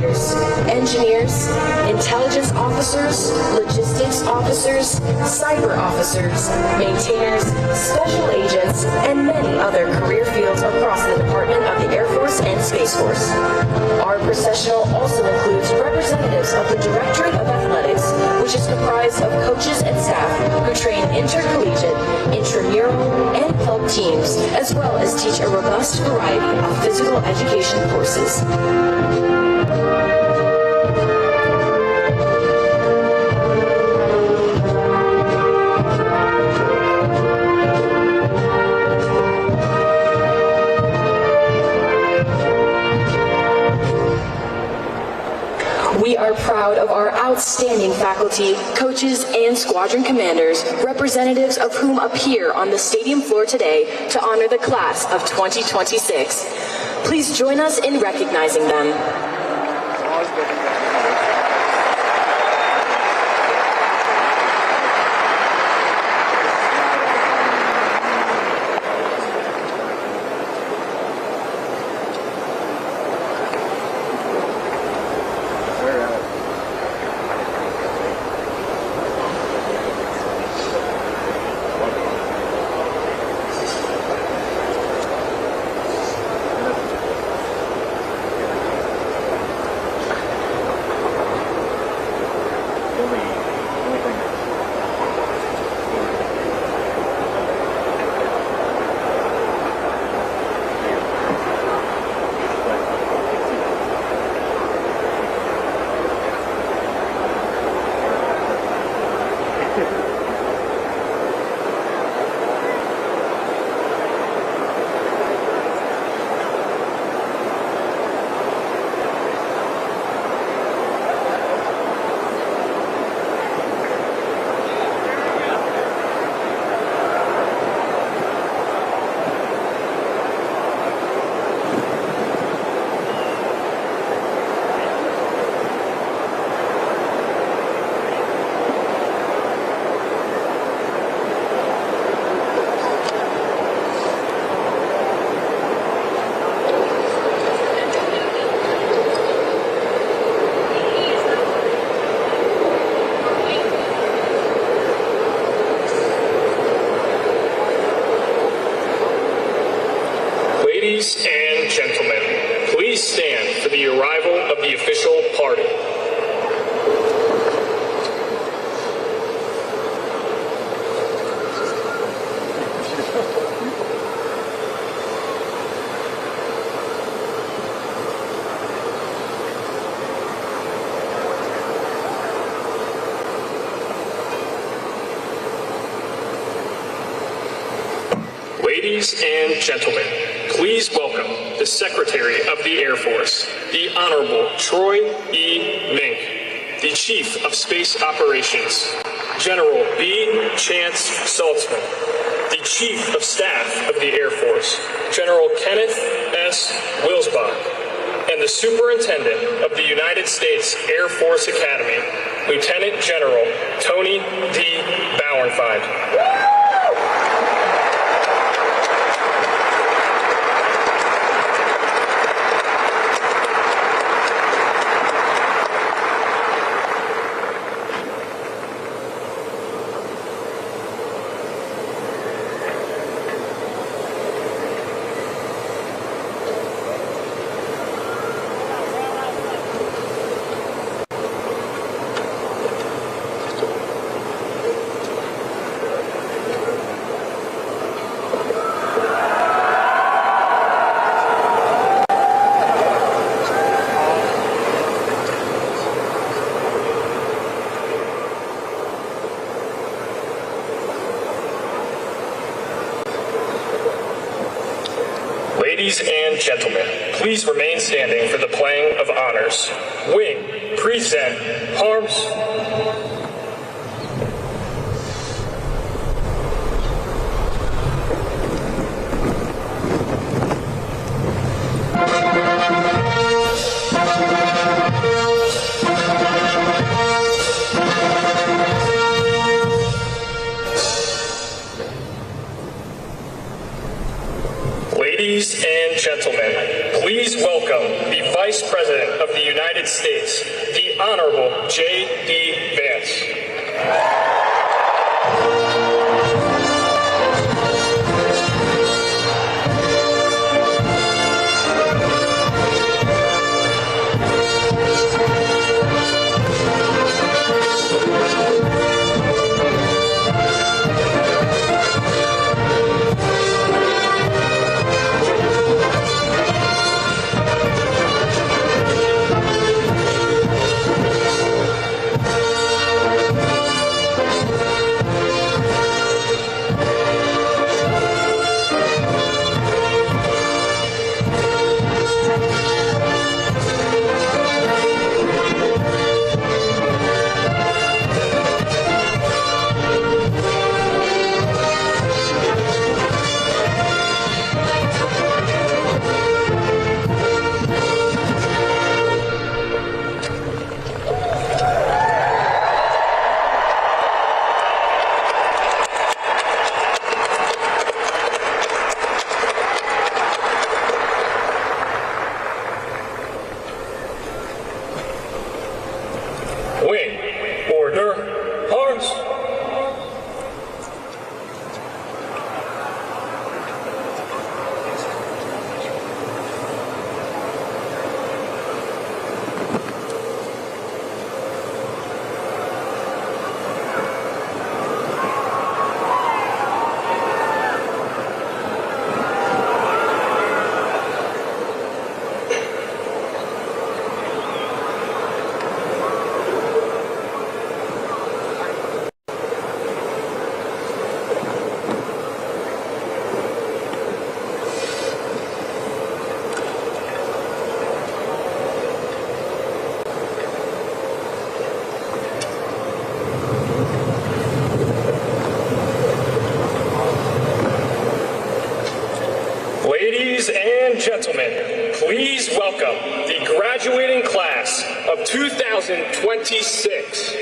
administrators, engineers, intelligence officers, logistics officers, cyber officers, maintainers, special agents, and many other career fields across the Department of the Air Force and Space Force. Our processional also includes representatives of the Directorate of Athletics, which is comprised of coaches and staff who train intercollegiate, intramural, and club teams, as well as teach a robust variety of physical education courses. We are proud of our outstanding faculty, coaches, and squadron commanders, representatives of whom appear on the stadium floor today to honor the class of 2026. Please join us in recognizing them. Ladies and gentlemen, please stand for the arrival of the official party. Ladies and gentlemen, please welcome the Secretary of the Air Force, the Honorable Troy E. Mink, the Chief of Space Operations, General B. Chance Saltzman, the Chief of Staff of the Air Force, General Kenneth S. Wilsbach, and the Superintendent of the United States Air Force Academy, Lieutenant General Tony D. Bauernfeind. Ladies and gentlemen, please remain standing for the playing of honors. Wing, present, arms. Ladies and gentlemen, please welcome the Vice President of the United United States, the Honorable J.D. Vance. Ladies and gentlemen, please welcome the graduating class of 2026.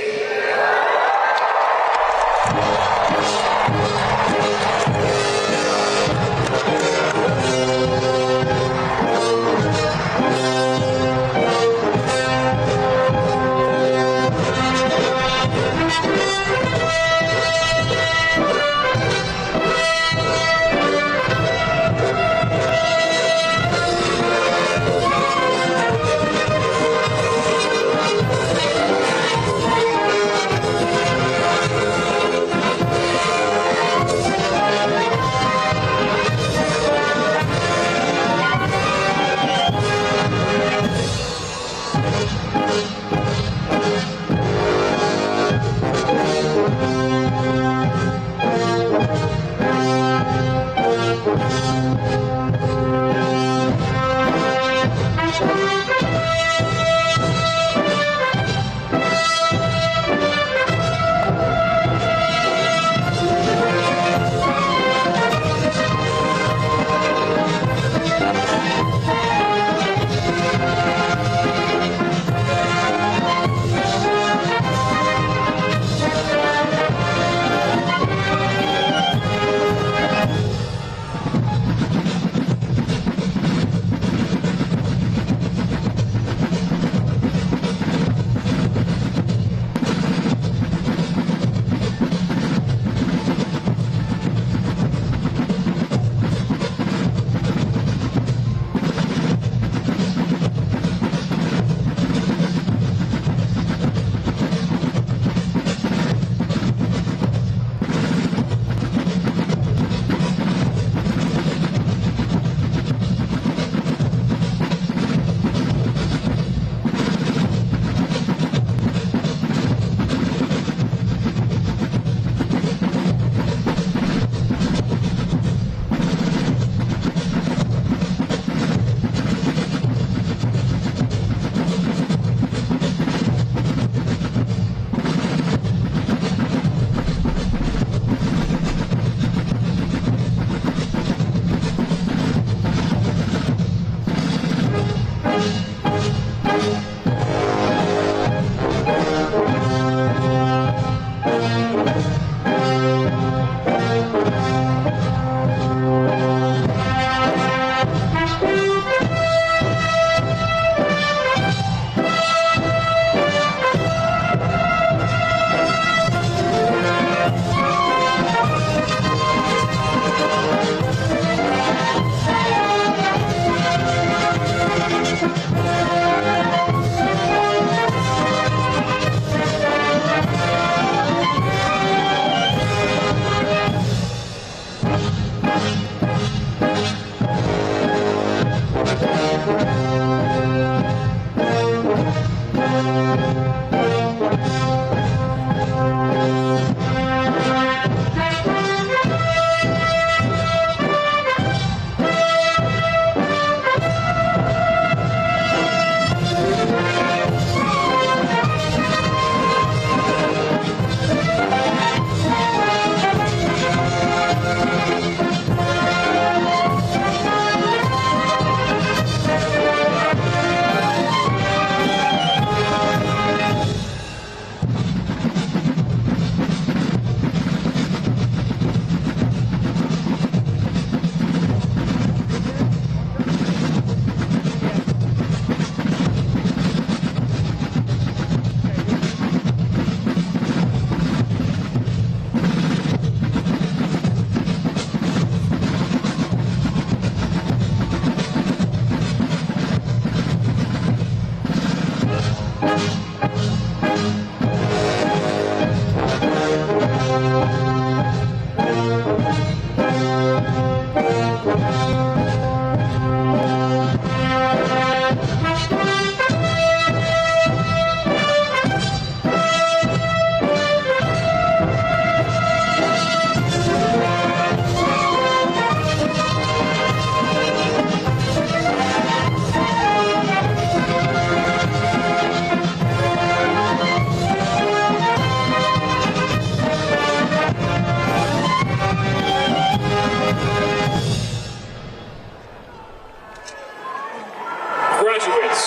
Graduates,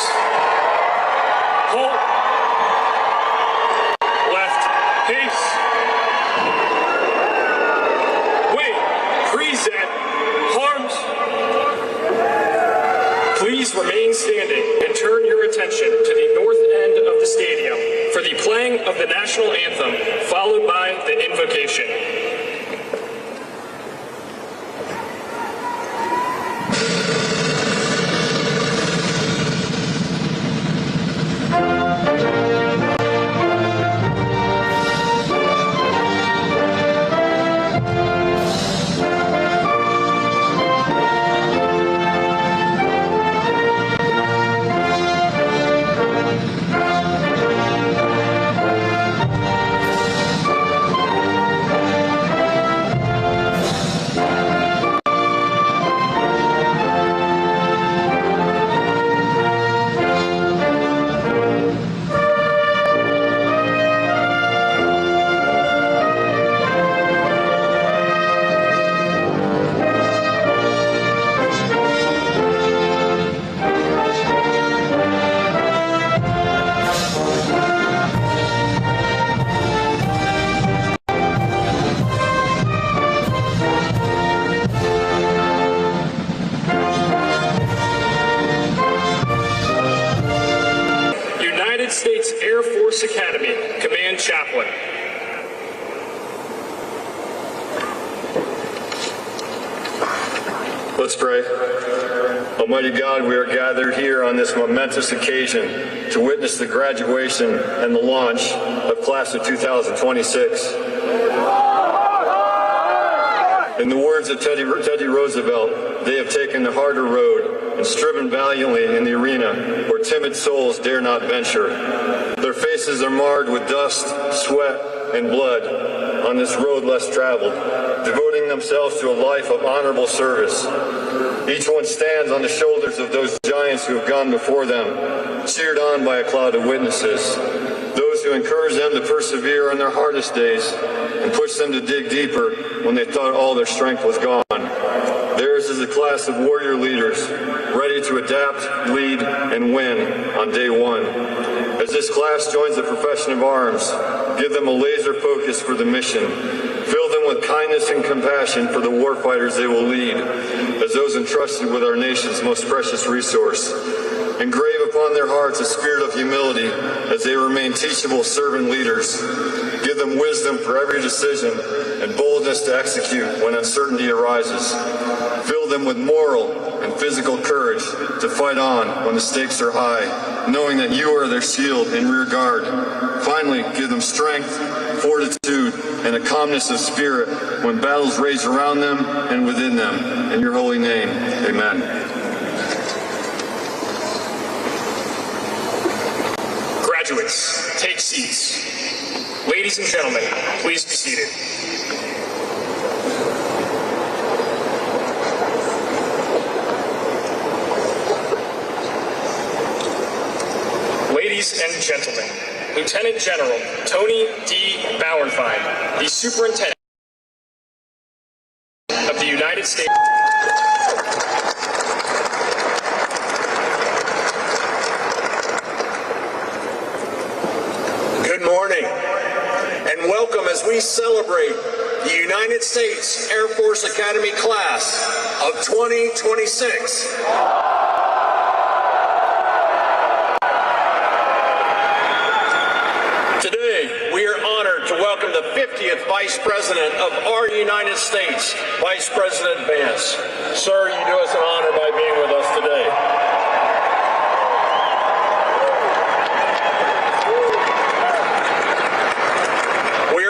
halt, left, pace, wait, preset, arms. Please remain standing and turn your attention to the north end of the stadium for the playing of the national anthem, followed by the invocation. States Air Force Academy, Command Chaplain. Let's pray. Almighty God, we are gathered here on this momentous occasion to witness the graduation and the launch of Class of 2026. In the words of Teddy Roosevelt, they have taken the harder road and striven valiantly in the arena where timid souls dare not venture. Their faces are marred with dust, sweat, and blood on this road less traveled, devoting themselves to a life of honorable service. Each one stands on the shoulders of those giants who have gone before them, cheered on by a cloud of witnesses. Those who encourage them to persevere on their hardest days and push them to dig deeper when they thought all their strength was gone. Theirs is a class of warrior leaders, ready to adapt, lead, and win on day one. As this class joins the profession of arms, give them a laser focus for the mission. Fill them with kindness and compassion for the warfighters they will lead, as those entrusted with our nation's most precious resource. Engrave upon their hearts a spirit of humility as they remain teachable servant leaders. Give them wisdom for every decision and boldness to execute when uncertainty arises. Fill them with moral and physical courage to fight on when the stakes are high, knowing that you are their shield and rear guard. Finally, give them strength, fortitude, and a calmness of spirit when battles rage around them and within them. In your holy name, amen. graduates, take seats. Ladies and gentlemen, please be seated. Ladies and gentlemen, Lieutenant General Tony D. Bauernfeind, the Superintendent of the United States. Good morning, and welcome as we celebrate the United States Air Force Academy class of 2026. Today, we are honored to welcome the 50th Vice President of our United States, Vice President Vance. Sir, you do us an honor by being with us today. We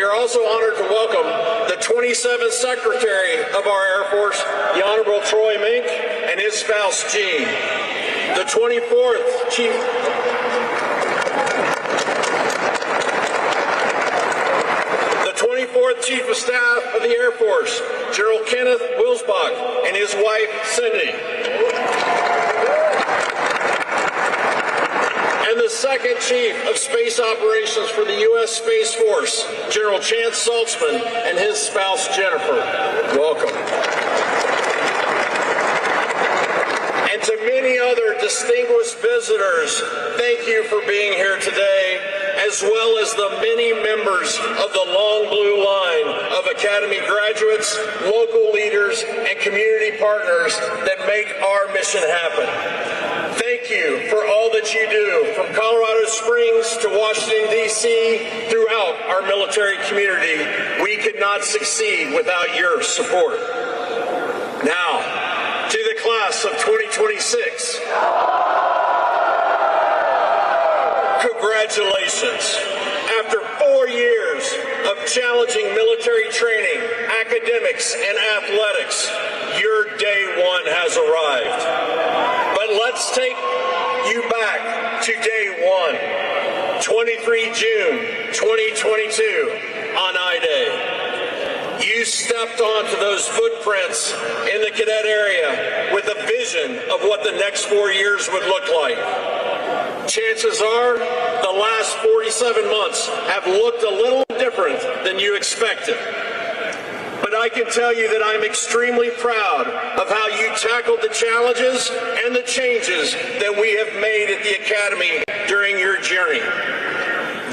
are also honored to welcome the 27th Secretary of our Air Force, the Honorable Troy Mink, and his spouse, Jean. The 24th Chief of Staff of the Air Force, General Kenneth Wilsbach, and his wife, Cindy. And the second Chief of Space Operations for the U.S. Space Force, General Chance Saltzman, and his spouse, Jennifer. Welcome. And to many other distinguished visitors, thank you for being here today, as well as the many members of the long blue line of Academy graduates, local leaders, and community partners that make our mission happen. Thank you for all that you do, from Colorado Springs to Washington, D.C., throughout our military community. We could not succeed without your support. Now, to the class of 2026. Congratulations. After 4 years of challenging military training, academics, and athletics, your day one has arrived. But let's take you back to day one, 23 June 2022, on I-Day. You stepped onto those footprints in the cadet area with a vision of what the next 4 years would look like. Chances are the last 47 months have looked a little different than you expected. But I can tell you that I'm extremely proud of how you tackled the challenges and the changes that we have made at the Academy during your journey.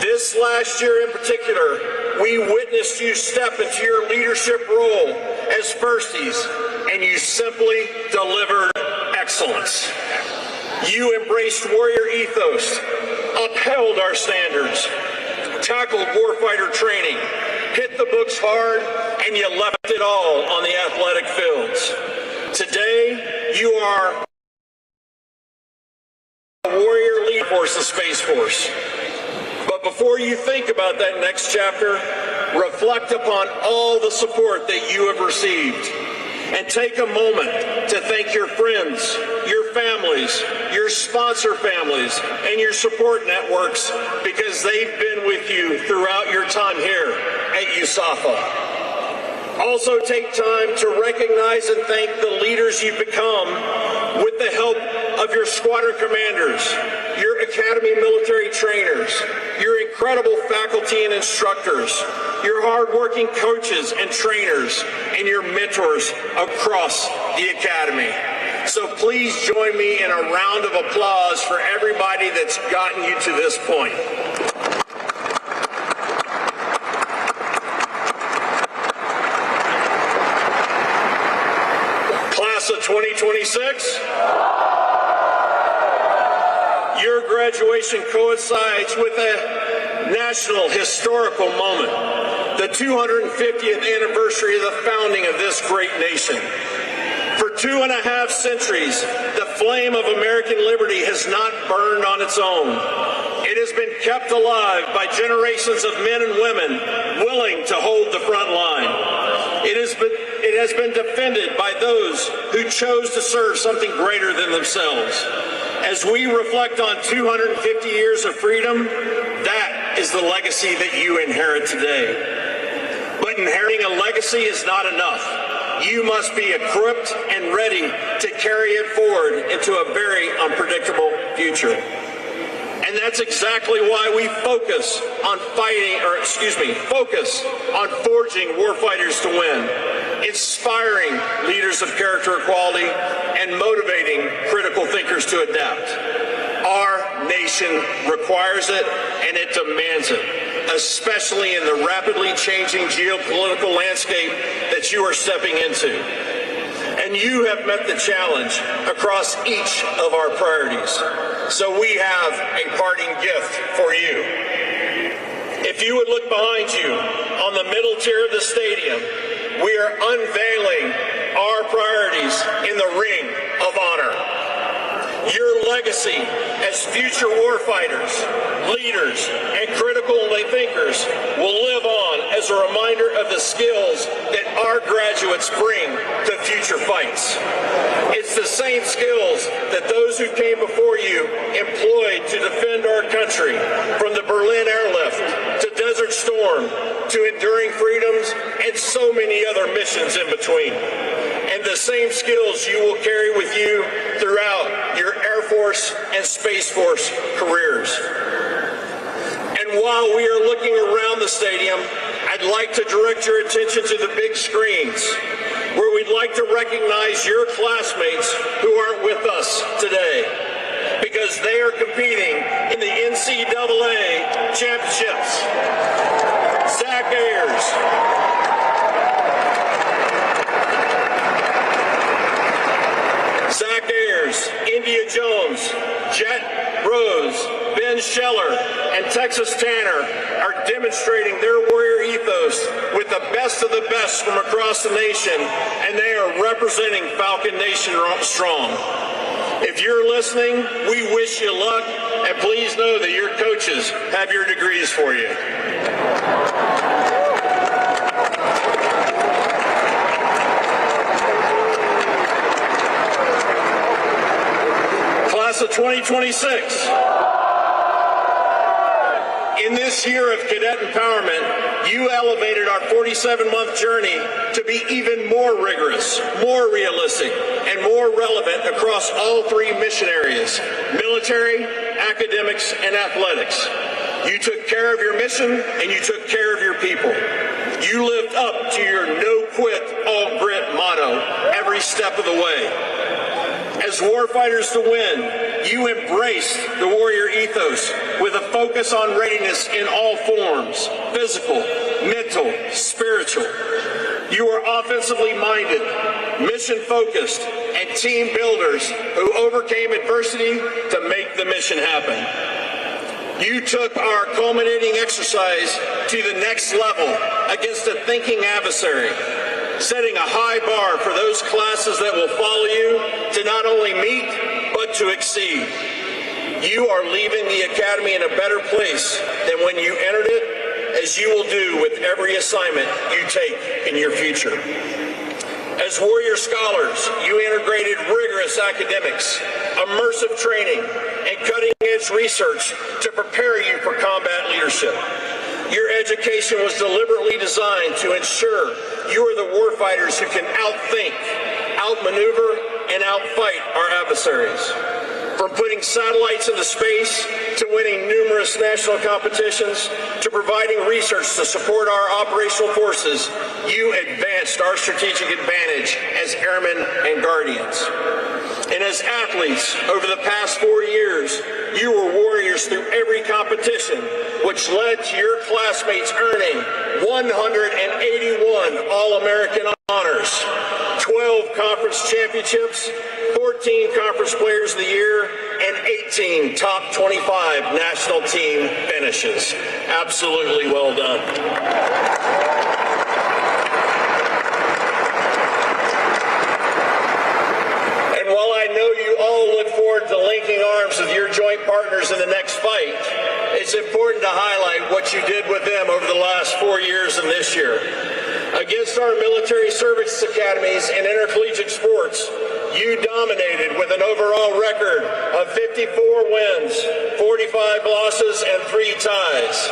This last year in particular, we witnessed you step into your leadership role as firsties, and you simply delivered excellence. You embraced warrior ethos, upheld our standards, tackled warfighter training, hit the books hard, and you left it all on the athletic fields. Today, you are a warrior lead force of Space Force. But before you think about that next chapter, reflect upon all the support that you have received. And take a moment to thank your friends, your families, your sponsor families, and your support networks, because they've been with you throughout your time here at USAFA. Also take time to recognize and thank the leaders you've become with the help of your squadron commanders, your Academy military trainers, your incredible faculty and instructors, your hardworking coaches and trainers, and your mentors across the Academy. So please join me in a round of applause for everybody that's gotten you to this point. Class of 2026. Your graduation coincides with a national historical moment, the 250th anniversary of the founding of this great nation. For 2.5 centuries, the flame of American liberty has not burned on its own. It has been kept alive by generations of men and women willing to hold the front line. It has been defended by those who chose to serve something greater than themselves. As we reflect on 250 years of freedom, that is the legacy that you inherit today. But inheriting a legacy is not enough. You must be equipped and ready to carry it forward into a very unpredictable future. And that's exactly why we focus on forging warfighters to win, inspiring leaders of character equality, and motivating critical thinkers to adapt. Our nation requires it, and it demands it, especially in the rapidly changing geopolitical landscape that you are stepping into. And you have met the challenge across each of our priorities. So we have a parting gift for you. If you would look behind you on the middle tier of the stadium, we are unveiling our priorities in the Ring of Honor. Your legacy as future warfighters, leaders, and critical thinkers will live on as a reminder of the skills that our graduates bring to future fights. It's the same skills that those who came before you employed to defend our country, from the Berlin airlift to Desert Storm to Enduring Freedoms and so many other missions in between. And the same skills you will carry with you throughout your Air Force and Space Force careers. And while we are looking around the stadium, I'd like to direct your attention to the big screens, where we'd like to recognize your classmates who aren't with us today, because they are competing in the NCAA championships. Zach Ayers, India Jones, Jet Rose, Ben Scheller, and Texas Tanner are demonstrating their warrior ethos with the best of the best from across the nation, and they are representing Falcon Nation strong. If you're listening, we wish you luck, and please know that your coaches have your degrees for you. Class of 2026. In this year of cadet empowerment, you elevated our 47-month journey to be even more rigorous, more realistic, and more relevant across all three mission areas: military, academics, and athletics. You took care of your mission, and you took care of your people. You lived up to your no quit, all grit motto every step of the way. As warfighters to win, you embraced the warrior ethos with a focus on readiness in all forms: physical, mental, spiritual. You are offensively minded, mission-focused, and team builders who overcame adversity to make the mission happen. You took our culminating exercise to the next level against a thinking adversary, setting a high bar for those classes that will follow you to not only meet, but to exceed. You are leaving the academy in a better place than when you entered it, as you will do with every assignment you take in your future. As warrior scholars, you integrated rigorous academics, immersive training, and cutting-edge research to prepare you for combat leadership. Your education was deliberately designed to ensure you are the warfighters who can outthink, outmaneuver, and outfight our adversaries. From putting satellites into space, to winning numerous national competitions, to providing research to support our operational forces, you advanced our strategic advantage as airmen and guardians. And as athletes, over the past 4 years, you were warriors through every competition, which led to your classmates earning 181 All-American honors, 12 conference championships, 14 Conference Players of the Year, and 18 top 25 national team finishes. Absolutely well done. And while I know you all look forward to linking arms with your joint partners in the next fight, it's important to highlight what you did with them over the last 4 years and this year. Against our military service academies and intercollegiate sports, You dominated with an overall record of 54 wins, 45 losses, and 3 ties.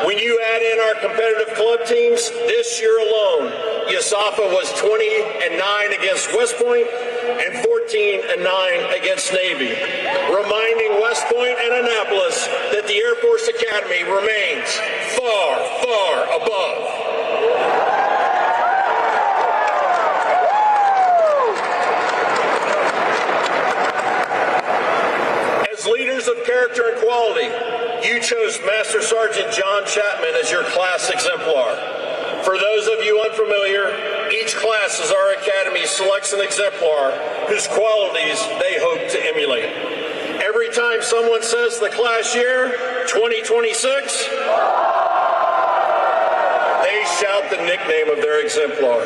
When you add in our competitive club teams, this year alone, USAFA was 20-9 against West Point and 14-9 against Navy, reminding West Point and Annapolis that the Air Force Academy remains far, far above. As leaders of character and quality, you chose Master Sergeant John Chapman as your class exemplar. For those of you unfamiliar, each class as our Academy selects an exemplar whose qualities they hope to emulate. Every time someone says the class year, 2026, they shout the nickname of their exemplar.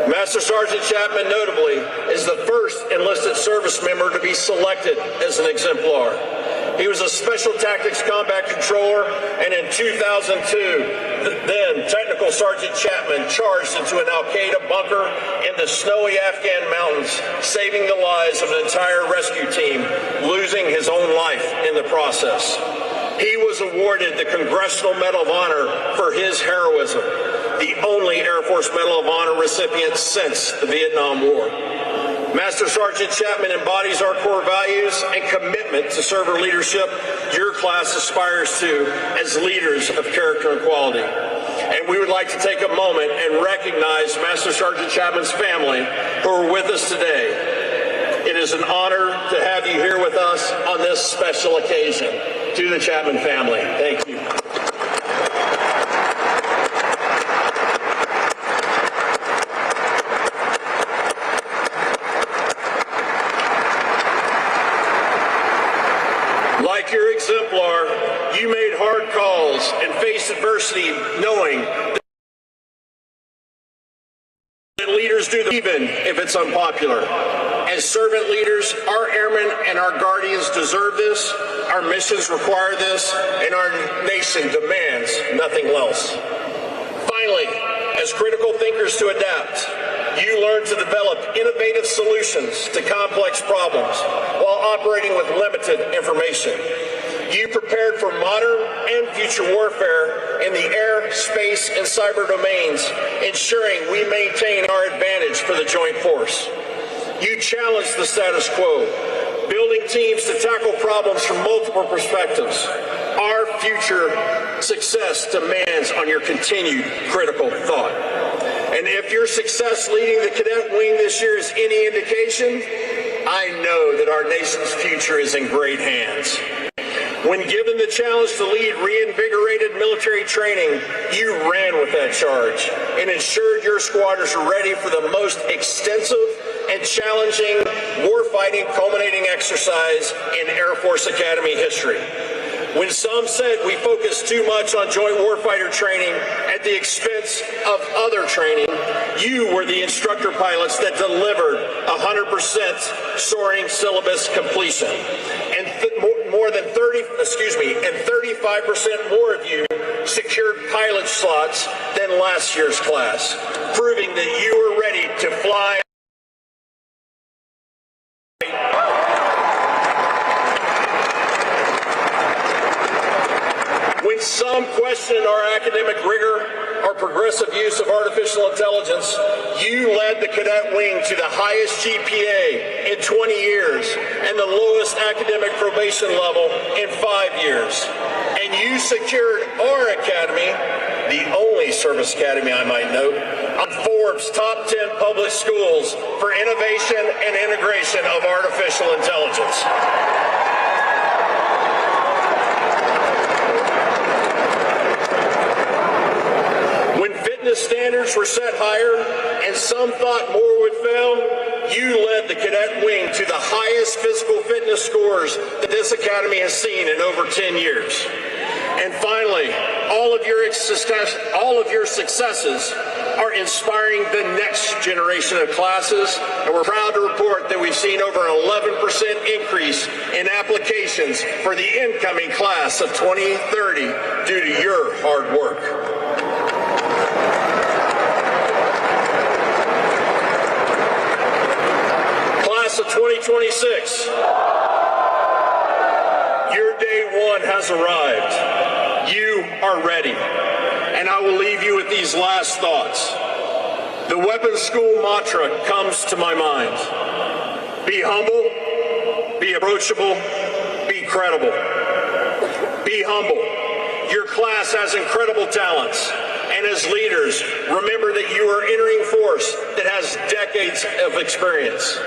Master Sergeant Chapman, notably, is the first enlisted service member to be selected as an exemplar. He was a Special Tactics Combat Controller, and in 2002, then Technical Sergeant Chapman charged into an Al-Qaeda bunker in the snowy Afghan mountains, saving the lives of an entire rescue team, losing his own life in the process. He was awarded the Congressional Medal of Honor for his heroism, the only Air Force Medal of Honor recipient since the Vietnam War. Master Sergeant Chapman embodies our core values and commitment to server leadership your class aspires to as leaders of character and quality. And we would like to take a moment and recognize Master Sergeant Chapman's family who are with us today. It is an honor to have you here with us on this special occasion. To the Chapman family, thank you. Like your exemplar, you made hard calls and faced adversity knowing that leaders do even if it's unpopular. As servant leaders, our airmen and our guardians deserve this, our missions require this, and our nation demands nothing else. Finally, as critical thinkers to adapt, you learn to develop innovative solutions to complex problems while operating with limited information. You prepared for modern and future warfare in the air, space, and cyber domains, ensuring we maintain our advantage for the joint force. You challenged the status quo, building teams to tackle problems from multiple perspectives. Our future success demands on your continued critical thought. And if your success leading the cadet wing this year is any indication, I know that our nation's future is in great hands. When given the challenge to lead reinvigorated military training, you ran with that charge and ensured your squadrons are ready for the most extensive and challenging warfighting culminating exercise in Air Force Academy history. When some said we focus too much on joint warfighter training at the expense of other training, you were the instructor pilots that delivered 100% soaring syllabus completion. And more than 35% more of you secured pilot slots than last year's class, proving that you were ready to fly. When some questioned our academic rigor or progressive use of artificial intelligence, you led the cadet wing to the highest GPA in 20 years and the lowest academic probation level in 5 years. And you secured our academy, the only service academy I might note, on Forbes' top 10 public schools for innovation and integration of artificial intelligence. Standards were set higher, and some thought more would fail. You led the cadet wing to the highest physical fitness scores that this academy has seen in over 10 years. And finally, all of your successes are inspiring the next generation of classes, and we're proud to report that we've seen over an 11% increase in applications for the incoming class of 2030 due to your hard work. 2026, your day one has arrived. You are ready. And I will leave you with these last thoughts. The weapons school mantra comes to my mind. Be humble, be approachable, be credible. Be humble. Your class has incredible talents. And as leaders, remember that you are entering a force that has decades of experience.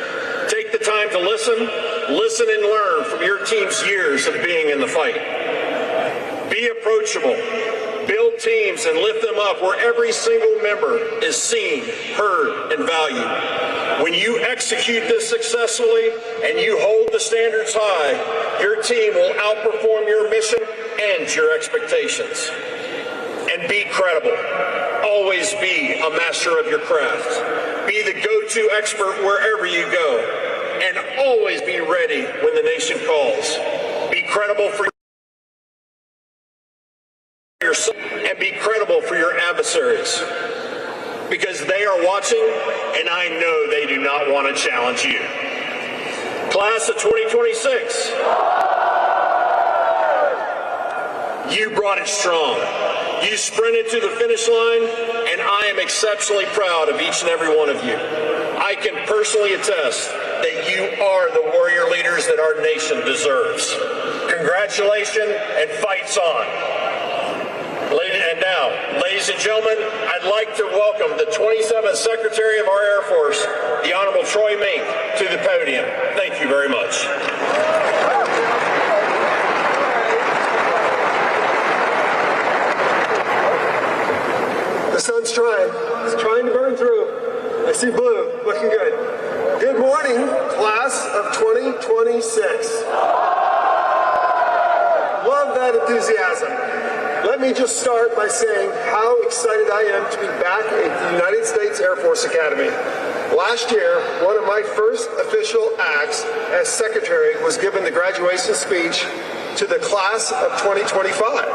Take the time to listen and learn from your team's years of being in the fight. Be approachable. Build teams and lift them up where every single member is seen, heard, and valued. When you execute this successfully and you hold the standards high, your team will outperform your mission and your expectations. And be credible. Always be a master of your craft. Be the go-to expert wherever you go. And always be ready when the nation calls. Be credible for yourself and be credible for your adversaries. Because they are watching, and I know they do not want to challenge you. Class of 2026, you brought it strong. You sprinted to the finish line, and I am exceptionally proud of each and every one of you. I can personally attest that you are the warrior leaders that our nation deserves. Congratulations, and fight's on. And now, ladies and gentlemen, I'd like to welcome the 27th Secretary of our Air Force, the Honorable Troy Mink, to the podium. Thank you very much. The sun's trying. It's trying to burn through. I see blue. Looking good. Good morning, class of 2026. Love that enthusiasm. Let me just start by saying how excited I am to be back at the United States Air Force Academy. Last year, one of my first official acts as secretary was given the graduation speech to the class of 2025.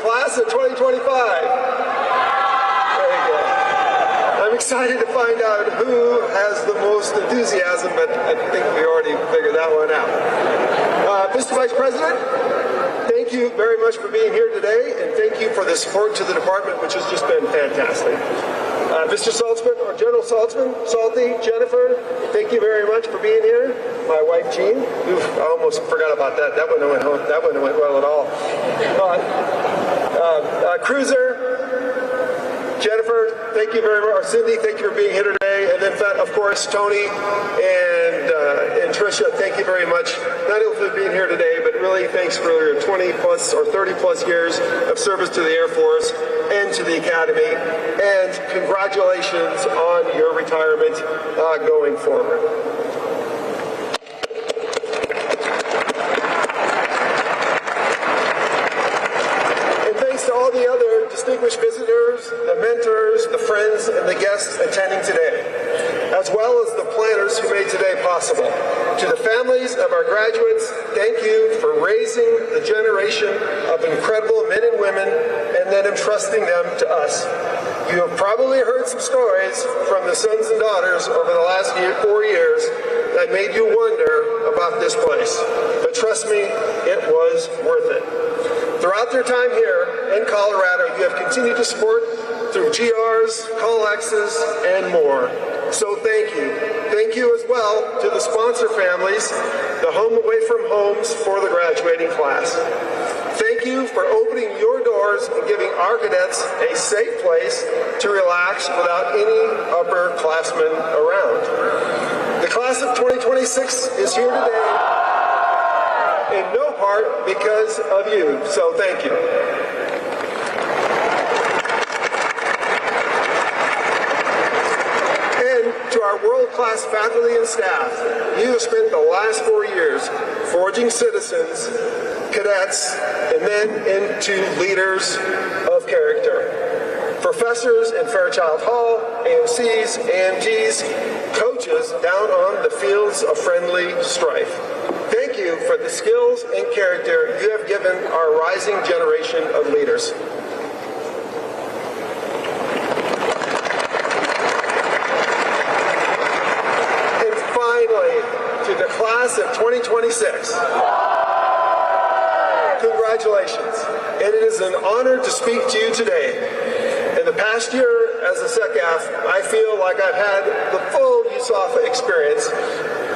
Class of 2025. Very good. I'm excited to find out who has the most enthusiasm, but I think we already figured that one out. Mr. Vice President, thank you very much for being here today, and thank you for the support to the department, which has just been fantastic. Mr. Saltzman, or General Saltzman, Salty, Jennifer, thank you very much for being here. My wife, Jean, I almost forgot about that. That wouldn't have went home. That wouldn't have went well at all. Cruiser, Jennifer, thank you very much. Or Cindy, thank you for being here today. And then, of course, Tony and Tricia, thank you very much. Not only for being here today, but really thanks for your 20 plus or 30 plus years of service to the Air Force and to the Academy. And congratulations on your retirement going forward. To all the other distinguished visitors, the mentors, the friends, and the guests attending today, as well as the planners who made today possible. To the families of our graduates, thank you for raising the generation of incredible men and women and then entrusting them to us. You have probably heard some stories from the sons and daughters over the last 4 years that made you wonder about this place. But trust me, it was worth it. Throughout their time here in Colorado, you have continued to support through GRs, CallXs, and more. So thank you. Thank you as well to the sponsor families, the Home Away from Homes for the graduating class. Thank you for opening your doors and giving our cadets a safe place to relax without any upperclassmen around. The class of 2026 is here today in no part because of you, so thank you. And to our world-class faculty and staff, you have spent the last 4 years forging citizens, cadets, and then into leaders of character. Professors in Fairchild Hall, AMCs, AMGs, coaches down on the fields of friendly strife. Thank you for the skills and character you have given our rising generation of leaders. class of 2026. Congratulations, and it is an honor to speak to you today. In the past year as a SecAF, I feel like I've had the full USAFA experience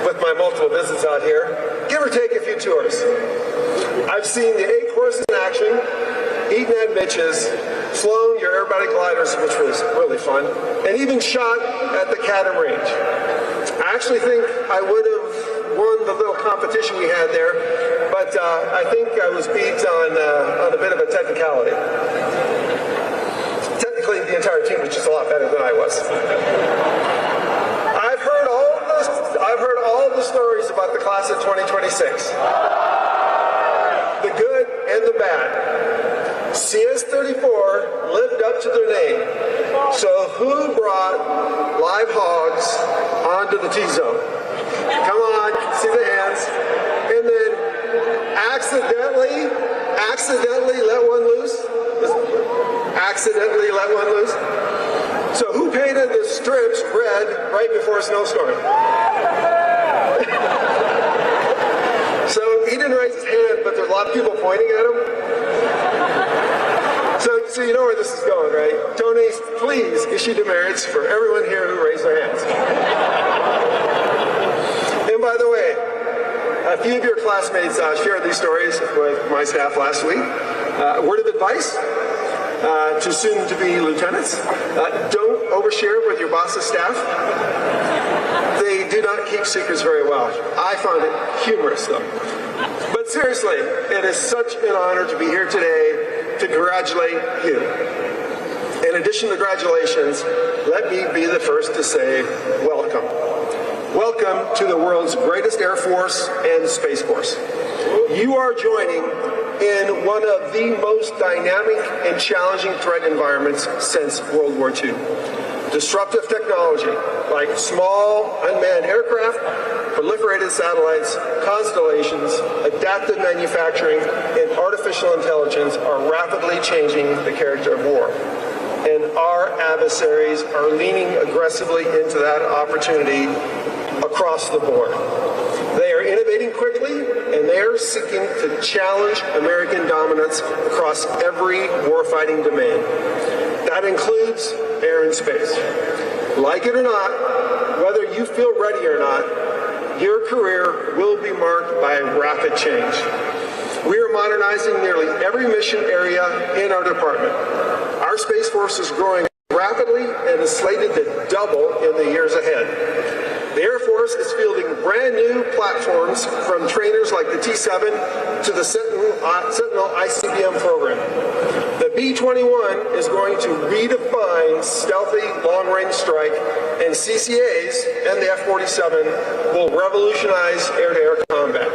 with my multiple visits out here, give or take a few tours. I've seen the 8 courses in action, eaten at Mitch's, flown your aerobatic gliders, which was really fun, and even shot at the Cadam range. I actually think I would have won the little competition we had there, but I think I was beat on a bit of a technicality. Technically, the entire team was just a lot better than I was. I've heard all the stories about the class of 2026. The good and the bad. CS34 lived up to their name. So who brought live hogs onto the T-zone? Come on, see the hands. And then accidentally let one loose? Accidentally let one loose? So who painted the strips red right before a snowstorm? So he didn't raise his hand, but there's a lot of people pointing at him. So you know where this is going, right? Tony, please issue demerits for everyone here who raised their hands. And by the way, a few of your classmates shared these stories with my staff last week. Word of advice to soon-to-be lieutenants: don't overshare with your boss's staff. They do not keep secrets very well. I found it humorous, though. But seriously, it is such an honor to be here today to congratulate you. In addition to congratulations, let me be the first to say welcome. Welcome to the world's greatest Air Force and Space Force. You are joining in one of the most dynamic and challenging threat environments since World War II. Disruptive technology like small unmanned aircraft, proliferated satellites, constellations, adaptive manufacturing, and artificial intelligence are rapidly changing the character of war. And our adversaries are leaning aggressively into that opportunity across the board. They are innovating quickly, and they are seeking to challenge American dominance across every warfighting domain. That includes air and space. Like it or not, whether you feel ready or not, your career will be marked by rapid change. We are modernizing nearly every mission area in our department. Our Space Force is growing rapidly and is slated to double in the years ahead. The Air Force is fielding brand new platforms from trainers like the T-7 to the Sentinel ICBM program. The B-21 is going to redefine stealthy long-range strike, and CCAs and the F-47 will revolutionize air-to-air combat.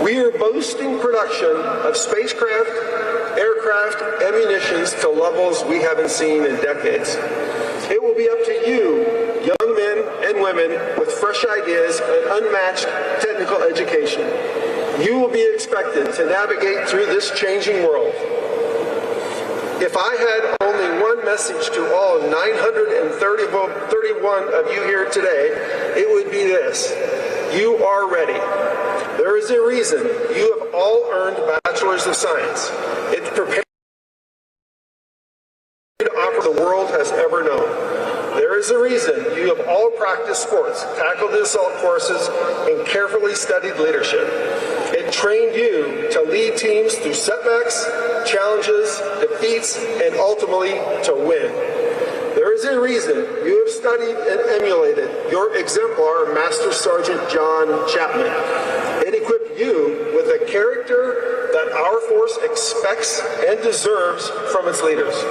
We are boosting production of spacecraft, aircraft, and munitions to levels we haven't seen in decades. It will be up to you, young men and women with fresh ideas and unmatched technical education. You will be expected to navigate through this changing world. If I had only one message to all 931 of you here today, it would be this: you are ready. There is a reason you have all earned Bachelors of Science. It's prepared to offer the world has ever known. There is a reason you have all practiced sports, tackled the assault courses, and carefully studied leadership. It trained you to lead teams through setbacks, challenges, defeats, and ultimately to win. There is a reason you have studied and emulated your exemplar Master Sergeant John Chapman. It equipped you with a character that our force expects and deserves from its leaders.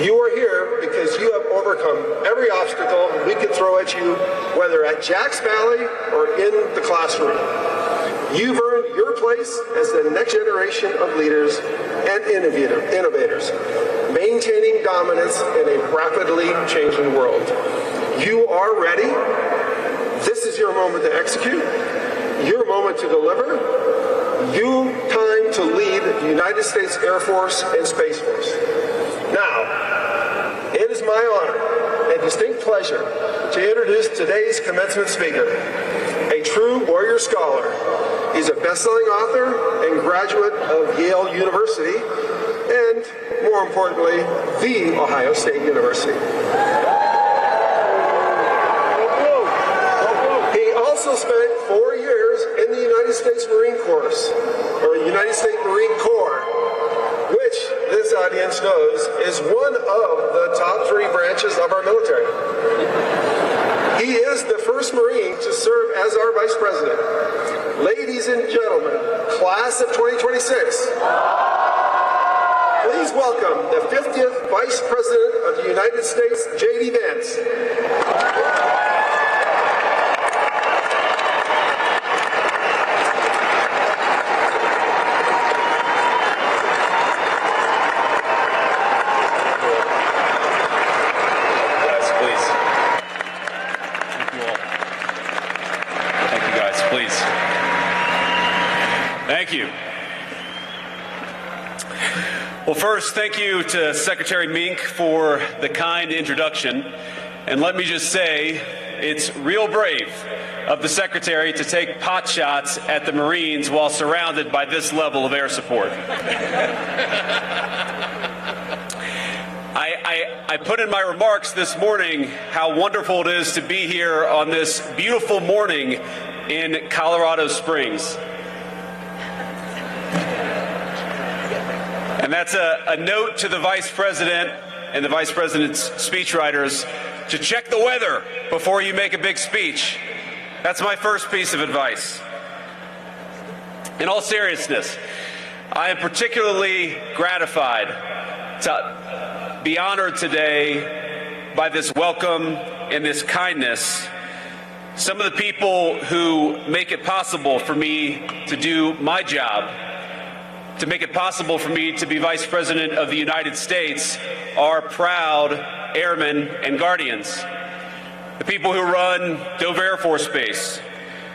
You are here because you have overcome every obstacle we could throw at you, whether at Jack's Valley or in the classroom. You've earned your place as the next generation of leaders and innovators, maintaining dominance in a rapidly changing world. You are ready. This is your moment to execute, your moment to deliver, your time to lead the United States Air Force and Space Force. Now, it is my honor and distinct pleasure to introduce today's commencement speaker, a true warrior scholar. He's a best-selling author and graduate of Yale University, and more importantly, the Ohio State University. He also spent 4 years in the United States Marine Corps, or United States Marine Corps, which this audience knows is one of the top 3 branches of our military. He is the first Marine to serve as our Vice President. Ladies and gentlemen, class of 2026, please welcome the 50th Vice President of the United States, J.D. Vance. Thank you. Well, first, thank you to Secretary Mink for the kind introduction. And let me just say, it's real brave of the Secretary to take pot shots at the Marines while surrounded by this level of air support. I put in my remarks this morning how wonderful it is to be here on this beautiful morning in Colorado Springs. And that's a note to the Vice President and the Vice President's speechwriters to check the weather before you make a big speech. That's my first piece of advice. In all seriousness, I am particularly gratified to be honored today by this welcome and this kindness. Some of the people who make it possible for me to do my job, to make it possible for me to be Vice President of the United States, are proud airmen and guardians. The people who run Dover Air Force Base,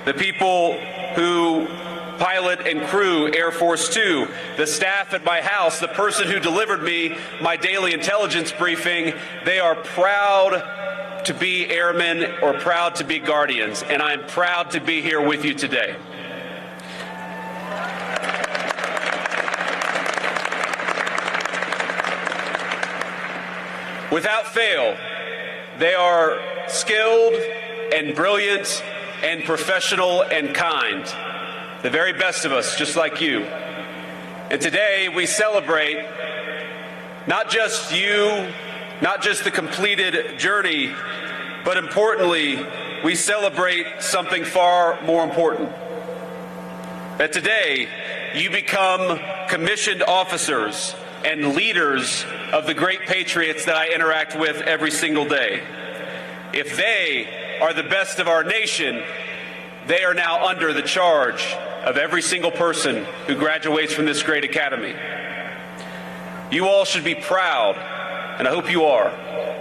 the people who pilot and crew Air Force 2, the staff at my house, the person who delivered me my daily intelligence briefing, they are proud to be airmen or proud to be guardians, and I'm proud to be here with you today. Without fail, they are skilled and brilliant and professional and kind. The very best of us, just like you. And today we celebrate not just you, not just the completed journey, but importantly, we celebrate something far more important. That today you become commissioned officers and leaders of the great patriots that I interact with every single day. If they are the best of our nation, they are now under the charge of every single person who graduates from this great academy. You all should be proud, and I hope you are,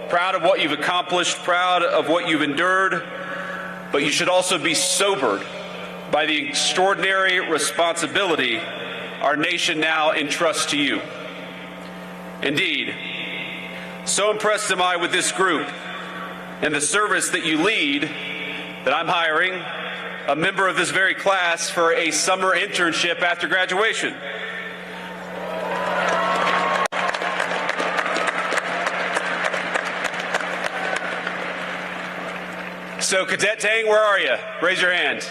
proud of what you've accomplished, proud of what you've endured, but you should also be sobered by the extraordinary responsibility our nation now entrusts to you. Indeed, so impressed am I with this group and the service that you lead that I'm hiring a member of this very class for a summer internship after graduation. So, Cadet Tang, where are you? Raise your hand.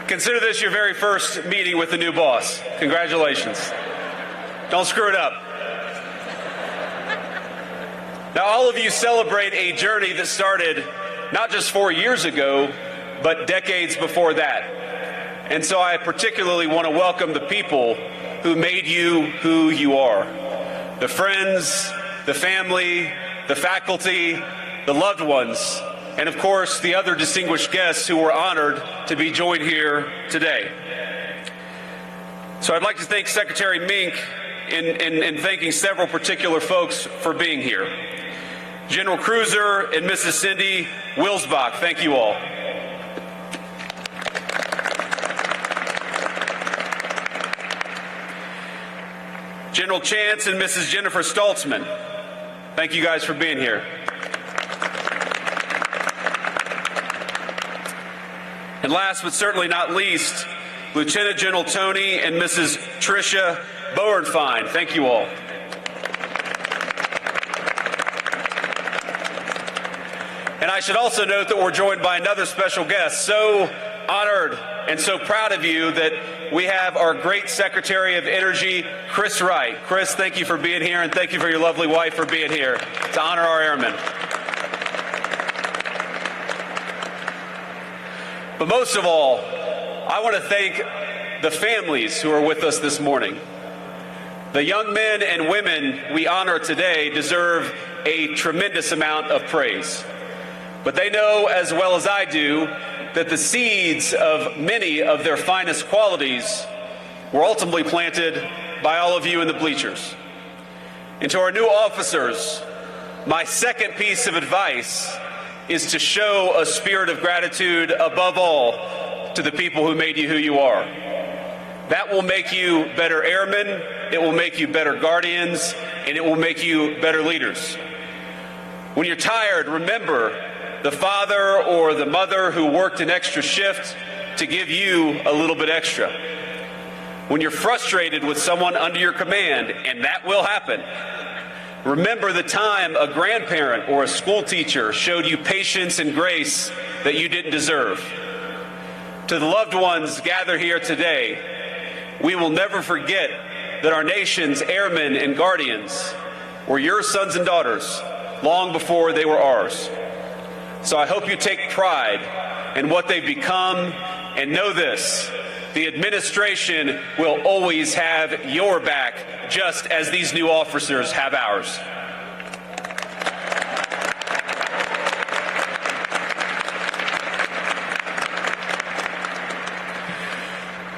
Consider this your very first meeting with the new boss. Congratulations. Don't screw it up. Now, all of you celebrate a journey that started not just 4 years ago, but decades before that. And so I particularly want to welcome the people who made you who you are. The friends, the family, the faculty, the loved ones, and of course, the other distinguished guests who were honored to be joined here today. So I'd like to thank Secretary Mink in thanking several particular folks for being here. General Cruiser and Mrs. Cindy Wilsbach, thank you all. General Chance and Mrs. Jennifer Stoltzman, thank you guys for being here. And last but certainly not least, Lieutenant General Tony and Mrs. Tricia Bowenfine, thank you all. And I should also note that we're joined by another special guest. So honored and so proud of you that we have our great Secretary of Energy, Chris Wright. Chris, thank you for being here, and thank you for your lovely wife for being here to honor our airmen. But most of all, I want to thank the families who are with us this morning. The young men and women we honor today deserve a tremendous amount of praise. But they know as well as I do that the seeds of many of their finest qualities were ultimately planted by all of you in the bleachers. And to our new officers, my second piece of advice is to show a spirit of gratitude above all to the people who made you who you are. That will make you better airmen, it will make you better guardians, and it will make you better leaders. When you're tired, remember the father or the mother who worked an extra shift to give you a little bit extra. When you're frustrated with someone under your command, and that will happen, remember the time a grandparent or a school teacher showed you patience and grace that you didn't deserve. To the loved ones gathered here today, we will never forget that our nation's airmen and guardians were your sons and daughters long before they were ours. So I hope you take pride in what they've become, and know this: the administration will always have your back, just as these new officers have ours.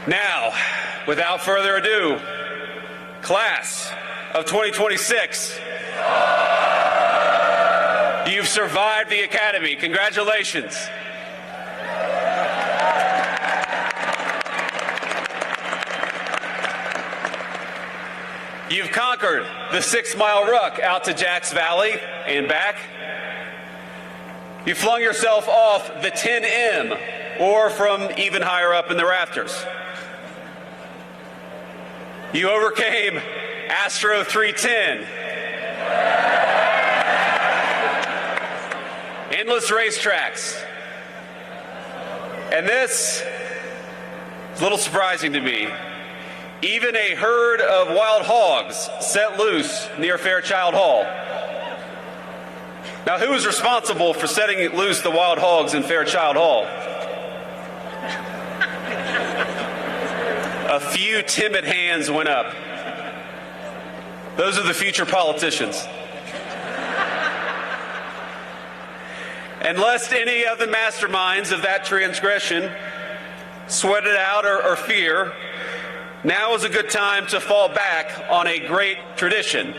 Now, without further ado, class of 2026. You've survived the academy. Congratulations. You've conquered the 6-mile ruck out to Jacks Valley and back. You flung yourself off the 10M or from even higher up in the rafters. You overcame Astro 310. Endless racetracks. And this is a little surprising to me. Even a herd of wild hogs set loose near Fairchild Hall. Now, who is responsible for setting loose the wild hogs in Fairchild Hall? A few timid hands went up. Those are the future politicians. And lest any of the masterminds of that transgression sweat it out or fear, now is a good time to fall back on a great tradition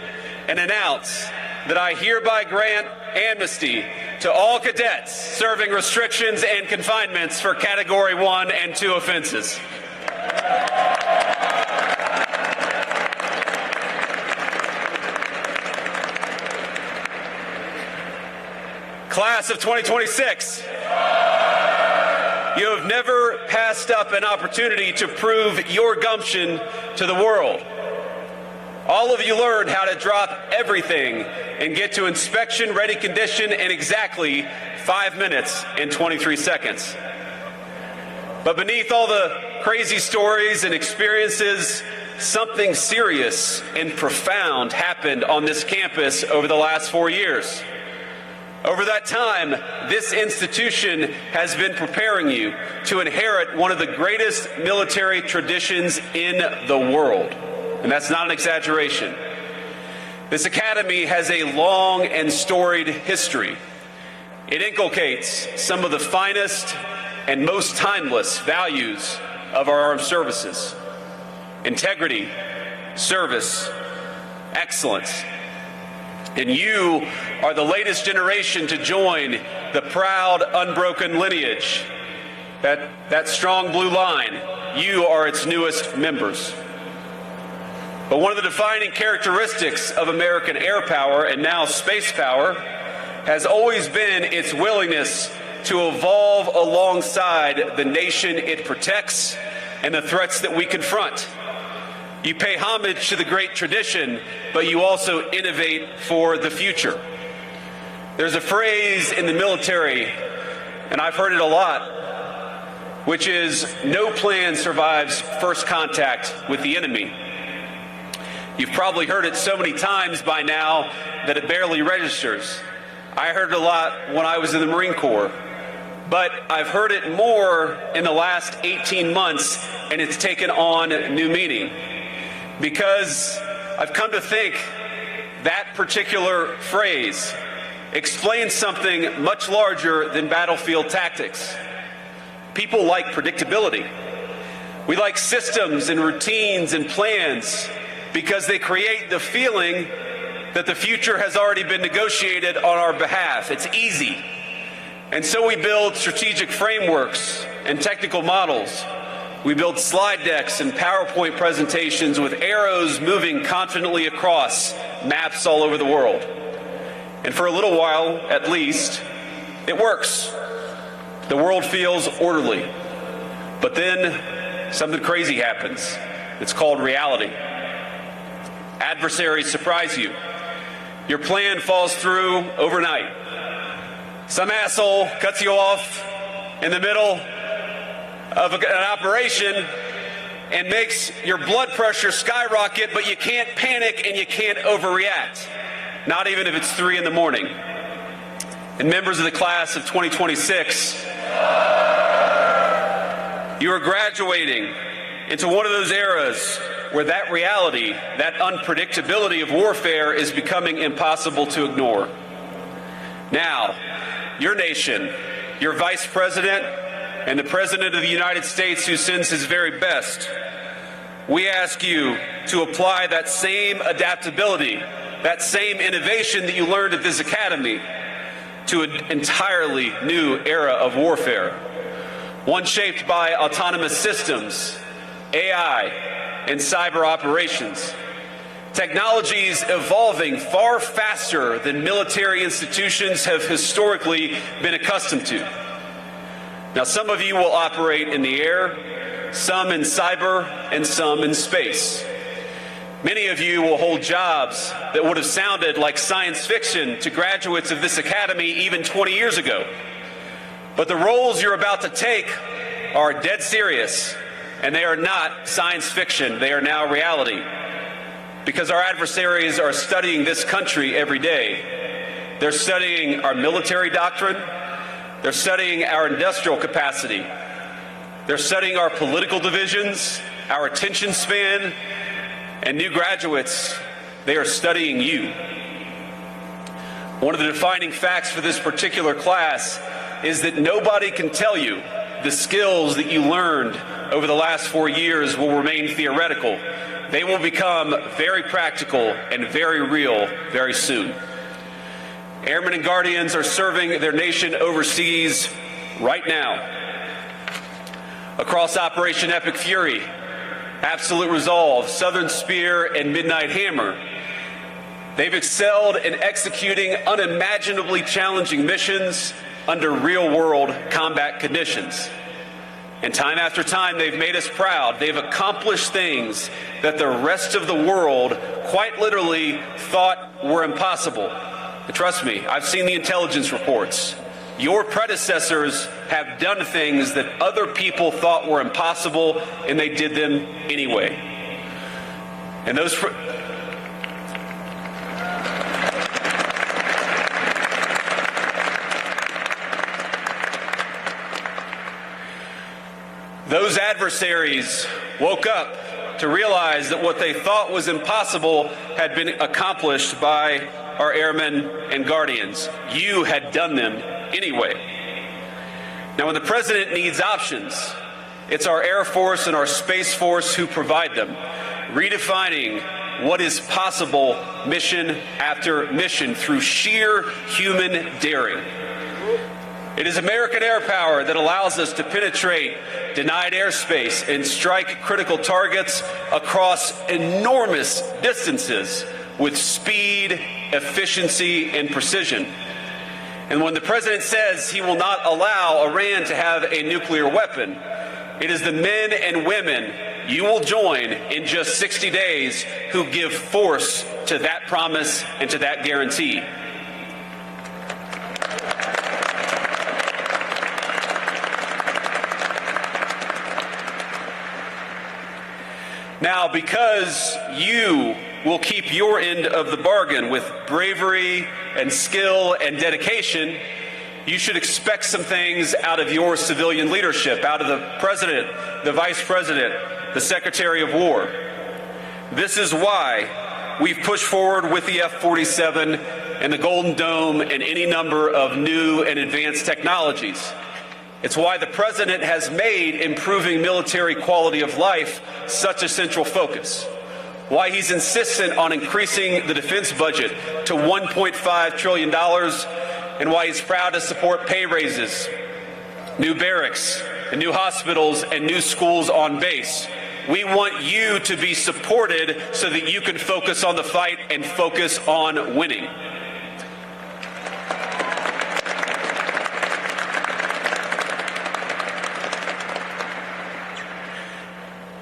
and announce that I hereby grant amnesty to all cadets serving restrictions and confinements for Category 1 and 2 offenses. Class of 2026, you have never passed up an opportunity to prove your gumption to the world. All of you learned how to drop everything and get to inspection-ready condition in exactly 5 minutes and 23 seconds. But beneath all the crazy stories and experiences, something serious and profound happened on this campus over the last 4 years. Over that time, this institution has been preparing you to inherit one of the greatest military traditions in the world. And that's not an exaggeration. This academy has a long and storied history. It inculcates some of the finest and most timeless values of our armed services: integrity, service, excellence. And you are the latest generation to join the proud, unbroken lineage. That strong blue line, you are its newest members. But one of the defining characteristics of American air power, and now space power, has always been its willingness to evolve alongside the nation it protects and the threats that we confront. You pay homage to the great tradition, but you also innovate for the future. There's a phrase in the military, and I've heard it a lot, which is, no plan survives first contact with the enemy. You've probably heard it so many times by now that it barely registers. I heard it a lot when I was in the Marine Corps, but I've heard it more in the last 18 months, and it's taken on new meaning. Because I've come to think that particular phrase explains something much larger than battlefield tactics. People like predictability. We like systems and routines and plans because they create the feeling that the future has already been negotiated on our behalf. It's easy. And so we build strategic frameworks and technical models. We build slide decks and PowerPoint presentations with arrows moving confidently across maps all over the world. And for a little while, at least, it works. The world feels orderly. But then something crazy happens. It's called reality. Adversaries surprise you. Your plan falls through overnight. Some asshole cuts you off in the middle of an operation and makes your blood pressure skyrocket, but you can't panic and you can't overreact, not even if it's 3 in the morning. And members of the class of 2026, you are graduating into one of those eras where that reality, that unpredictability of warfare is becoming impossible to ignore. Now, your nation, your vice president, and the President of the United States, who sends his very best, we ask you to apply that same adaptability, that same innovation that you learned at this academy to an entirely new era of warfare. One shaped by autonomous systems, AI, and cyber operations. Technologies evolving far faster than military institutions have historically been accustomed to. Now, some of you will operate in the air, some in cyber, and some in space. Many of you will hold jobs that would have sounded like science fiction to graduates of this academy even 20 years ago. But the roles you're about to take are dead serious, and they are not science fiction. They are now reality. Because our adversaries are studying this country every day. They're studying our military doctrine. They're studying our industrial capacity. They're studying our political divisions, our attention span, and new graduates, they are studying you. One of the defining facts for this particular class is that nobody can tell you the skills that you learned over the last 4 years will remain theoretical. They will become very practical and very real very soon. Airmen and Guardians are serving their nation overseas right now. Across Operation Epic Fury, Absolute Resolve, Southern Spear, and Midnight Hammer, they've excelled in executing unimaginably challenging missions under real-world combat conditions. And time after time, they've made us proud. They've accomplished things that the rest of the world quite literally thought were impossible. And trust me, I've seen the intelligence reports. Your predecessors have done things that other people thought were impossible, and they did them anyway. And those adversaries woke up to realize that what they thought was impossible had been accomplished by our airmen and guardians. You had done them anyway. Now, when the president needs options, it's our Air Force and our Space Force who provide them, redefining what is possible mission after mission through sheer human daring. It is American air power that allows us to penetrate denied airspace and strike critical targets across enormous distances with speed, efficiency, and precision. And when the President says he will not allow Iran to have a nuclear weapon, it is the men and women you will join in just 60 days who give force to that promise and to that guarantee. Now, because you will keep your end of the bargain with bravery and skill and dedication, you should expect some things out of your civilian leadership, out of the President, the Vice President, the Secretary of War. This is why we've pushed forward with the F-47 and the Golden Dome and any number of new and advanced technologies. It's why the President has made improving military quality of life such a central focus. Why he's insistent on increasing the defense budget to $1.5 trillion, and why he's proud to support pay raises, new barracks, and new hospitals and new schools on base. We want you to be supported so that you can focus on the fight and focus on winning.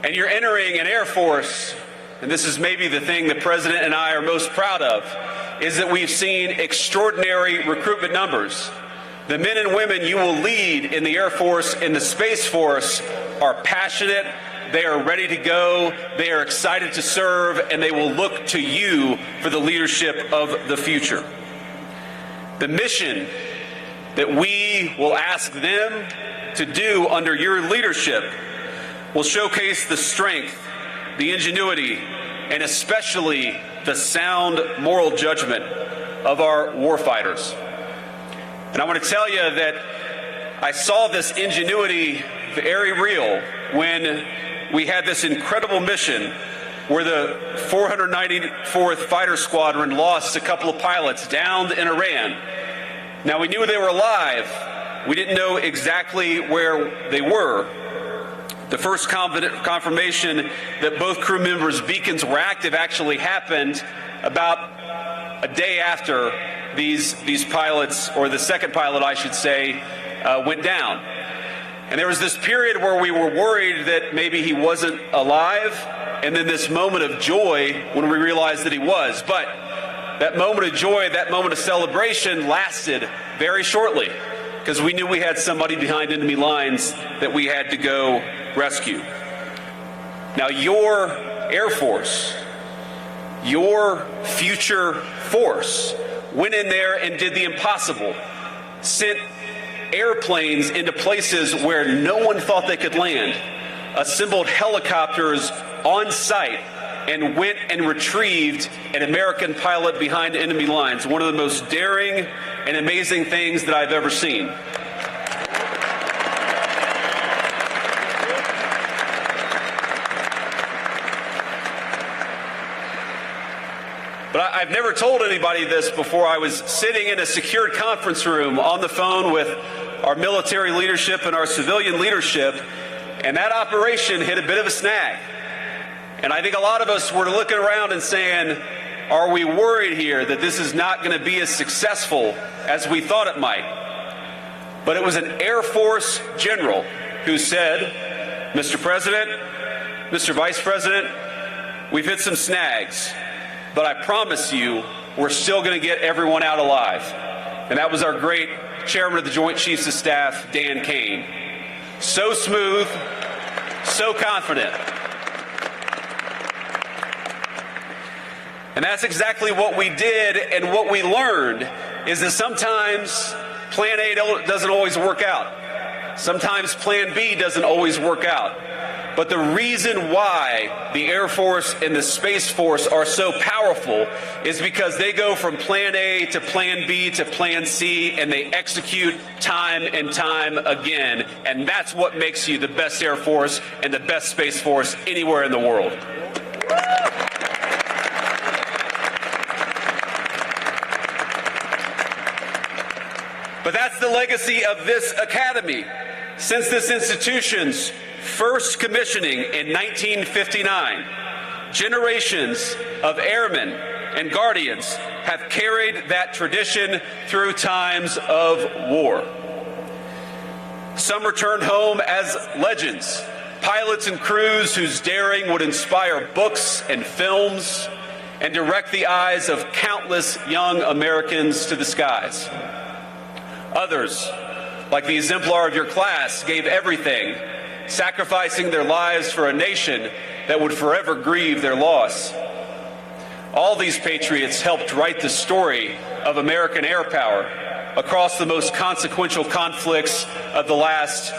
And you're entering an Air Force, and this is maybe the thing the President and I are most proud of, is that we've seen extraordinary recruitment numbers. The men and women you will lead in the Air Force and the Space Force are passionate, they are ready to go, they are excited to serve, and they will look to you for the leadership of the future. The mission that we will ask them to do under your leadership will showcase the strength, the ingenuity, and especially the sound moral judgment of our warfighters. And I want to tell you that I saw this ingenuity very real when we had this incredible mission where the 494th Fighter Squadron lost a couple of pilots downed in Iran. Now, we knew they were alive. We didn't know exactly where they were. The first confirmation that both crew members' beacons were active actually happened about a day after these pilots, or the second pilot, I should say, went down. And there was this period where we were worried that maybe he wasn't alive, and then this moment of joy when we realized that he was. But that moment of joy, that moment of celebration lasted very shortly, because we knew we had somebody behind enemy lines that we had to go rescue. Now, your Air Force, your future force, went in there and did the impossible, sent airplanes into places where no one thought they could land, assembled helicopters on site, and went and retrieved an American pilot behind enemy lines. One of the most daring and amazing things that I've ever seen. But I've never told anybody this before. I was sitting in a secured conference room on the phone with our military leadership and our civilian leadership, and that operation hit a bit of a snag. And I think a lot of us were looking around and saying, are we worried here that this is not going to be as successful as we thought it might? But it was an Air Force general who said, Mr. President, Mr. Vice President, we've hit some snags, but I promise you we're still going to get everyone out alive. And that was our great Chairman of the Joint Chiefs of Staff, Dan Kane. So smooth, so confident. And that's exactly what we did, and what we learned is that sometimes Plan A doesn't always work out. Sometimes Plan B doesn't always work out. But the reason why the Air Force and the Space Force are so powerful is because they go from Plan A to Plan B to Plan C, and they execute time and time again. And that's what makes you the best Air Force and the best Space Force anywhere in the world. But But that's the legacy of this academy. Since this institution's first commissioning in 1959, generations of airmen and guardians have carried that tradition through times of war. Some returned home as legends, pilots and crews whose daring would inspire books and films and direct the eyes of countless young Americans to the skies. Others, like the exemplar of your class, gave everything, sacrificing their lives for a nation that would forever grieve their loss. All these patriots helped write the story of American air power across the most consequential conflicts of the last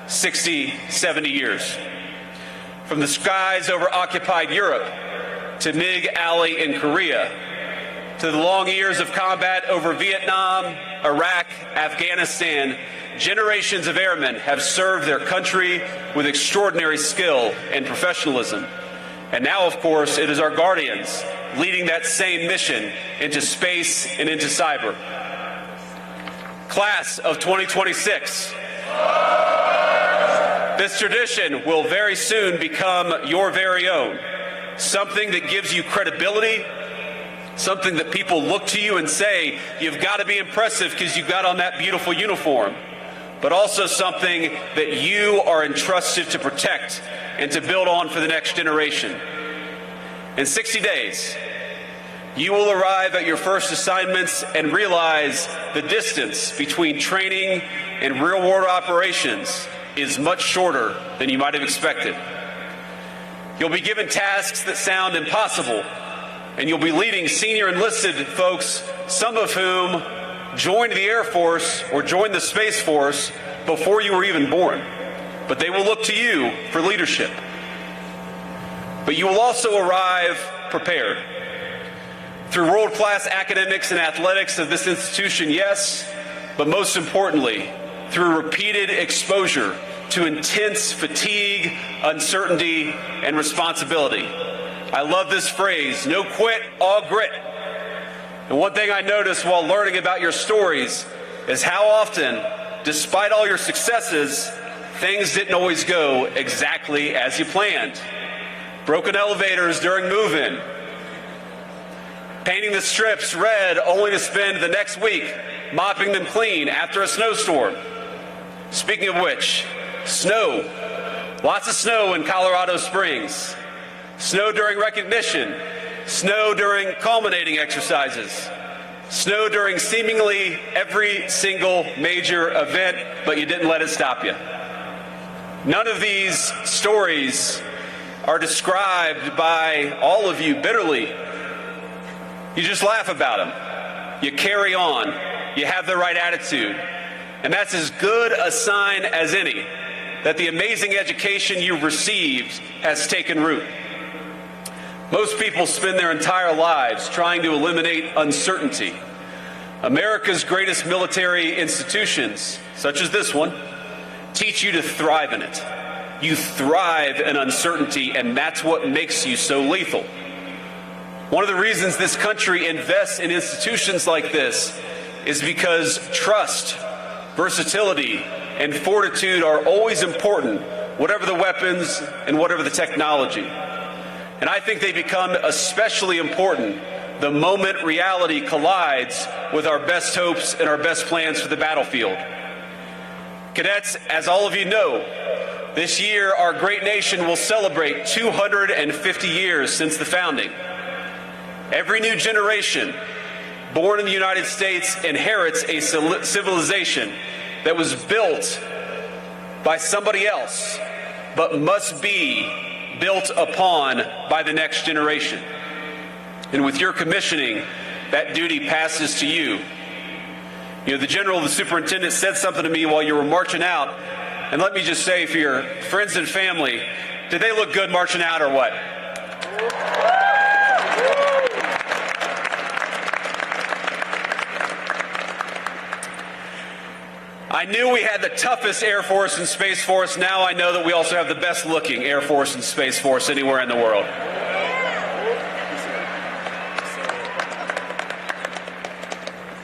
60, 70 years. From the skies over occupied Europe to MiG Alley in Korea, to the long years of combat over Vietnam, Iraq, Afghanistan, generations of airmen have served their country with extraordinary skill and professionalism. And now, of course, it is our guardians leading that same mission into space and into cyber. Class of 2026. This tradition will very soon become your very own, something that gives you credibility, something that people look to you and say, you've got to be impressive because you got on that beautiful uniform, but also something that you are entrusted to protect and to build on for the next generation. In 60 days, you will arrive at your first assignments and realize the distance between training and real-world operations is much shorter than you might have expected. You'll be given tasks that sound impossible, and you'll be leading senior enlisted folks, some of whom joined the Air Force or joined the Space Force before you were even born. But they will look to you for leadership. But you will also arrive prepared. Through world-class academics and athletics of this institution, yes, but most importantly, through repeated exposure to intense fatigue, uncertainty, and responsibility. I love this phrase, no quit, all grit. And one thing I noticed while learning about your stories is how often, despite all your successes, things didn't always go exactly as you planned. Broken elevators during move-in, painting the strips red only to spend the next week mopping them clean after a snowstorm. Speaking of which, snow. Lots of snow in Colorado Springs. Snow during recognition. Snow during culminating exercises. Snow during seemingly every single major event, but you didn't let it stop you. None of these stories are described by all of you bitterly. You just laugh about them. You carry on. You have the right attitude. And that's as good a sign as any that the amazing education you've received has taken root. Most people spend their entire lives trying to eliminate uncertainty. America's greatest military institutions, such as this one, teach you to thrive in it. You thrive in uncertainty, and that's what makes you so lethal. One of the reasons this country invests in institutions like this is because trust, versatility, and fortitude are always important, whatever the weapons and whatever the technology. And I think they become especially important the moment reality collides with our best hopes and our best plans for the battlefield. Cadets, as all of you know, this year our great nation will celebrate 250 years since the founding. Every new generation born in the United States inherits a civilization that was built by somebody else, but must be built upon by the next generation. And with your commissioning, that duty passes to you. You know, the general, the superintendent said something to me while you were marching out, and let me just say for your friends and family, did they look good marching out or what? I knew we had the toughest Air Force and Space Force. Now I know that we also have the best looking Air Force and Space Force anywhere in the world.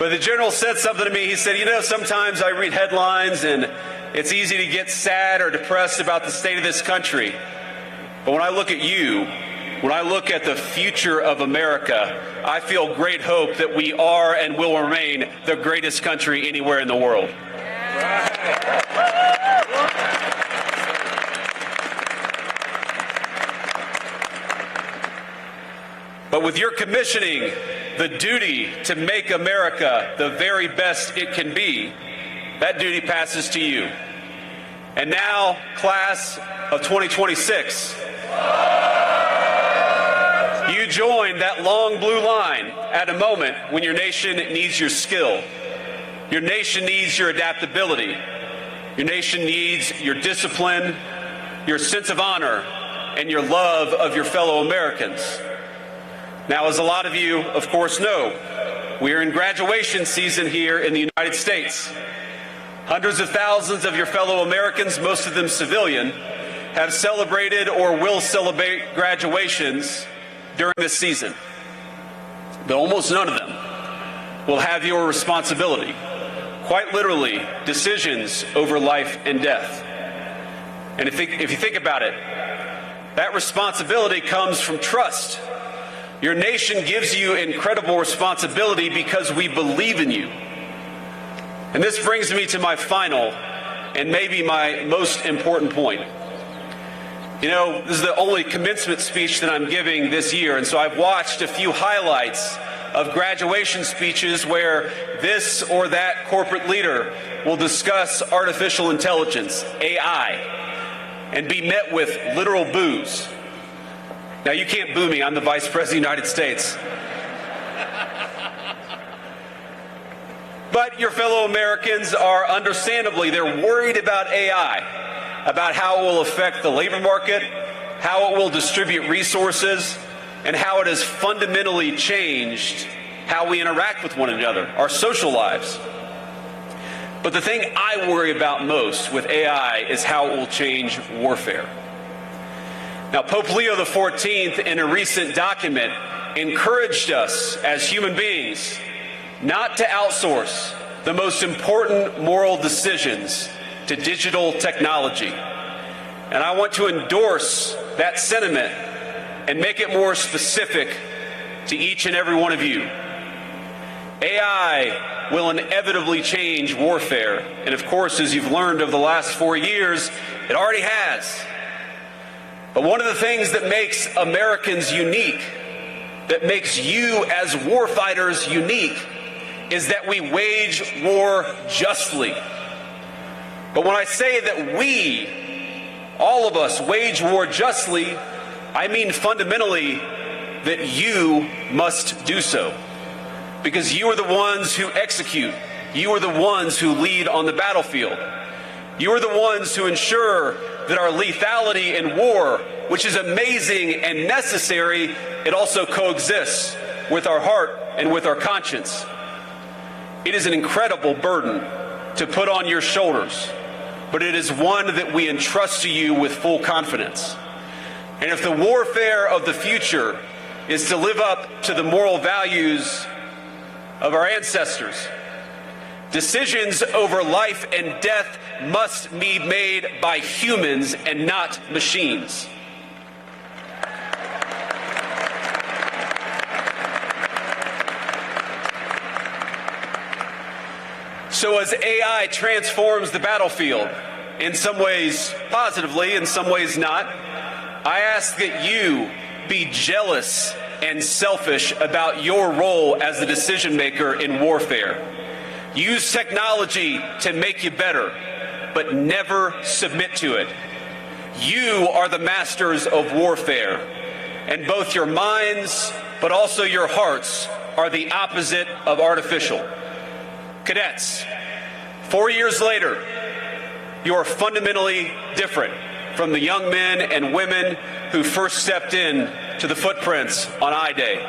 But the general said something to me. He said, you know, sometimes I read headlines and it's easy to get sad or depressed about the state of this country. But when I look at you, when I look at the future of America, I feel great hope that we are and will remain the greatest country anywhere in the world. But with your commissioning the duty to make America the very best it can be, that duty passes to you. And now, class of 2026, you join that long blue line at a moment when your nation needs your skill. Your nation needs your adaptability. Your nation needs your discipline, your sense of honor, and your love of your fellow Americans. Now, as a lot of you, of course, know, we are in graduation season here in the United States. Hundreds of thousands of your fellow Americans, most of them civilian, have celebrated or will celebrate graduations during this season. But almost none of them will have your responsibility. Quite literally, decisions over life and death. And if you think about it, that responsibility comes from trust. Your nation gives you incredible responsibility because we believe in you. And this brings me to my final and maybe my most important point. You know, this is the only commencement speech that I'm giving this year, and so I've watched a few highlights of graduation speeches where this or that corporate leader will discuss artificial intelligence, AI, and be met with literal boos. Now, you can't boo me. I'm the Vice President of the United States. But your fellow Americans are understandably, they're worried about AI, about how it will affect the labor market, how it will distribute resources, and how it has fundamentally changed how we interact with one another, our social lives. But the thing I worry about most with AI is how it will change warfare. Now, Pope Leo XIV, in a recent document, encouraged us as human beings not to outsource the most important moral decisions to digital technology. And I want to endorse that sentiment and make it more specific to each and every one of you. AI will inevitably change warfare. And of course, as you've learned over the last 4 years, it already has. But one of the things that makes Americans unique, that makes you as warfighters unique, is that we wage war justly. But when I say that we, all of us, wage war justly, I mean fundamentally that you must do so. Because you are the ones who execute. You are the ones who lead on the battlefield. You are the ones who ensure that our lethality in war, which is amazing and necessary, it also coexists with our heart and with our conscience. It is an incredible burden to put on your shoulders, but it is one that we entrust to you with full confidence. And if the warfare of the future is to live up to the moral values of our ancestors, decisions over life and death must be made by humans and not machines. So as AI transforms the battlefield, in some ways positively, in some ways not, I ask that you be jealous and selfish about your role as the decision maker in warfare. Use technology to make you better, but never submit to it. You are the masters of warfare, and both your minds, but also your hearts, are the opposite of artificial. Cadets, 4 years later, you are fundamentally different from the young men and women who first stepped in to the footprints on I-Day.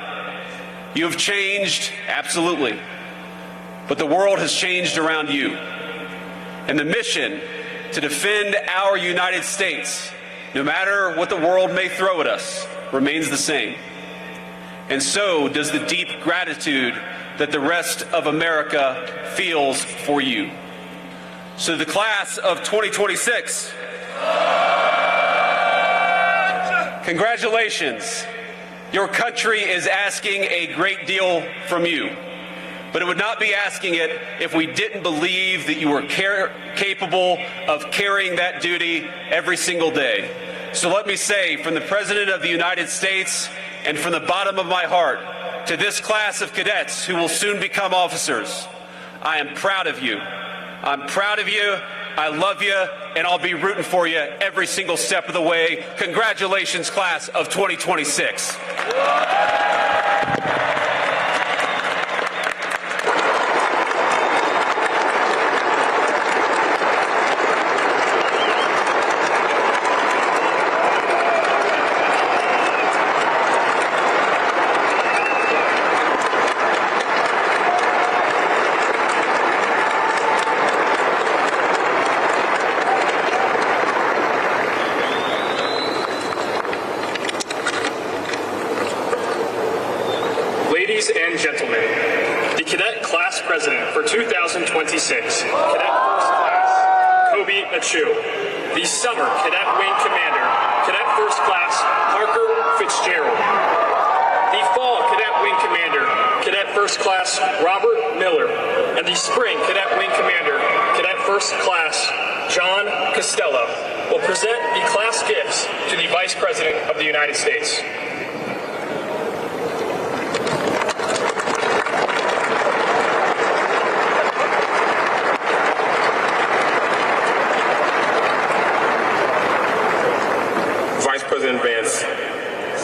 You have changed, absolutely, but the world has changed around you. And the mission to defend our United States, no matter what the world may throw at us, remains the same. And so does the deep gratitude that the rest of America feels for you. So the class of 2026, congratulations. Your country is asking a great deal from you, but it would not be asking it if we didn't believe that you were capable of carrying that duty every single day. So let me say, from the President of the United States and from the bottom of my heart, to this class of cadets who will soon become officers, I am proud of you. I'm proud of you, I love you, and I'll be rooting for you every single step of the way. Congratulations, class of 2026. Ladies and gentlemen, the Cadet Class President for 2026, Cadet First Class, Kobe Achu. The Summer Cadet Wing Commander, Cadet First Class, Parker Fitzgerald. The Fall Cadet Wing Commander, Cadet First Class, Robert Miller. And the Spring Cadet Wing Commander, Cadet First Class, John Costello, will present the class gifts to the Vice President of the United States. Vice President Vance,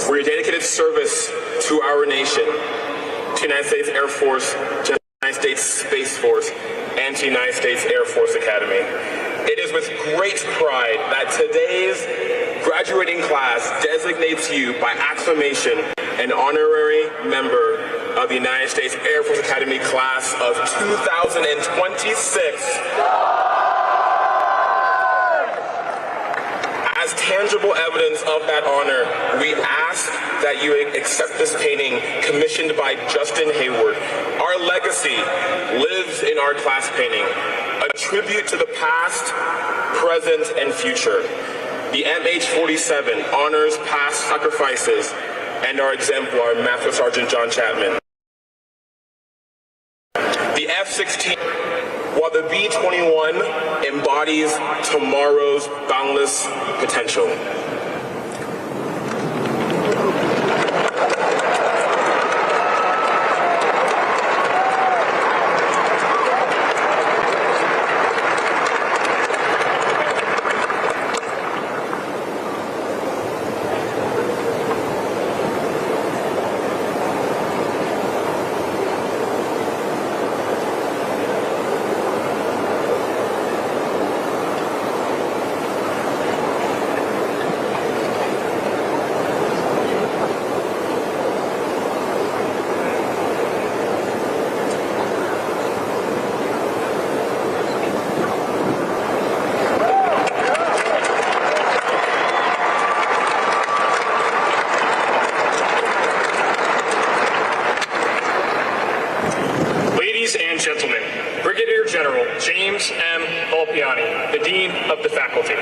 for your dedicated service to our nation, to the United States Air Force, to the United States Space Force, and to the United States Air Force Academy. It is with great pride that today's graduating class designates you by acclamation an honorary member of the United States Air Force Academy class of 2026. As tangible evidence of that honor, we ask that you accept this painting commissioned by Justin Hayward. Our legacy lives in our class painting, a tribute to the past, present, and future. The MH-47 honors past sacrifices and our exemplar, Master Sergeant John Chapman. The F-16, while the B-21 embodies tomorrow's boundless potential. Ladies and gentlemen, Brigadier General James M. Volpiani, the Dean of the Faculty.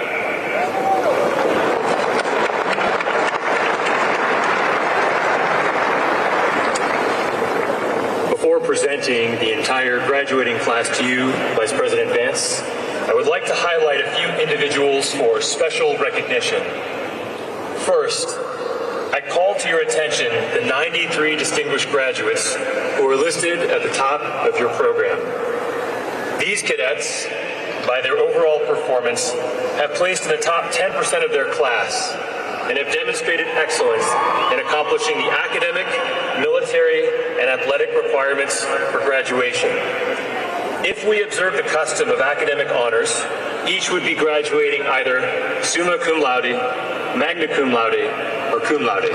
Before presenting the entire graduating class to you, Vice President Vance, I would like to highlight a few individuals for special recognition. First, I call to your attention the 93 distinguished graduates who are listed at the top of your program. These cadets, by their overall performance, have placed in the top 10% of their class and have demonstrated excellence in accomplishing the academic, military, and athletic requirements for graduation. If we observe the custom of academic honors, each would be graduating either summa cum laude, magna cum laude, or cum laude.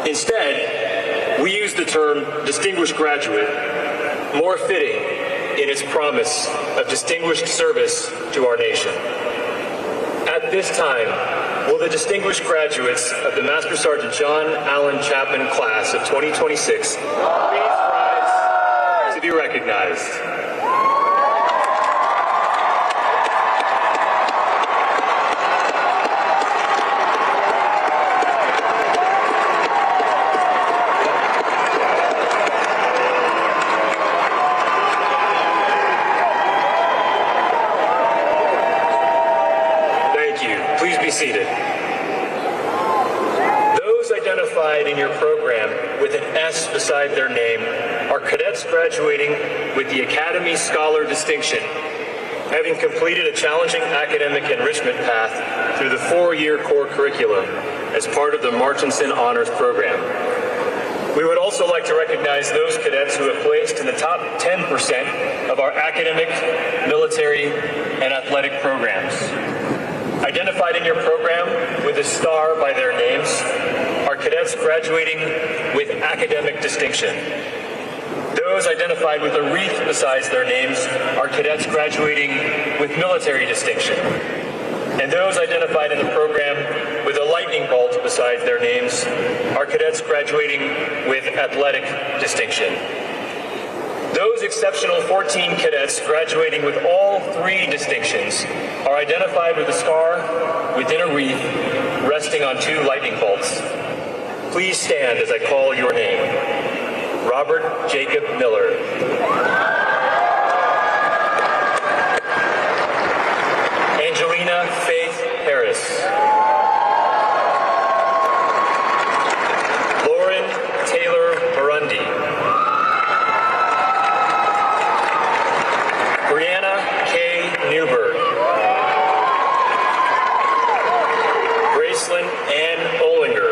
Instead, we use the term distinguished graduate, more fitting in its promise of distinguished service to our nation. At this time, will the distinguished graduates of the Master Sergeant John Allen Chapman class of 2026 please rise be recognized. Thank you. Please be seated. Those identified in your program with an S beside their name are cadets graduating with the Academy Scholar distinction, having completed a challenging academic enrichment path through the 4-year core curriculum as part of the Marchinson Honors Program. We would also like to recognize those cadets who have placed in the top 10% of our academic, military, and athletic programs. Identified in your program with a star by their names are cadets graduating with academic distinction. Those identified with a wreath besides their names are cadets graduating with military distinction. And those identified in the program with a lightning bolt besides their names are cadets graduating with athletic distinction. Those exceptional 14 cadets graduating with all 3 distinctions are identified with a star within a wreath resting on 2 lightning bolts. Please stand as I call your name. Robert Jacob Miller. Angelina Faith Harris. Lauren Taylor Burundi. Brianna K. Newberg. Gracelyn Ann Olinger.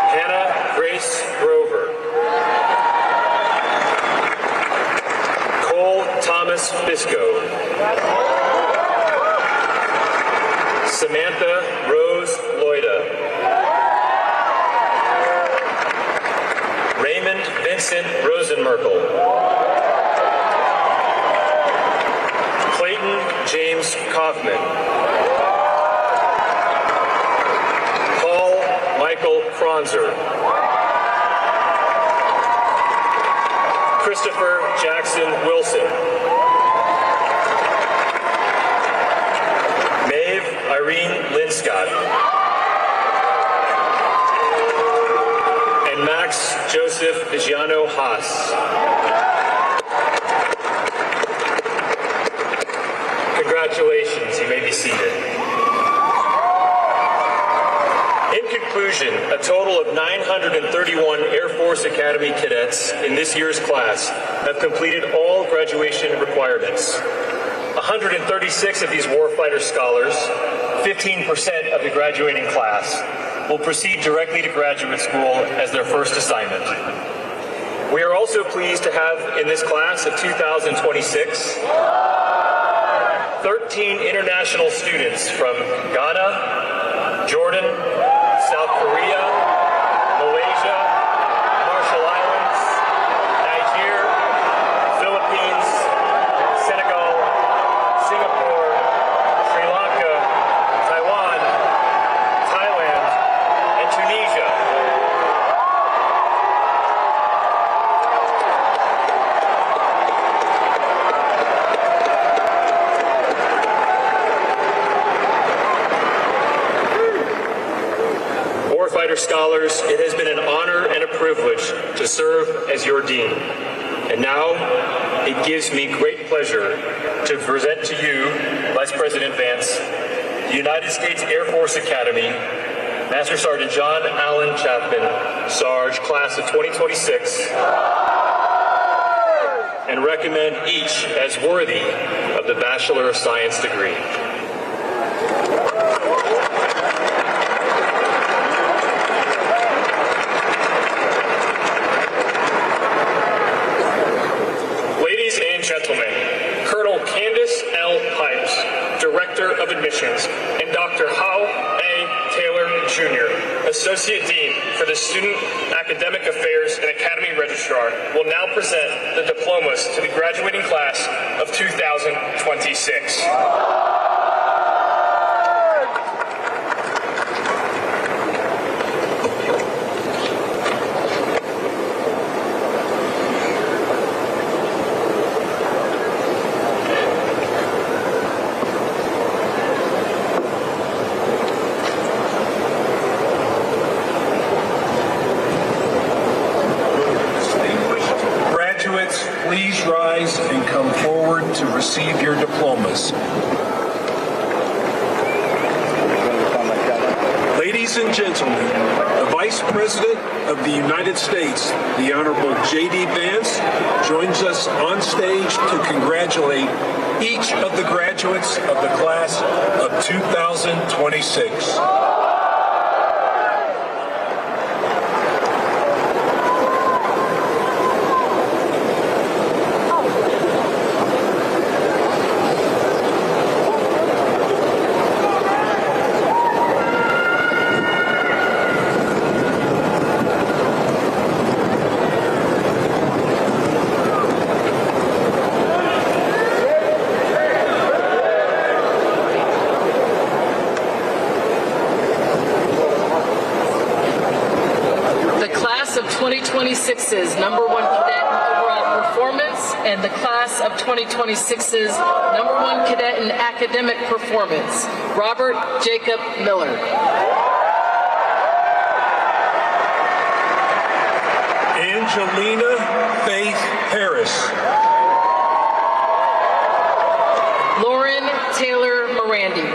Hannah Grace Grover. Cole Thomas Bisco. Samantha Rose Loida. Raymond Vincent Rosenmerkel. Clayton James Kaufman. Paul Michael Kronzer. Christopher Jackson Wilson. Maeve Irene Linscott. And Max Joseph Vigiano Haas. Congratulations, you may be seated. In conclusion, a total of 931 Air Force Academy cadets in this year's class have completed all graduation requirements. 136 of these warfighter scholars, 15% of the graduating class, will proceed directly to graduate school as their first assignment. We are also pleased to have in this class of 2026, 13 international students from Ghana, Jordan, South Korea, Malaysia, Marshall Islands, Niger, Philippines, Senegal, Singapore, Sri Lanka, Taiwan, Thailand, and Tunisia. Warfighter scholars, it has been an honor and a privilege to serve as your dean. And now, it gives me great pleasure to present to you, Vice President Vance, the United States Air Force Academy, Master Sergeant John Allen Chapman, Sarge, Class of 2026, and recommend each as worthy of the Bachelor of Science degree. Gentlemen, Colonel Candace L. Pipes, Director of Admissions, and Dr. Hal A. Taylor, Jr., Associate Dean for the Student Academic Affairs and Academy Registrar, will now present the diplomas to the graduating class of 2026. receive your diplomas. Ladies and gentlemen, the Vice President of the United States, the Honorable J.D. Vance, joins us on stage to congratulate each of the graduates of the class of 2026. The class of 2026's number one cadet in overall performance and the class of 2026's number one cadet in academic performance, Robert Jacob Miller. Angelina Faith Harris. Lauren Taylor Morandi.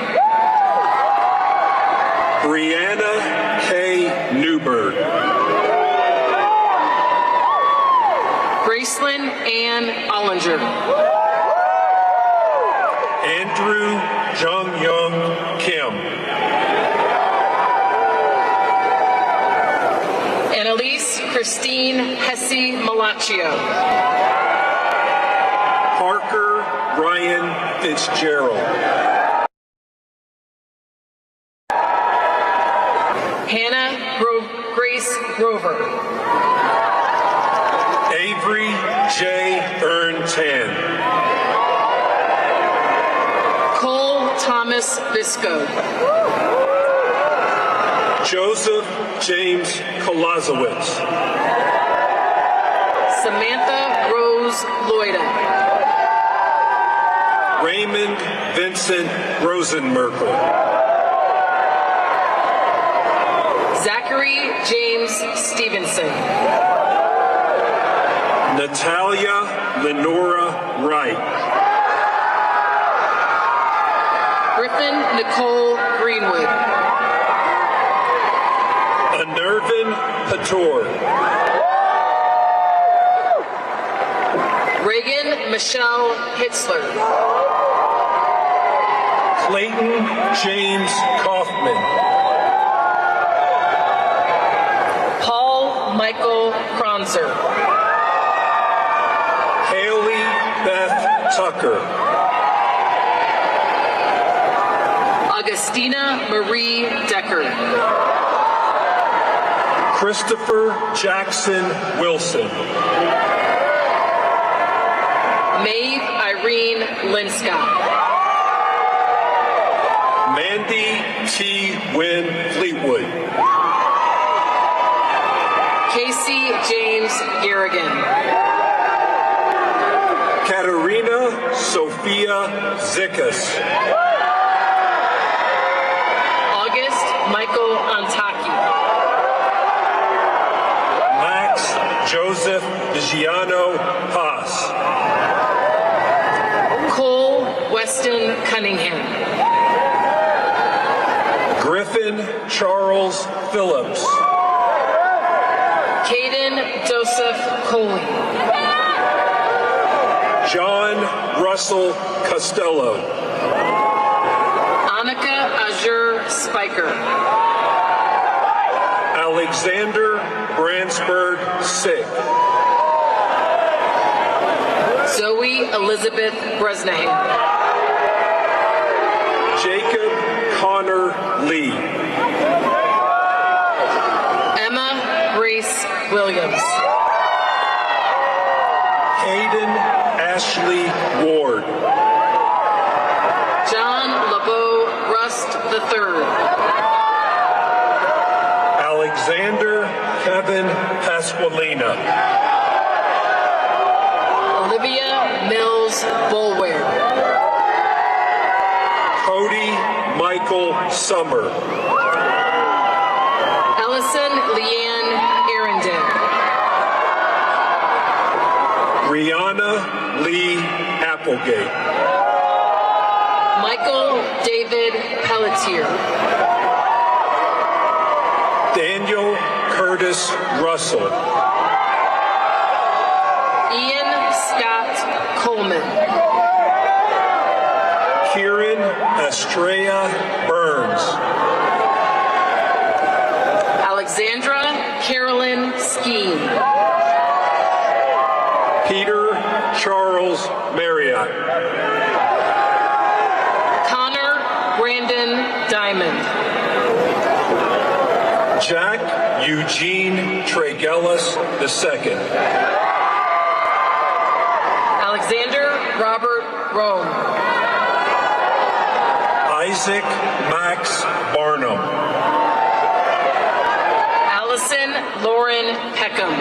Brianna K. Newberg. Gracelyn Ann Ollinger. Andrew Jung-Young Kim. Annalise Christine Hesse Malaccio. Parker Ryan Fitzgerald. Hannah Grace Grover. Avery J. Ern-Tan. Cole Thomas Bisco. Joseph James Kolazowitz. Samantha Rose Loida. Raymond Vincent Rosenmerkel. Zachary James Stevenson. Natalia Lenora Wright. Griffin Nicole Greenwood. Anirvan Pator. Reagan Michelle Hitzler. Clayton James Kaufman. Paul Michael Kronzer. Haley Beth Tucker. Augustina Marie Decker. Christopher Jackson Wilson. Maeve Irene Linscott. Mandy T. Wynn Fleetwood. Casey James Garrigan. Katerina Sophia Zickas. August Michael Antaki. Max Joseph Vigiano Haas. Cole Weston Cunningham. Griffin Charles Phillips. Caden Joseph Coley. John Russell Costello. Annika Azure Spiker. Alexander Bransford Sick. Zoe Elizabeth Bresnahan. Jacob Connor Lee. Emma Grace Williams. Hayden Ashley Ward. John LeBeau Rust III. Alexander Kevin Pasqualina. Olivia Mills Bulware. Cody Michael Summer. Ellison Leanne Arundel. Rihanna Lee Applegate. Michael David Pelletier. Daniel Curtis Russell. Ian Scott Coleman. Kieran Estrella Burns. Alexandra Carolyn Skeen. Peter Charles Marriott. Connor Brandon Diamond. Jack Eugene Tregellis II. Alexander Robert Rome. Isaac Max Barnum. Allison Lauren Peckham.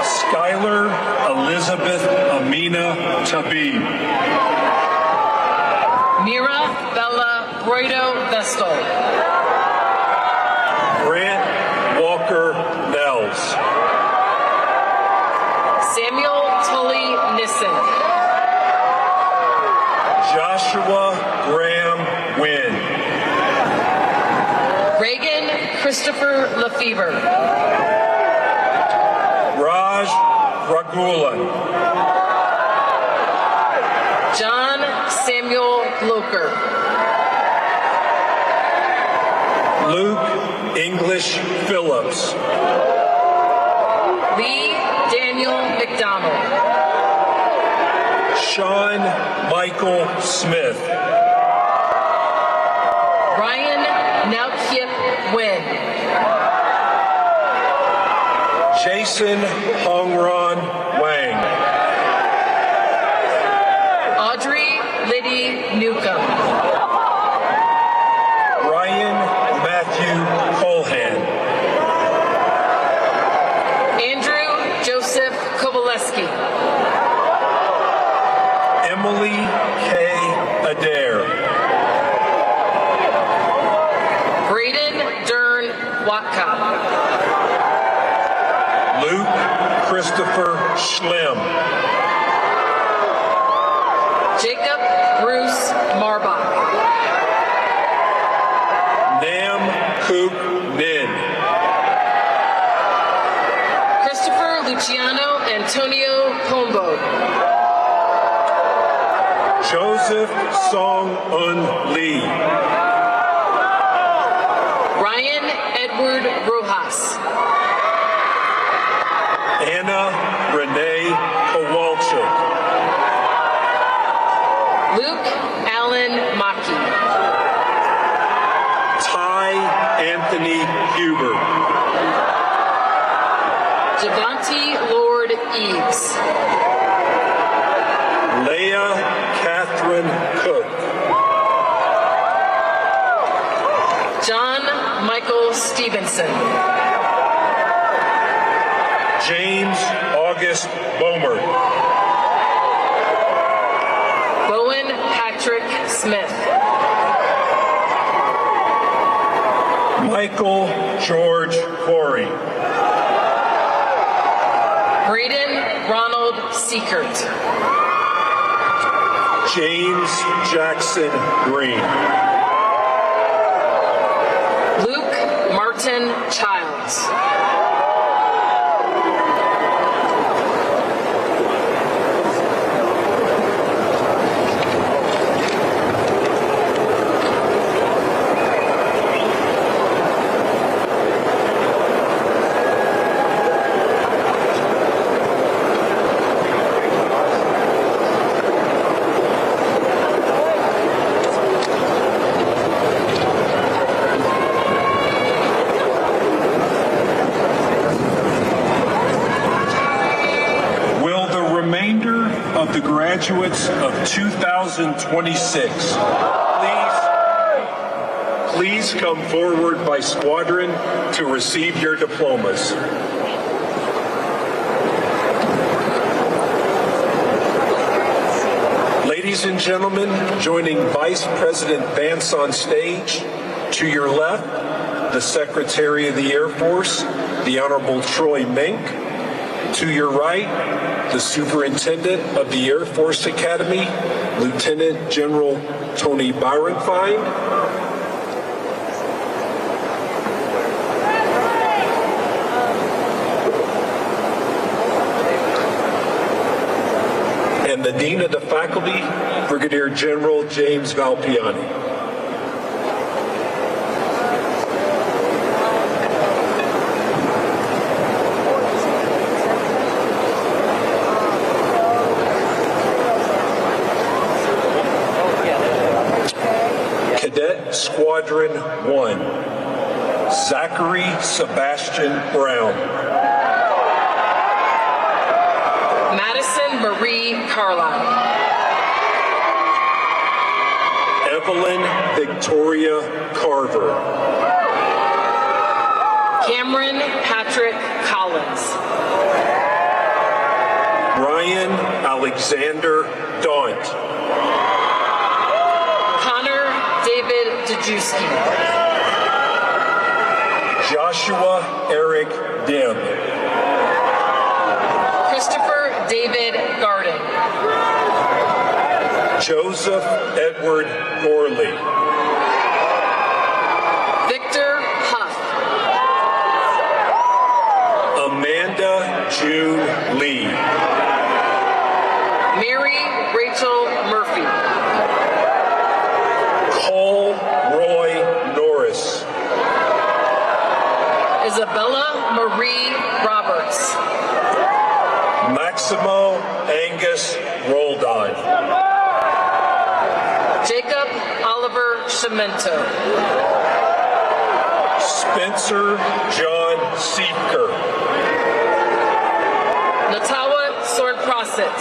Skylar Elizabeth Amina Tabib. Mira Bella Broido Vestal. Grant Walker Nels. Samuel Tully Nissen. Joshua Graham Wynn. Reagan Christopher Lefevre. Raj Ragulan. John Samuel Gloker. Luke English Phillips. Lee Daniel McDonald. Sean Michael Smith. Ryan Naukip Wynn. Jason Hongron Wang. Audrey Liddy Newcomb. Ryan Matthew Colhan. Andrew Joseph Kowaleski. Emily K. Adair. Braden Dern Watka. Luke Christopher Schlim. Jacob Bruce Marbach. Nam Kook Nin. Christopher Luciano Antonio Pombo. Joseph Song Un Lee. Ryan Edward Rojas. Anna Renee Kowalczyk. Luke Allen Maki. Ty Anthony Huber. Javante Lord Eves. Leah Catherine Cook. John Michael Stevenson. James August Bomer. Bowen Patrick Smith. Michael George Corey. Braden Ronald Seekert. James Jackson Green. Luke Martin Childs. The graduates of 2026. Please come forward by squadron to receive your diplomas. Ladies and gentlemen, joining Vice President Vance on stage, to your left, the Secretary of the Air Force, the Honorable Troy Mink. To your right, the Superintendent of the Air Force Academy, Lieutenant General Tony Byron-Fine, and the Dean of the Faculty, Brigadier General James Valpiani. Cadet Squadron 1, Zachary Sebastian Brown. Madison Marie Carlisle. Evelyn Victoria Carver. Cameron Patrick Collins. Ryan Alexander Daunt. Connor David Dejewski. Joshua Eric Dibb. Christopher David Garden. Joseph Edward Morley. Victor Huff. Amanda June Lee. Mary Rachel Murphy. Cole Roy Norris. Isabella Marie Roberts. Maximo Angus Roldan. Jacob Oliver Cemento. Spencer John Siefker. Natawa Sword Prosset.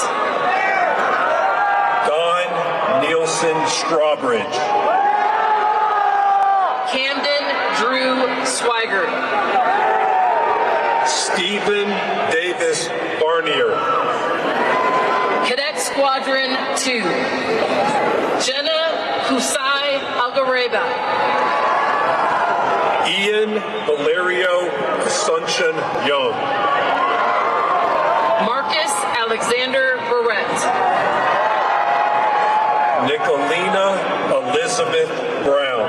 Don Nielsen Strawbridge. Camden Drew Swigert. Stephen Davis Barnier. Cadet Squadron 2. Jenna Kusai Algareba. Ian Valerio Asuncion Young. Marcus Alexander Barrett. Nicolina Elizabeth Brown.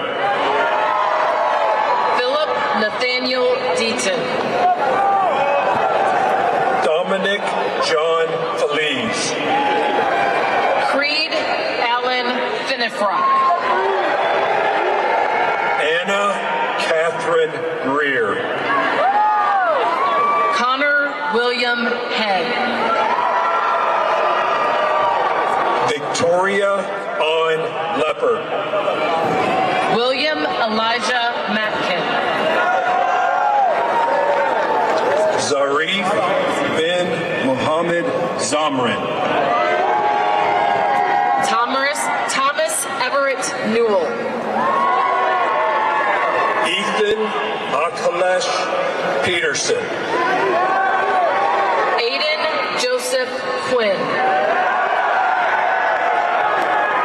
Philip Nathaniel Deaton. Dominic John Feliz. Creed Allen Finnefrock. Anna Catherine Greer. Connor William Head. Victoria Ann Leopard. William Elijah Matkin. Zarif bin Muhammad Zamrin. Thomas Everett Newell. Ethan Akalesh Peterson. Aiden Joseph Quinn.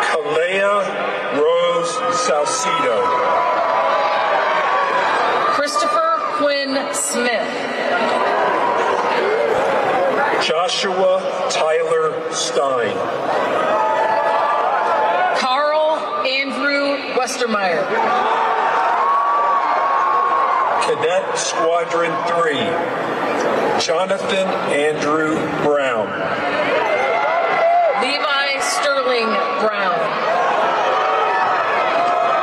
Kalea Rose Salcido. Christopher Quinn Smith. Joshua Tyler Stein. Carl Andrew Westermeyer. Cadet Squadron 3, Jonathan Andrew Brown. Levi Sterling Brown.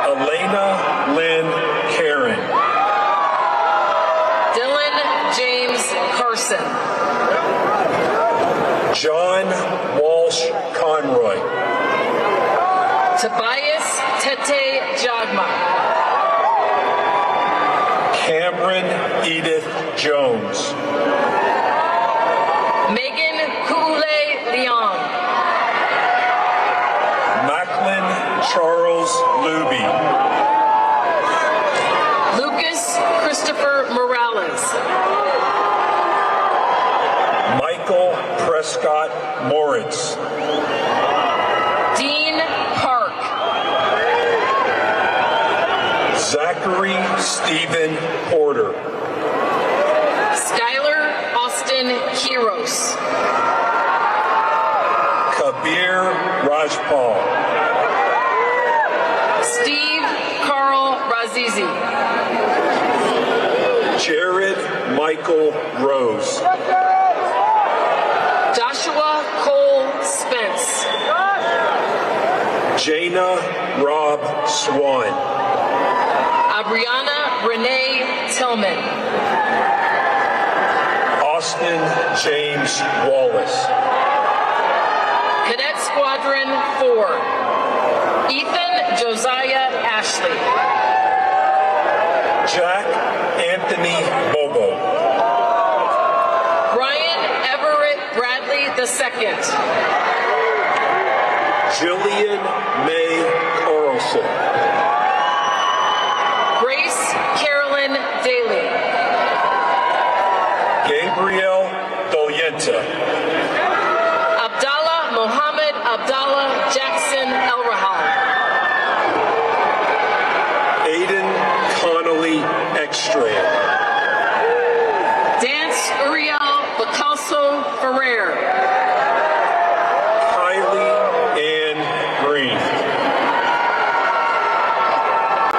Elena Lynn Karen. Dylan James Carson. John Walsh Conroy. Tobias Tete Jagma. Cameron Edith Jones. Megan Kuule Leon. Macklin Charles Luby. Lucas Christopher Morales. Michael Prescott Moritz. Dean Park. Zachary Stephen Porter. Skylar Austin Kiros. Kabir Rajput. Paul. Steve Carl Razizi. Jared Michael Rose. Joshua Cole Spence. Jana Rob Swan. Abriana Renee Tillman. Austin James Wallace. Cadet Squadron 4. Ethan Josiah Ashley. Jack Anthony Bobo. Brian Everett Bradley II. Jillian May Carlson. Grace Carolyn Daly. Gabriel Dolienta. Abdallah Mohammed Abdallah Jackson Elrahal. Aiden Connolly Ekstrand. Dance Uriel Bacalso Ferrer. Kylie Ann Green.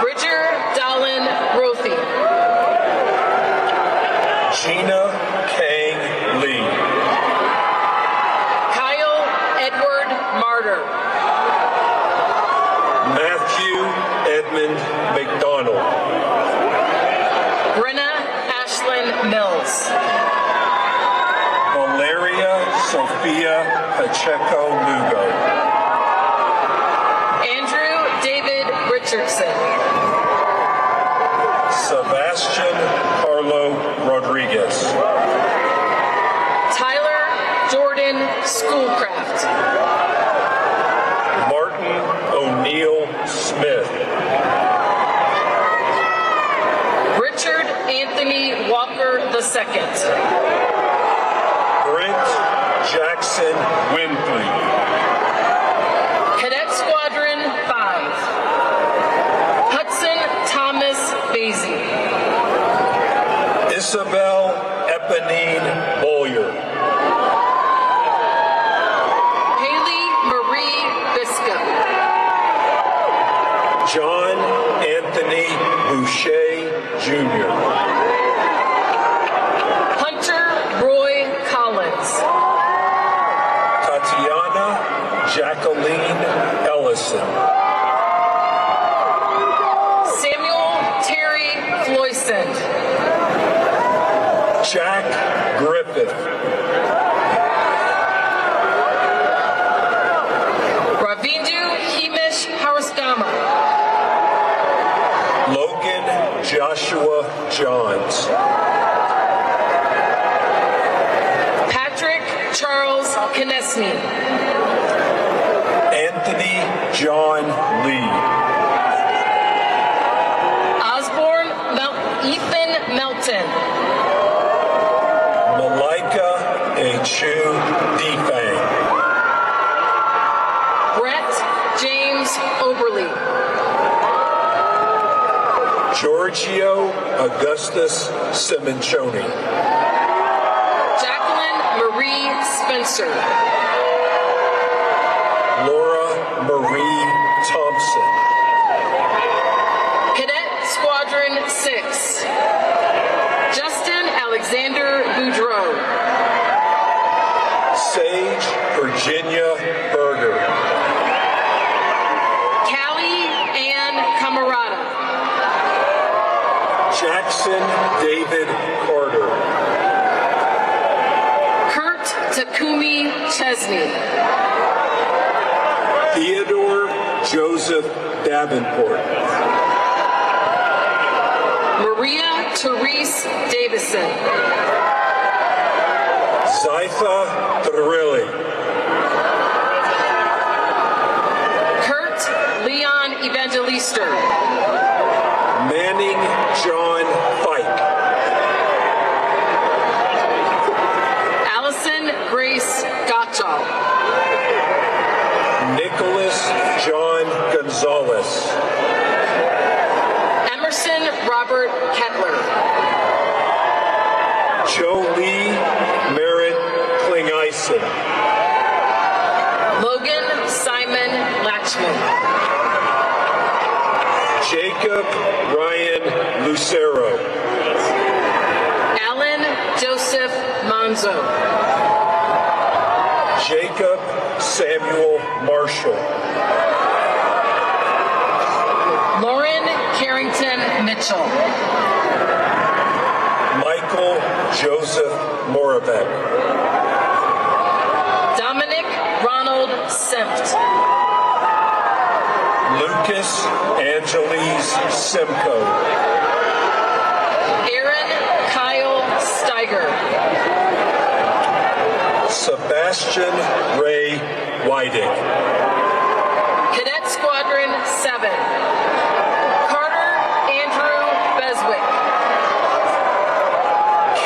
Bridger Dallin Rothy. Gina Kang Lee. Kyle Edward Martyr. Matthew Edmund McDonald. Brenna Ashlyn Mills. Valeria Sophia Pacheco Lugo. Andrew David Richardson. Sebastian Carlo Rodriguez. Tyler Jordan Schoolcraft. Martin O'Neill Smith. Richard Anthony Walker II. Brent Jackson Winfrey. Cadet Squadron 5. Hudson Thomas Basie. Isabel Eponine Boyer. Haley Marie Biscup. John Anthony Boucher Jr. Hunter Roy Collins. Tatiana Jacqueline Ellison. Samuel Terry Floysand. Jack Griffith. Ravindu Hemish Haraskama. Logan Joshua Johns. Patrick Charles Kinesny. Anthony John Lee. Osborne Ethan Melton. Malika Achu Defang. Brett James Oberly. Giorgio Augustus Simoncioni. Jacqueline Marie Spencer. Laura Marie Thompson. Cadet Squadron 6. Justin Alexander Boudreau. Sage Virginia Berger. Callie Ann Camarada. Jackson David Carter. Kurt Takumi Chesney. Theodore Joseph Davenport. Maria Therese Davison. Zytha Thrilly. Kurt Leon Evangelister. Manning John Fike. Allison Grace Gottschall. Nicholas John Gonzalez. Emerson Robert Kettler. Jolie Merritt Klingison. Logan Simon Attachment. Jacob Ryan Lucero. Alan Joseph Manzo. Jacob Samuel Marshall. Lauren Carrington Mitchell. Michael Joseph Moravec. Dominic Ronald Sempt. Lucas Angeles Simcoe. Aaron Kyle Steiger. Sebastian Ray Wydick. Cadet Squadron 7. Carter Andrew Beswick.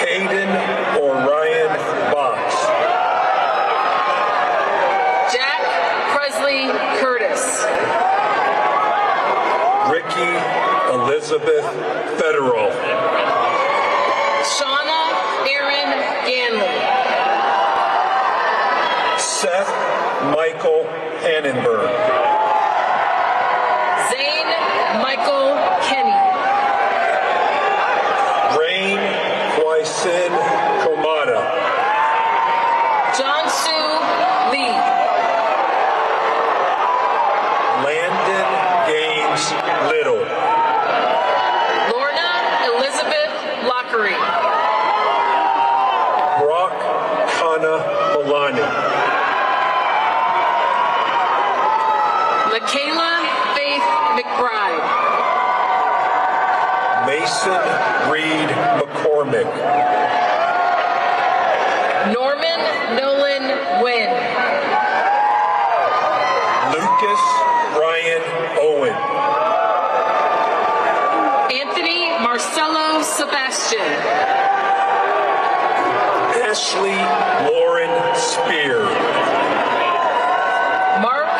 Caden Orion Box. Jack Presley Curtis. Ricky Elizabeth Federal. Shauna Aaron Ganley. Seth Michael Annenberg. Zane Michael Kenny. Rain Quaisin Komada. John Sue Lee. Landon Gaines Little. Lorna Elizabeth Lockery. Brock Kana Milani. Michaela Faith McBride. Mason Reed McCormick. Norman Nolan Wynn. Lucas Ryan Owen. Anthony Marcelo Sebastian. Ashley Lauren Spear. Mark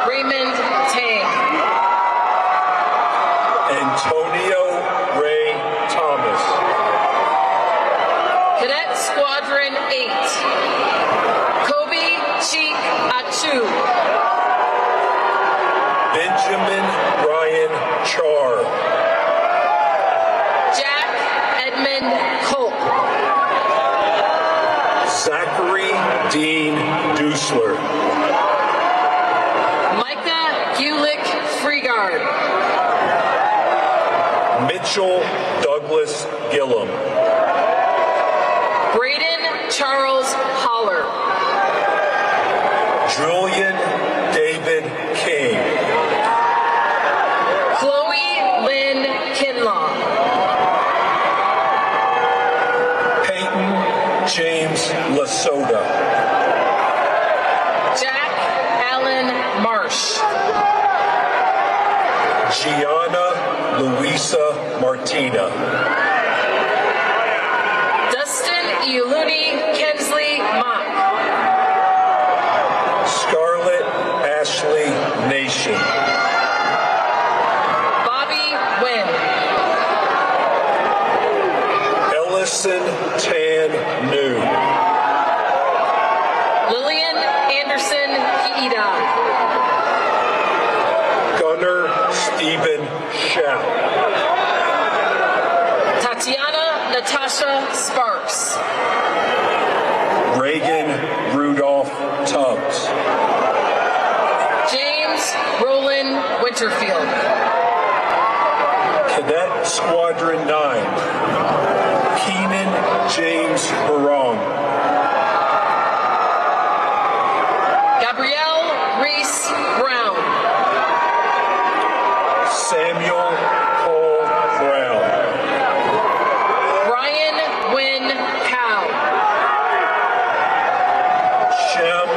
Raymond Tang. Antonio Ray Thomas. Cadet Squadron 8. Kobe Cheek Achu. Benjamin Ryan Char. Jack Edmund Culp. Zachary Dean Dusler. Micah Gulick Freegard. Mitchell Douglas Gillum. Braden Charles Holler. Julian David King. Chloe Lynn Kinlaw. Peyton James Lasota. Jack Allen Marsh. Gianna Luisa Martina. Dustin Iuluni Kensley Mock. Scarlett Ashley Nation. Bobby Wynn. Ellison Tan New. Lillian Anderson Hiida. Gunnar Stephen Schapp. Tatiana Natasha Sparks. Reagan Rudolph Tubbs. James Roland Winterfield. Cadet Squadron 9. Keenan James Barong. Gabrielle Reese Brown. Samuel Cole Brown. Brian Wynn Powell. Shem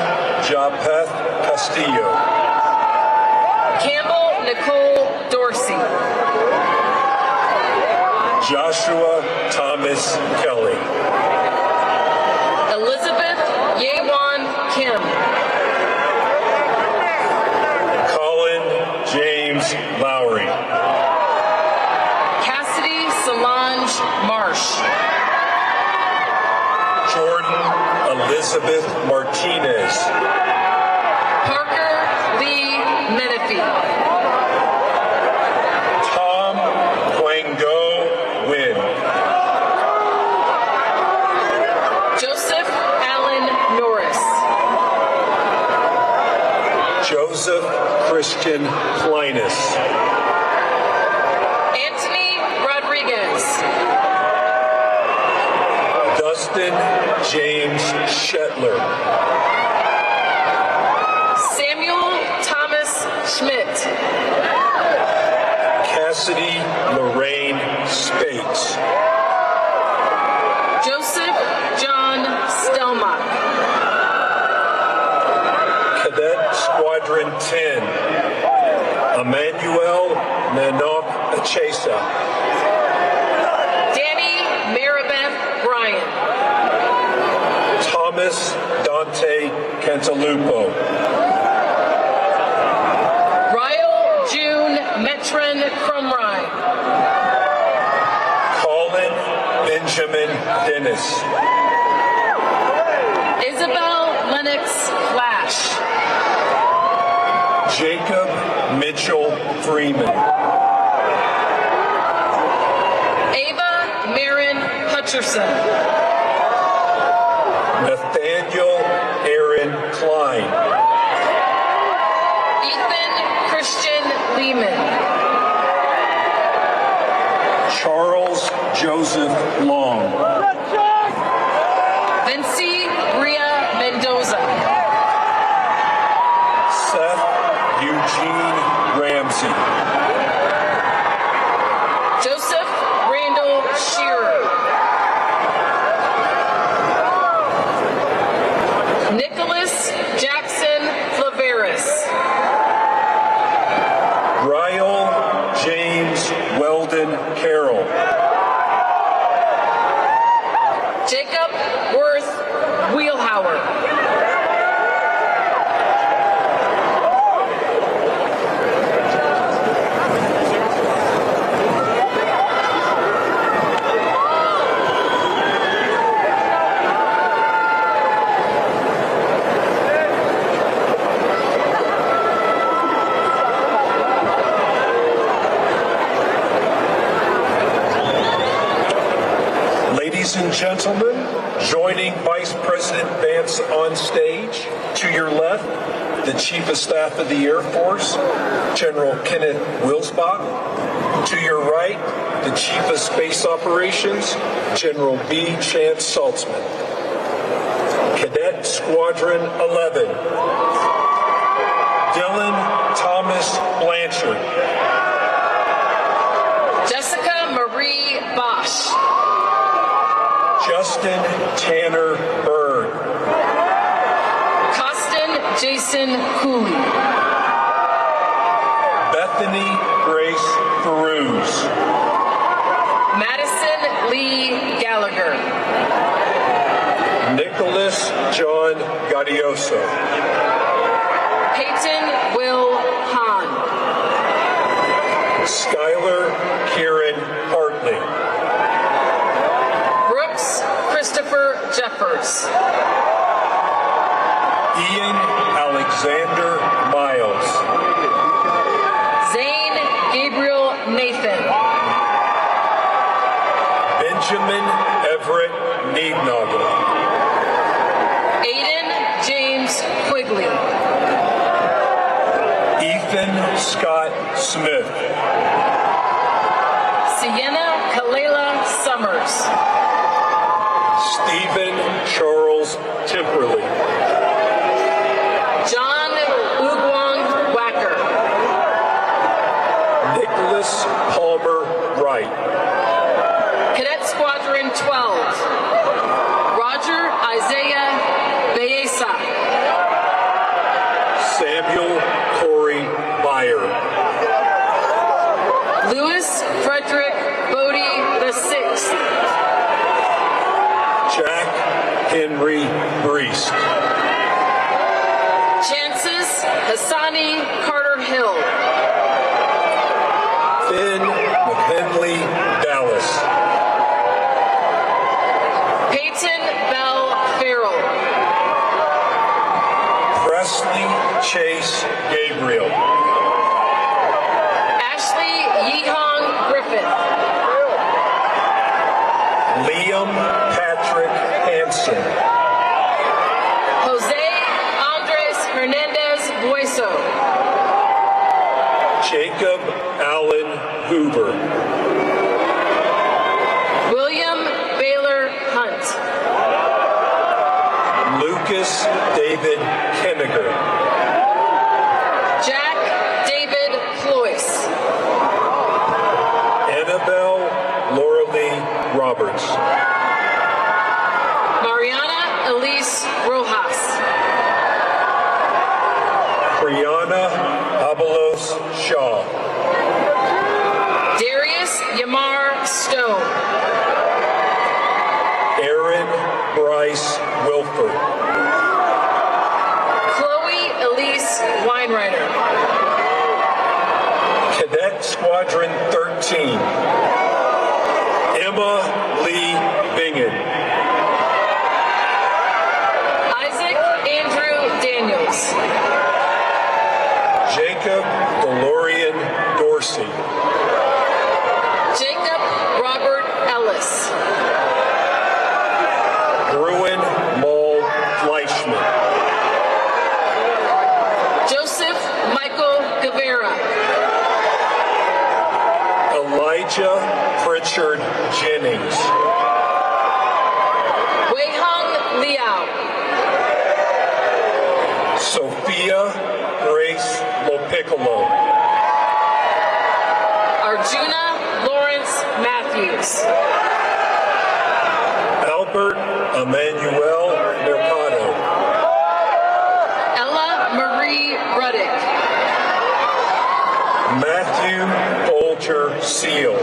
Japeth Castillo. Campbell Nicole Dorsey. Joshua Thomas Kelly. Elizabeth Yewan Kim. Colin James Lowry. Cassidy Solange Marsh. Jordan Elizabeth Martinez. Parker Lee Menifee. Tom Quango Win. Joseph Allen Norris. Joseph Christian Plinus. Anthony Rodriguez. Dustin James Shetler. Samuel Thomas Schmidt. Cassidy Lorraine Spates. Joseph John Stelmach. Cadet Squadron 10. Emmanuel Nanok Achesa. Danny Maribeth Bryan. Thomas Dante Cantalupo. Ryle June Metron Crumrine. Colin Benjamin Dennis. Isabel Lennox Flash. Jacob Mitchell Freeman. Ava Marin Hutcherson. Nathaniel Aaron Klein. Ethan Christian Lehman. Charles Joseph Long. Vinci Bria Mendoza. Seth Eugene Ramsey. Joseph Randall Shearer. Nicholas Jackson Flaveris. Ryle James Weldon Carroll. Jacob Worth Wheelhauer. Ladies and gentlemen, joining Vice President Vance on stage, to your left, the Chief of Staff of the Air Force, General Kenneth Wilsbach. To your right, the Chief of Space Operations, General B. Chance Saltzman. Cadet Squadron 11, Dylan Thomas Blanchard. Jessica Marie Bosch. Justin Tanner Byrd. Costin Jason Cooley. Bethany Grace Peruse. Madison Lee Gallagher. Nicholas John Gaudioso. Peyton Will Hahn. Skylar Kieran Hartley. Brooks Christopher Jeffers. Ian Alexander Miles. Zane Gabriel Nathan. Benjamin Everett Neednoggle. Aiden James Quigley. Ethan Scott Smith. Sienna Kalela Summers. Stephen Charles Timperley. John Ugwang Wacker. Nicholas Palmer Wright. Cadet Squadron 12. Roger Isaiah Beesa. Samuel Corey Byer. Louis Frederick Bodie VI. Jack Henry Breest. Chances Hassani Carter Hill. Finn McKinley Dallas. Peyton Bell Farrell. Presley Chase Gabriel. Liam Patrick Hansen. Jose Andres Hernandez Bueso. Jacob Allen Hoover. William Baylor Hunt. Lucas David Kenniger. Jack David Floyce. Annabelle Laura Lee Roberts. Mariana Elise Rojas. Brianna Abalos Shaw. Darius Yamar Stone. Aaron Bryce Wilford. Chloe Elise Weinreiter. Cadet Squadron 13. Emma Lee Bingen. Isaac Andrew Daniels. Jacob DeLorean Dorsey. Jacob Robert Ellis. Bruin Maul Fleischman. Joseph Michael Guevara. Elijah Pritchard Jennings. Weihung Liao. Sophia Grace Lopiccolo. Arjuna Lawrence Matthews. Albert Emmanuel Mercado. Ella Marie Ruddick. Matthew Folger Seal.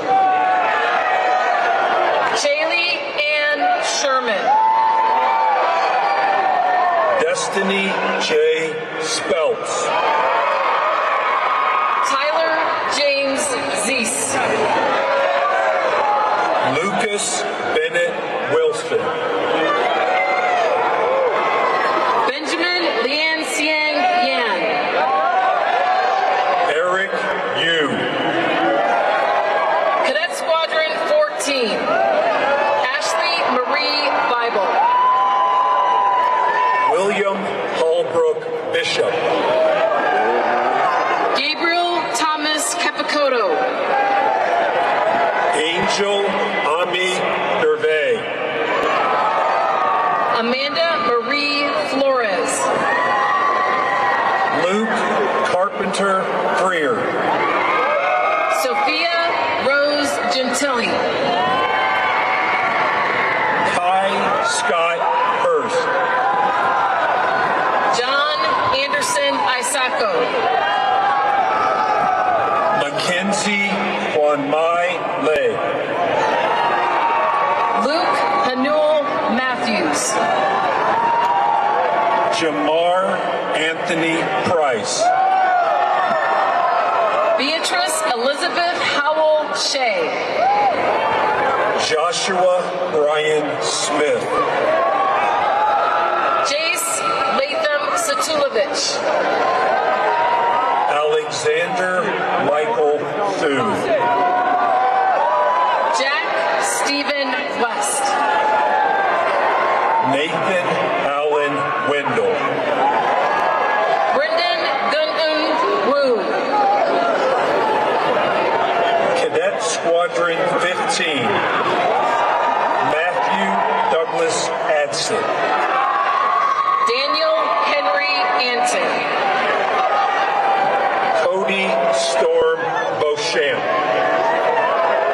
Shaylee Ann Sherman. Destiny J. Speltz. Tyler James Zeese. Lucas Bennett Wilson. Benjamin Lian Xiang Yan. Eric Yu. Cadet Squadron 14. Ashley Marie Bible. William Holbrook Bishop. Gabriel Thomas Capicoto. Angel Ami Dervay. Amanda Marie Flores. Luke Carpenter Freer. Sophia Rose Gentili. Kai Scott Hurst. John Anderson Isako. Mackenzie Juanmai Lay. Luke Hanul Matthews. Jamar Anthony Price. Beatrice Elizabeth Howell Shea. Joshua Brian Smith. Jace Latham Satulovich. Alexander Michael Thune. Jack Stephen West. Nathan Allen Wendell. Brendan Gunun Wu. Cadet Squadron 15. Matthew Douglas Adson. Daniel Henry Anton. Cody Storm Beauchamp.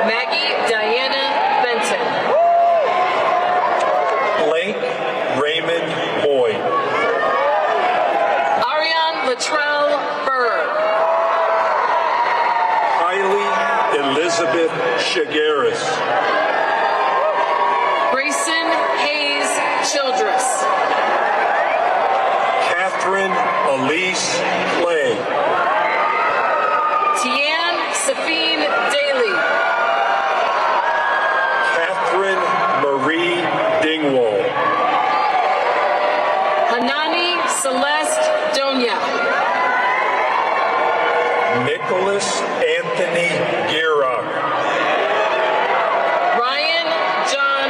Maggie Diana Benton. Blake Raymond Boyd. Ariane Latrell Burr. Kylie Elizabeth Shigaris. Grayson Hayes Childress. Catherine Elise Clay. Tian Safine Daly. Catherine Marie Dingwall. Hanani Celeste Donia. Nicholas Anthony Gierock. Ryan John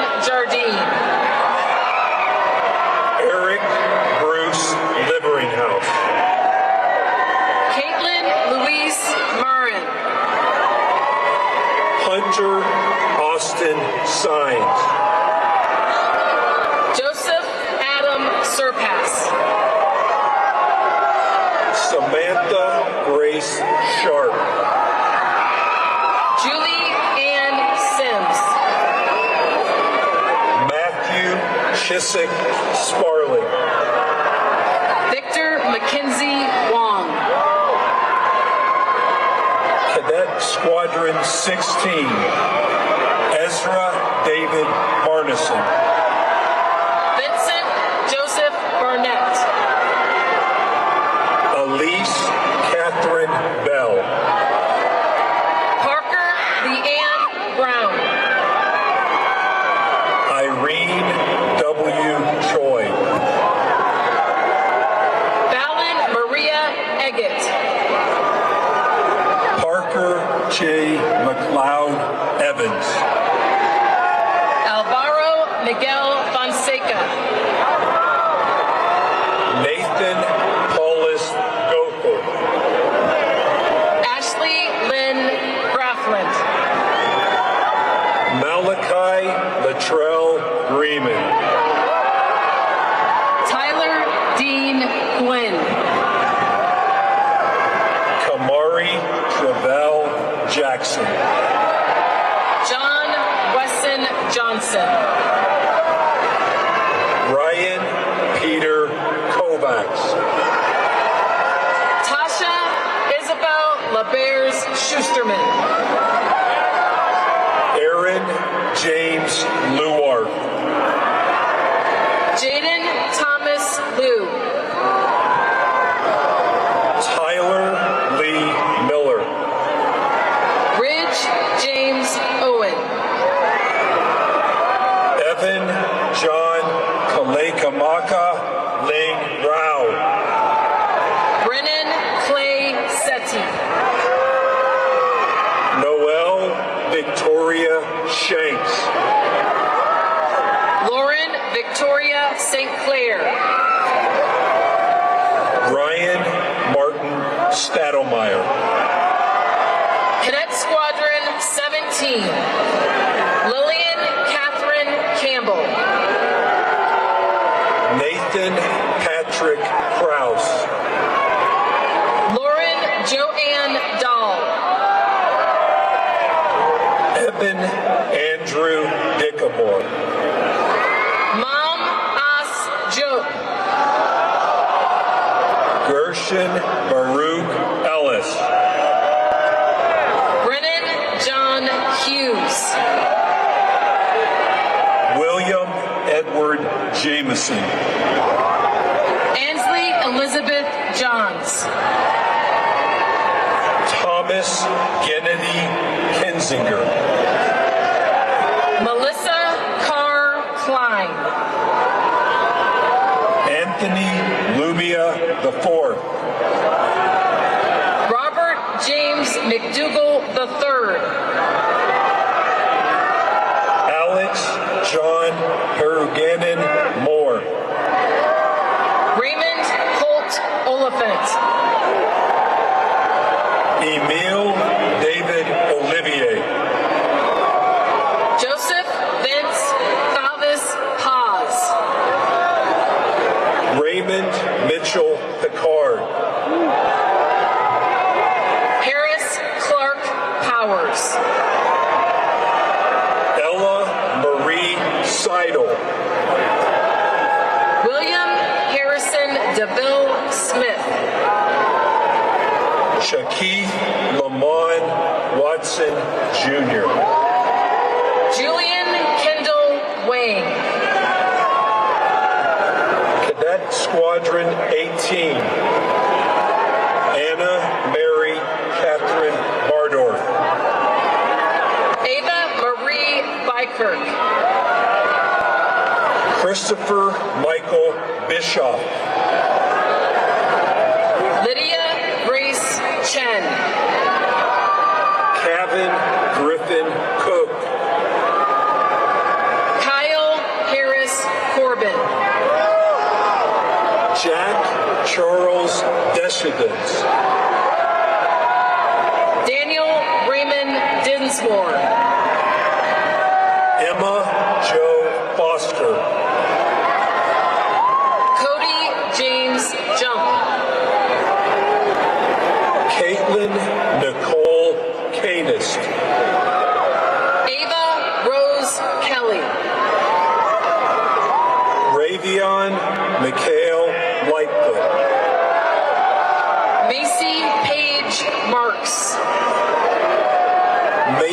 Kissick Sparling. Victor Mackenzie Wong. Cadet Squadron 16, Ezra David Barneson. Vincent Joseph Barnett. Elise Catherine Bell. Parker Leanne Brown. Irene W. Choi. Fallon Maria Eggett. Parker J. McLeod Evans. Alvaro Miguel Fonseca. Nathan Paulus Goethel. Ashley Lynn Graffland. Malachi Latrell Freeman. Tyler Dean Gwynn. Kamari Travell Jackson. John Wesson Johnson. Ryan Peter Kovacs. Tasha Isabel LaBears Schusterman. Aaron James Luart. Jaden Thomas Liu. Tyler Lee Miller. Ridge James Owen. Evan John Kalekamaka Ling Rao. Brennan Clay Setti. Noelle Victoria Shanks. Lauren Victoria St. Clair. Ryan Martin Stadelmeyer. Cadet Squadron 17. Lillian Catherine Campbell. Nathan Patrick Kraus. Lauren Joanne Dahl. Eben Andrew Dickamore. Mom As Joke. Gershon Baruch Ellis. Brennan John Hughes. William Edward Jameson. Ansley Elizabeth Johns. Thomas Kennedy Kinzinger. Melissa Carr Klein. Anthony Lumia IV. Robert James McDougall III. Alex John Peruganin Moore. Raymond Holt Oliphant. Emile David Olivier. Joseph Vince Chavez Paz. Raymond Mitchell Picard. Harris Clark Powers. Ella Marie Seidel. William Harrison DeVille Smith. Shaquille Lamont Watson Jr. Julian Kendall Wayne. Cadet Squadron 18. Anna Mary Catherine Bardorf. Ava Marie Bykirk. Christopher Michael Bischoff. Lydia Grace Chen. Kevin Griffin Cook. Kyle Harris Corbin. Jack Charles Deschedens. Daniel Raymond Dinsmore. Emma Jo Foster. Cody James Jump. Caitlin Nicole Canist. Ava Rose Kelly.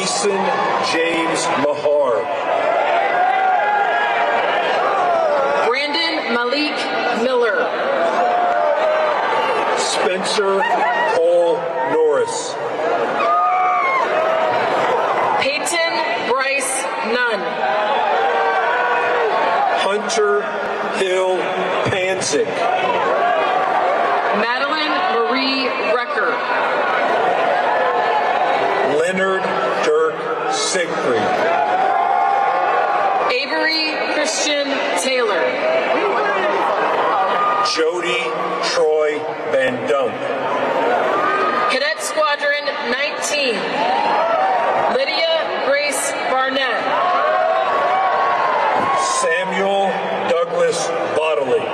Mason James Mahar. Brandon Malik Miller. Spencer Cole Norris. Peyton Bryce Nunn. Hunter Hill Panzik. Madeline Marie Recker. Leonard Dirk Siegfried. Avery Christian Taylor. Jody Troy Van Dunk. Cadet Squadron 19. Lydia Grace Barnett. Samuel Douglas Bodley.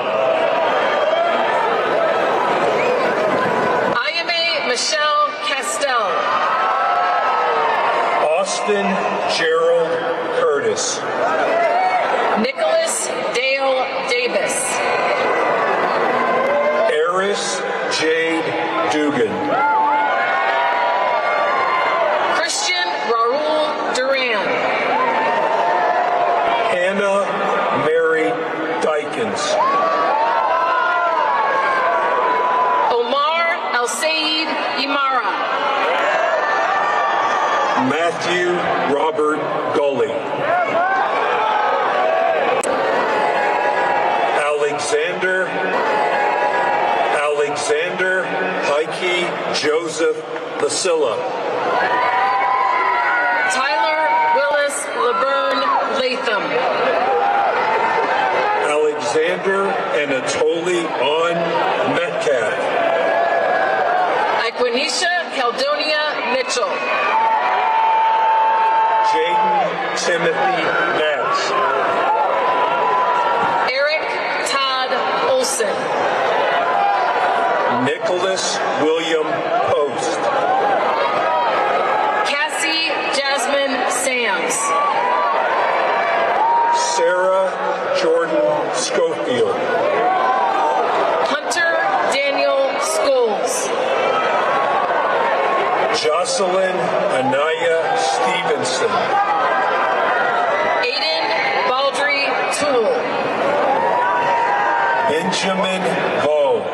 IMA Michelle Castell. Austin Gerald Curtis. Nicholas Dale Davis. Eris Jade Dugan. Christian Raul Duran. Hannah Mary Dykens. Omar El Sayed Imara. Matthew Robert Gully. Alexander Heike Joseph Basilla. Tyler Willis Laverne Latham. Alexander Anatoly On Metcalf. Equanisha Caldonia Mitchell. Jaden Timothy Nats. Eric Todd Olson. Nicholas William Post. Cassie Jasmine Sams. Sarah Jordan Schofield. Hunter Daniel Scholes. Jocelyn Anaya Stevenson. Aiden Baldry Toole. Benjamin Vaux.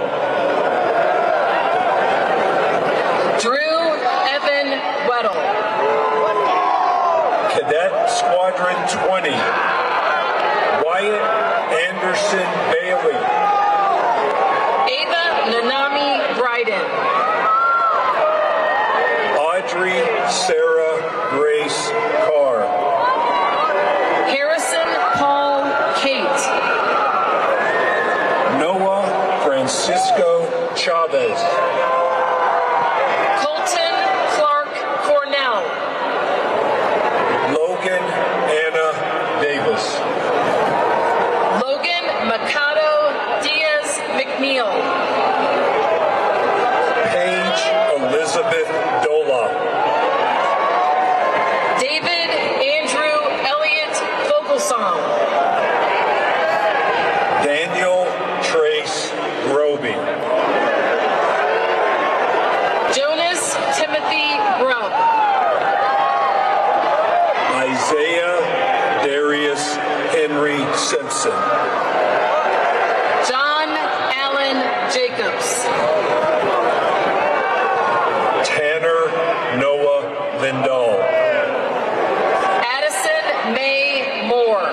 Drew Evan Weddle. Cadet Squadron 20. Wyatt Anderson Bailey. Ava Nanami Bryden. Audrey Sarah Grace Carr. Harrison Paul Kate. Noah Francisco Chavez. Colton Clark Cornell. Logan Anna Davis. Logan Mikado Diaz McNeil. Paige Elizabeth Dola. David Andrew Elliott Vogelsong. Daniel Trace Groby. Jonas Timothy Grubb. Isaiah Darius Henry Simpson. John Allen Jacobs. Tanner Noah Lindahl. Addison May Moore.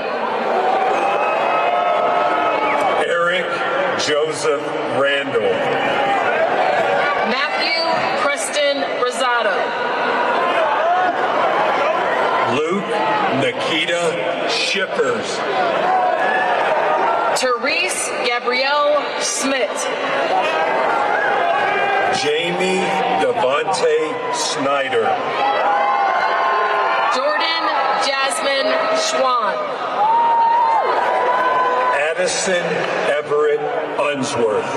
Eric Joseph Randall. Matthew Preston Rosado. Luke Nikita Shippers. Therese Gabrielle Smith. Jamie Devontae Snyder. Jordan Jasmine Schwan. Addison Everett Unsworth.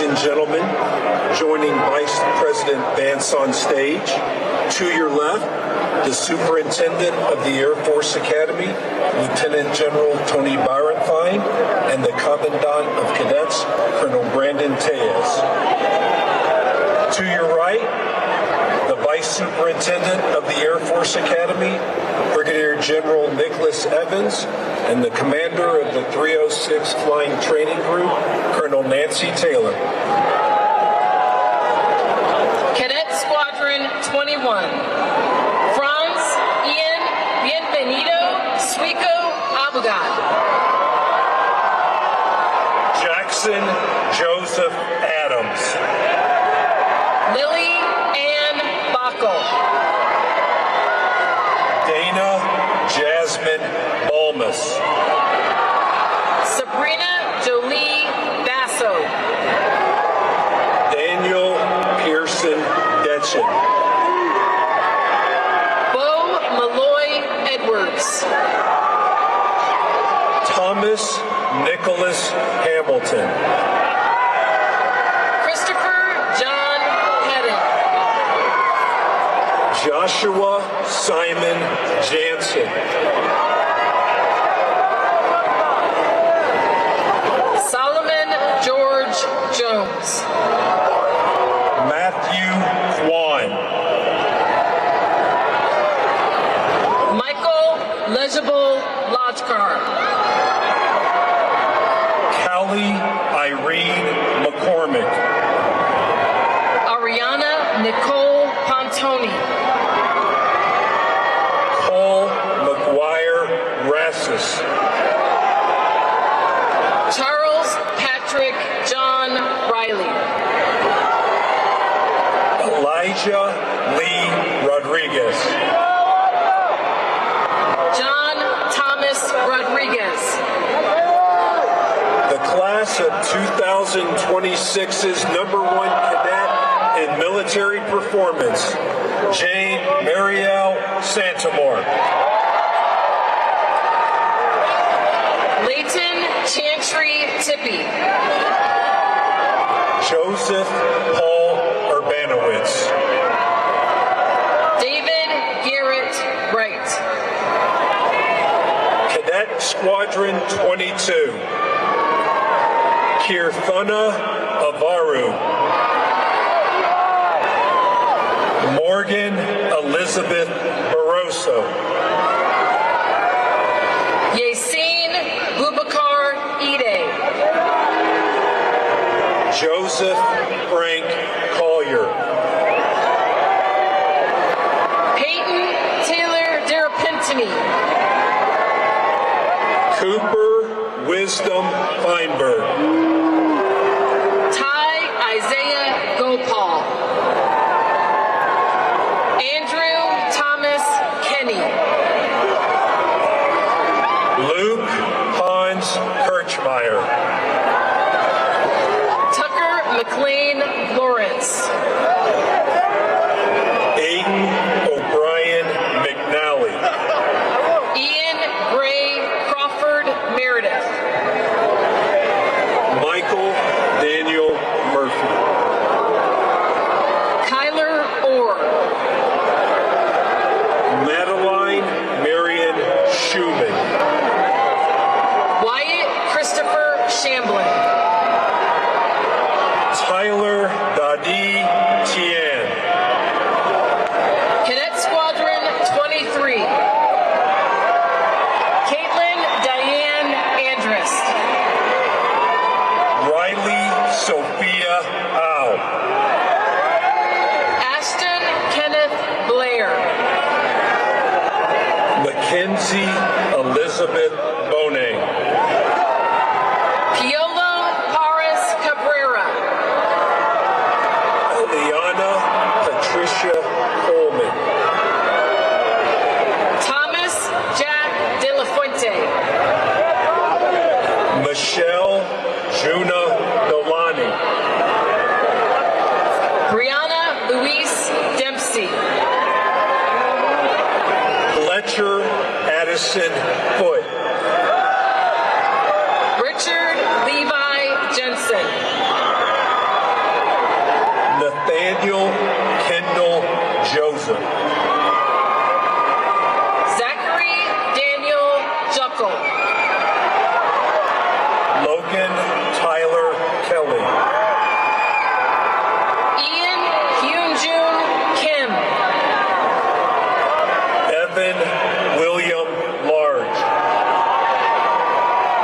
Ladies and gentlemen, joining Vice President Vance on stage, to your left, the Superintendent of the Air Force Academy, Lieutenant General Tony Byron-Fine, and the Commandant of Cadets, Colonel Brandon Tejas. To your right, the Vice Superintendent of the Air Force Academy, Brigadier General Nicholas Evans, and the Commander of the 306 Flying Training Group, Colonel Nancy Taylor. Cadet Squadron 21, Franz Ian Bienvenido Suico Abogad. Jackson Joseph Adams. Lily Ann Backel. Dana Jasmine Balmas. Sabrina Jolie Basso. Daniel Pearson Detchen. Bo Malloy Edwards. Thomas Nicholas Hamilton. Christopher John Pettit. Joshua Simon Jansen. Solomon George Jones. Matthew Juan. Michael Legible Lodgkar. Callie Irene McCormick. Ariana Nicole Pontoni. Cole McGuire Rassus. Charles Patrick John Riley. Elijah Lee Rodriguez. John Thomas Rodriguez. The class of 2026's #1 cadet in military performance, Jane Marielle Santamore. Leighton Chantry Tippy. Joseph Paul Urbanowitz. David Garrett Wright. Cadet Squadron 22, Kirthana Avaru. Morgan Elizabeth Barroso. Yasin Bubakar Ide. Joseph Frank Collier. Peyton Taylor Derapentini. Cooper Wisdom Feinberg. Ty Isaiah Gopal. Andrew Thomas Kenny. Luke Hans Kirchmeier. Tucker McLean Lawrence. Aiden O'Brien McNally. Ian Gray Crawford Meredith. Michael Daniel Murphy. Kyler Orr. Madeline Marion Schumann. Wyatt Christopher Shamblin. Tyler Dadi Tian. Cadet Squadron 23. Caitlin Diane Andrist. Riley Sophia Au. Ashton Kenneth Blair. Mackenzie Elizabeth Bonet. Piolo Paris Cabrera. Liana Patricia Coleman. Thomas Jack De La Fuente. Michelle Juna Delani. Brianna Louise Dempsey. Fletcher Addison Foote. Richard Levi Jensen.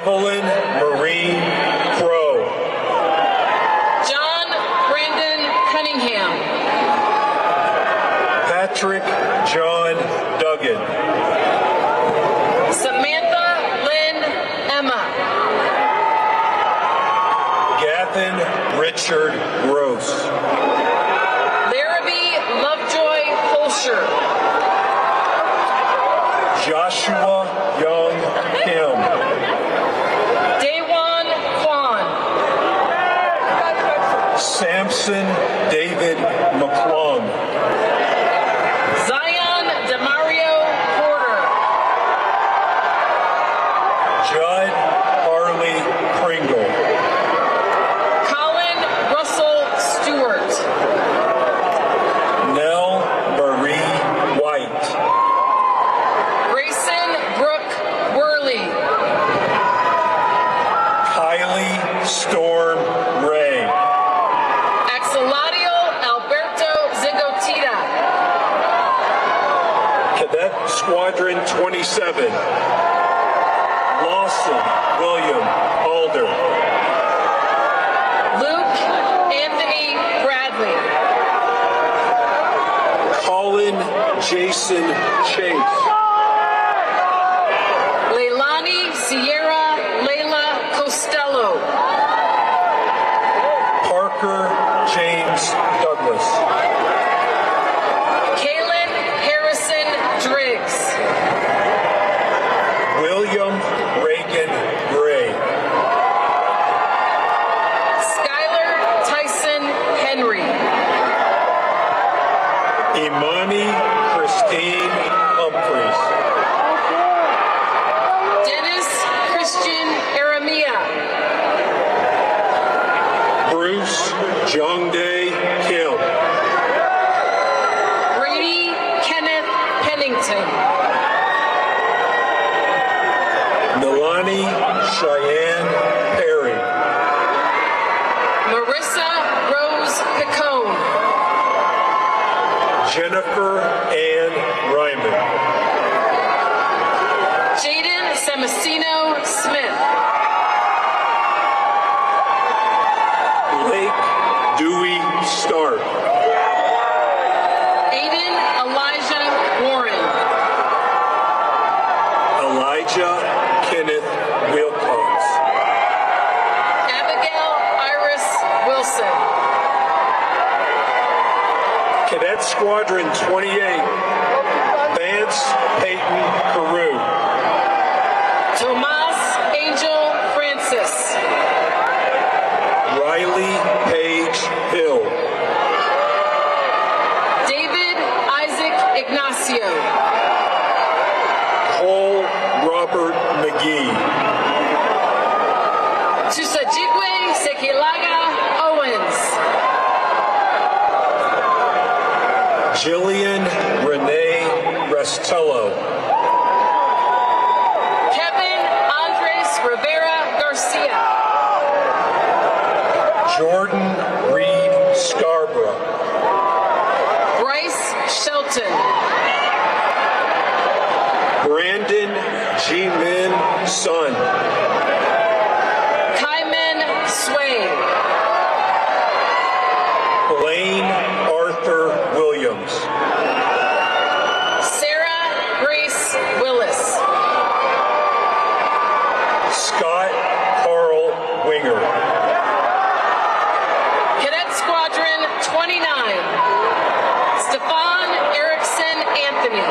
Evelyn Marie Crow. John Brandon Cunningham. Patrick John Duggan. Samantha Lynn Emma. Gavin Richard Gross. Larrabee Lovejoy Holscher. Joshua Young Kim. Daewon Kwan. Samson David McClung. Zion Demario Porter. Judd Harley Pringle. Colin Russell Stewart. Nell Marie White. Grayson Brooke Worley. Kylie Storm Ray. Axeladio Alberto Zigotita. Cadet Squadron 27. Lawson William Alder. Luke Anthony Bradley. Colin Jason Chase. Leilani Sierra Layla Costello. Parker James Douglas. Kaylin Harrison Driggs. William Reagan Gray. Skylar Tyson Henry. Imani Christine Humphreys. Dennis Christian Aramia. Bruce Jongdae Kim. Brady Kenneth Pennington. Milani Cheyenne Perry. Marissa Rose Picone. Jennifer Ann Ryman. Jaden Samasino Smith. Blake Dewey Stark. Aiden Elijah Warren. Elijah Kenneth Wilcox. Abigail Iris Wilson. Cadet Squadron 28. Vance Peyton Carew. Tomas Angel Francis. Riley Page Hill. David Isaac Ignacio. Cole Robert McGee. Tusajigwe Sekilaga Owens. Jillian Renee Restello. Kevin Andres Rivera Garcia. Jordan Reed Scarborough. Bryce Shelton. Brandon G-Min Sun. Kyman Sway. Blaine Arthur Williams. Sarah Grace Willis. Scott Carl Winger. Cadet Squadron 29. Stefan Erickson Anthony.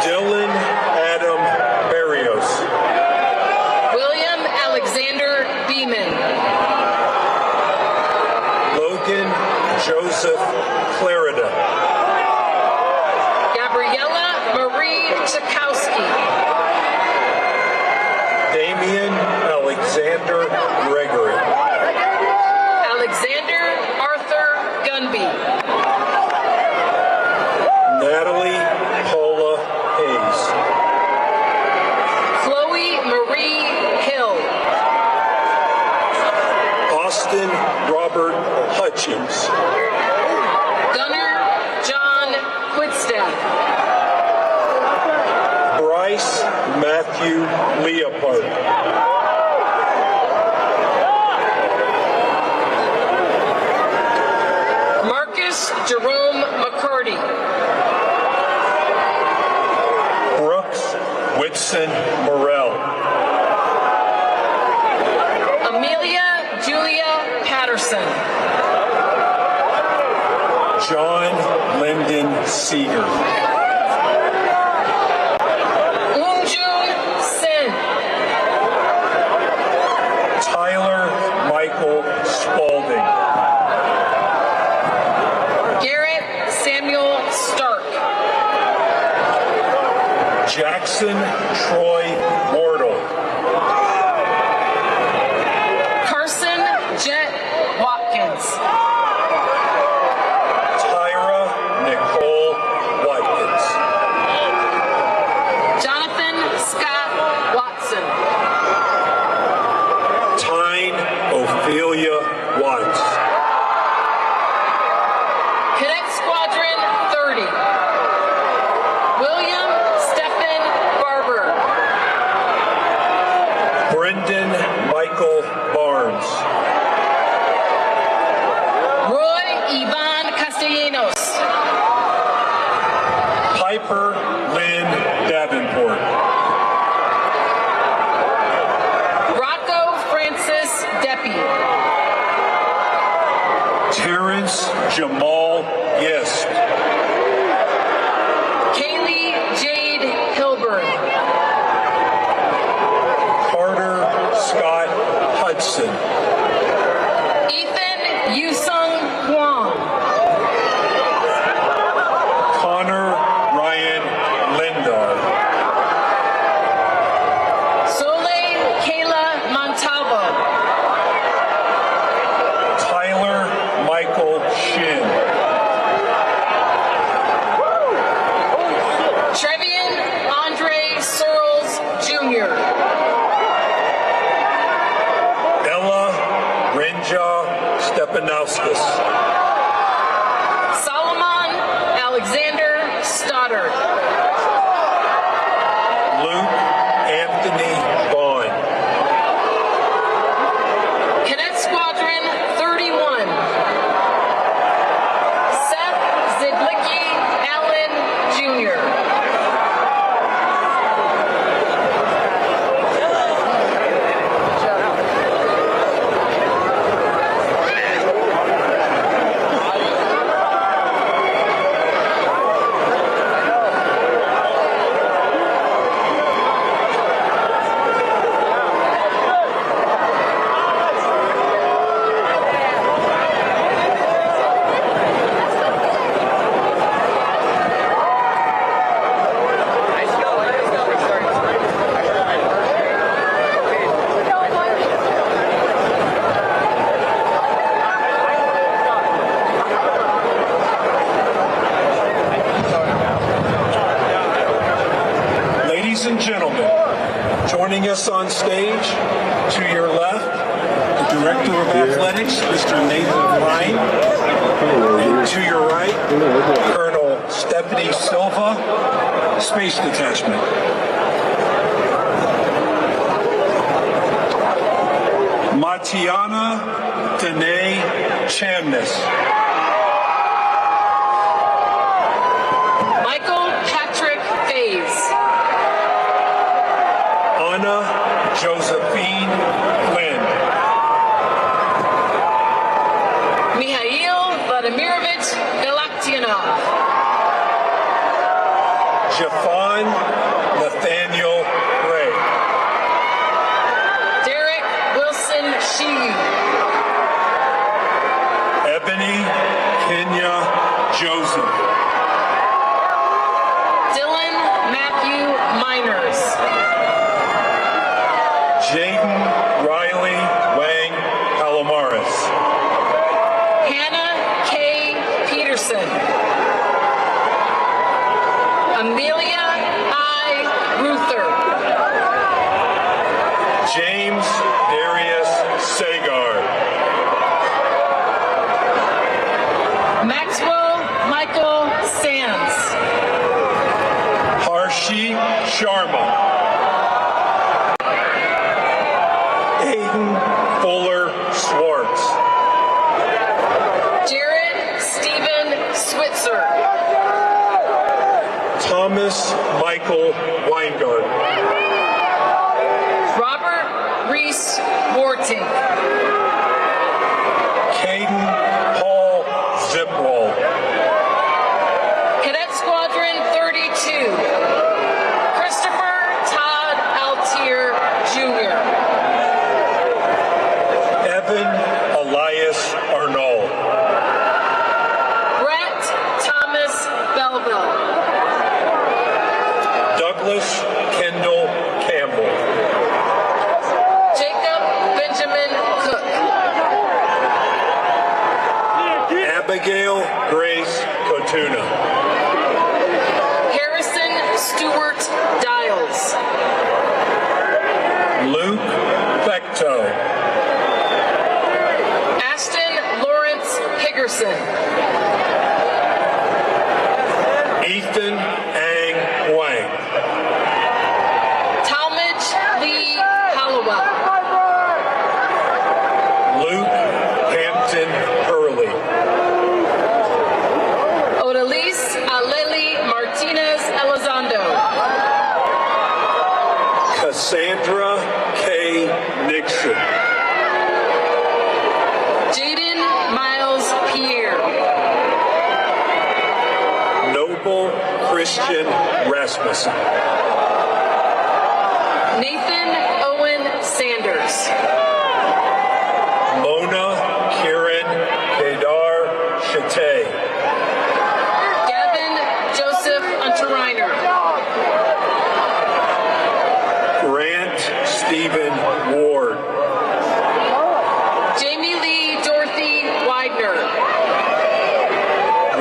Dylan Adam Barrios. William Alexander Beeman. Logan Joseph Clarida. Gabriella Marie Chakowski. Damian Alexander Gregory. Alexander Arthur Gunby. Natalie Paula Hayes. Chloe Marie Hill. Austin Robert Hutchins. Gunnar John Quidstaff. Brian Bryce Matthew Leopard. Marcus Jerome McCarty. Brooks Whitson Morrell. Amelia Julia Patterson. John Lyndon Seeger. Unjun Sin. Tyler Michael Spaulding. Garrett Samuel Stark. Jackson Troy Wardle. Carson Jet Watkins. Tyra Nicole Watkins. Jonathan Scott Watson. Tyne Ophelia Watts. Cadet Squadron 30. William Stephen Barber. Brendan Michael Barnes. Roy Ivan Castellanos. Piper Lynn Davenport. Rocco Francis Deppie. Terrence Jamal Gist. Kaylee Jade Hilburn. Carter Scott Hudson. Ethan Yusung Huang. Connor Ryan Lindar. Soleil Kayla Montalvo. Tyler Michael Shin. Trevian Andre Searles Jr. Ella Renja Stepanauskas. Solomon Alexander Stoddard. Luke Anthony Vaughn. Cadet Squadron 31. Seth Zidlicki Allen Jr. Ladies and gentlemen, joining us on stage to your left, the Director of Athletics, Mr. Nathan Ryan. And to your right, Colonel Stephanie Silva, Space Detachment. Matiana Danae Chamness. Michael Patrick Faze. Anna Josephine Flynn. Mihail Vladimirovich Galaktionov. Jafan Nathaniel Gray. Derek Wilson Shee. Ebony Kenya Joseph. Dylan Matthew Miners. Jaden Tink. Caden Paul Zipwall. Cadet Squadron 32, Christopher Todd Altier, Jr. Evan Elias Arnold. Brett Thomas Belville. Douglas Kendall Campbell. Jacob Benjamin Cook. Abigail Grace Cotuna. Harrison Stewart Dials. Luke Fecto. Ashton Lawrence Higgerson. Ethan Ang Wang. Talmadge Lee Hollowell. Luke Hampton Hurley. Odalise Aleli Martinez Elizondo. Cassandra K. Nixon. Jaden Miles Pierre. Noble Christian Rasmussen. Nathan Owen Sanders. Mona Kieran Kedar Chate. Gavin Joseph Unterreiner. Grant Stephen Ward. Jamie Lee Dorothy Widener.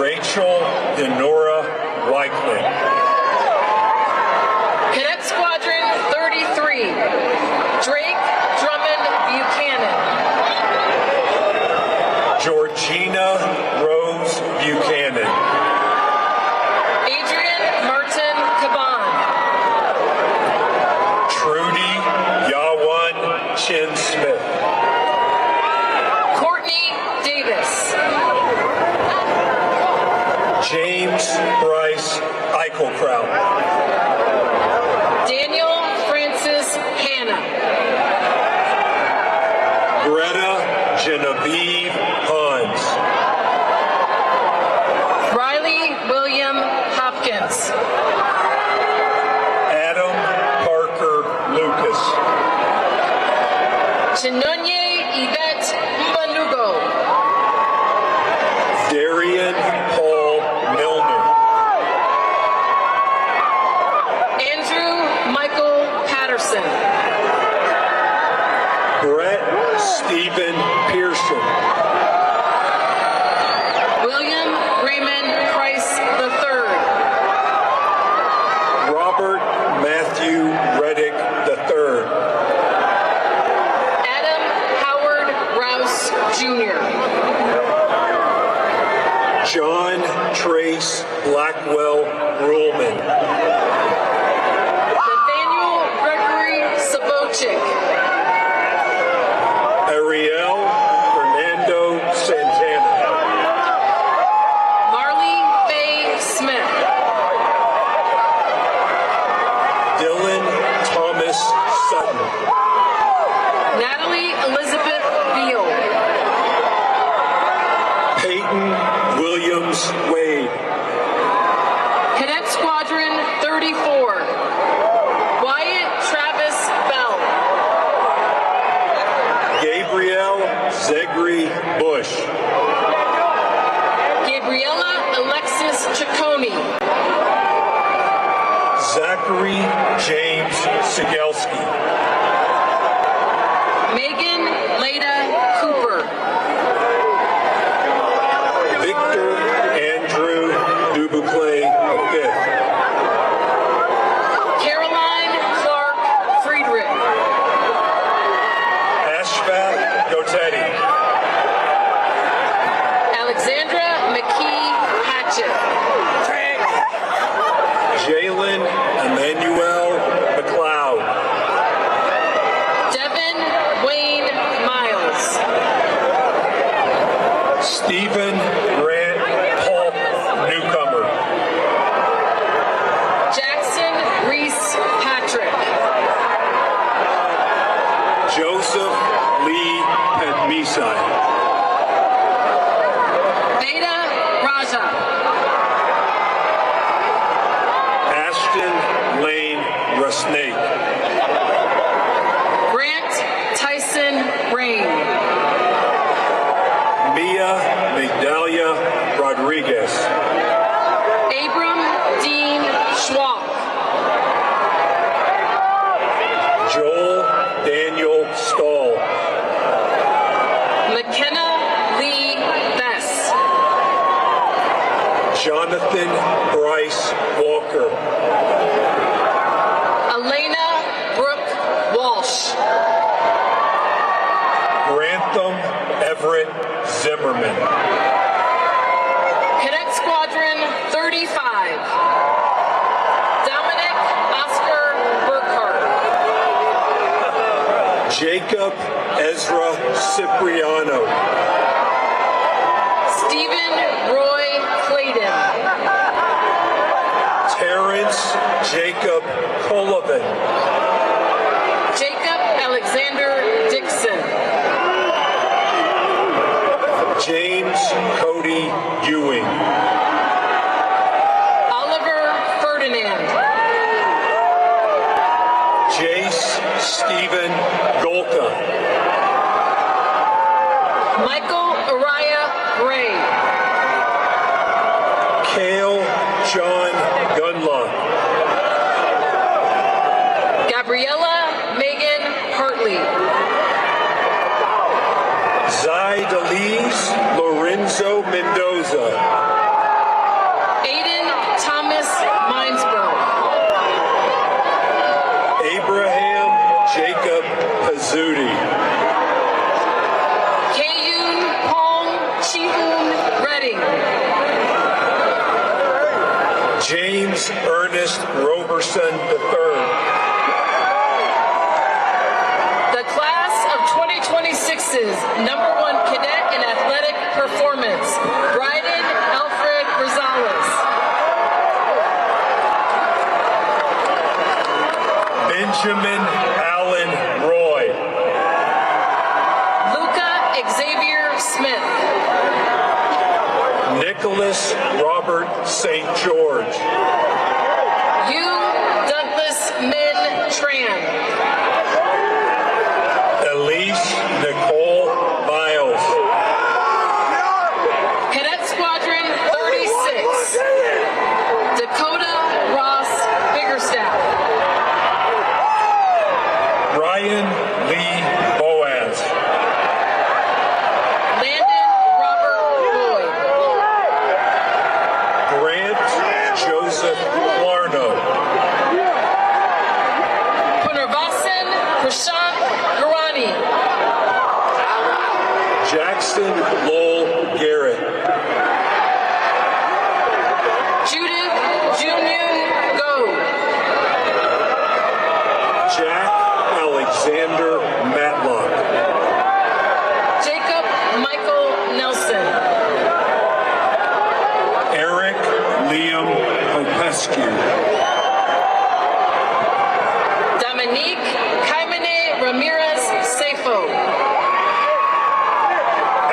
Rachel Denora Weichling. Cadet Squadron 33, Drake Drummond Buchanan. Georgina Rose Buchanan. Adrian Martin Caban. Trudy Yawan Chin Smith. Courtney Davis. James Bryce Eichelkraut. Daniel Francis Hanna. Greta Genevieve Hans. Riley William Hopkins. Adam Parker Lucas. Chinonye Yvette Mbanugo. Darian Paul Milner. Andrew Michael Patterson. Brett Stephen Pearson. William Raymond Price III. Robert Matthew Reddick III. Adam Howard Rouse Jr. John Trace Blackwell Ruhlman. Nathaniel Gregory Sabochik. Ariel Fernando Santana. Marley Faye Smith. Dylan Thomas Sutton. Natalie Elizabeth Beal. Peyton Williams Wade. Cadet Squadron 34. Wyatt Travis Bell. Gabrielle Zegri Bush. Gabriella Alexis Ciccone. Zachary James Sigelski. Megan Leda Cooper. Victor Andrew Dubuclet V. Caroline Clark Friedrich. Ashfat Gotetti. Alexandra McKee Hatchett. Jalen Emmanuel McLeod. Desai. Veda Raja. Ashton Lane Rusnake. Grant Tyson Rain. Mia Migdalia Rodriguez. Abram Dean Schwab. Joel Daniel Stahl. McKenna Lee Bess. Jonathan Bryce Walker. Elena Brooke Walsh. Grantham Everett Zimmerman. Cadet Squadron 35. Dominic Oscar Burkhart. Jacob Ezra Cipriano. Stephen Roy Clayton. Terrence Jacob Colvin. Jacob Alexander Dixon. James Cody Ewing. Oliver Ferdinand. Jace Stephen Golka. Michael Araya Gray. Cale John Gunlock. Gabriella Megan Hartley. Zaidalise Lorenzo Mendoza. Aiden Thomas Minesborough. Abraham Jacob Pizzuti. Kayun Pong Chihun Redding. James Ernest Roberson III. The class of 2026's #1 cadet in athletic performance, Bryden Alfred Rosales. Benjamin Allen Roy. Luca Xavier Smith. Nicholas Robert St. George. Yu Douglas Min Tran. Elise Nicole Miles. Cadet Squadron 36. Dakota Ross Biggerstaff. Ryan Lee Boaz. Landon Robert Boyd. Grant Joseph Larno. Punarvasan Prashant Garani. Jackson Lowell Garrett. Judith Junyun Go. Jack Alexander Matlock. Jacob Michael Nelson. Eric Liam Popescu. Dominique Caimene Ramirez Sefo.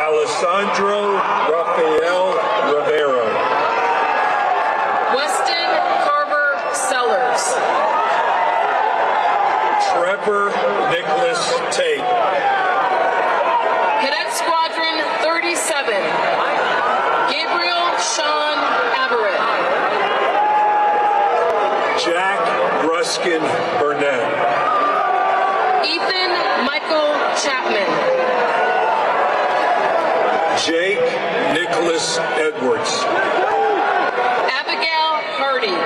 Alessandro Rafael Rivera. Weston Carver Sellers. Trevor Nicholas Tate. Cadet Squadron 37. Gabriel Sean Averett. Jack Ruskin Burnett. Ethan Michael Chapman. Jake Nicholas Edwards. Abigail Hardy.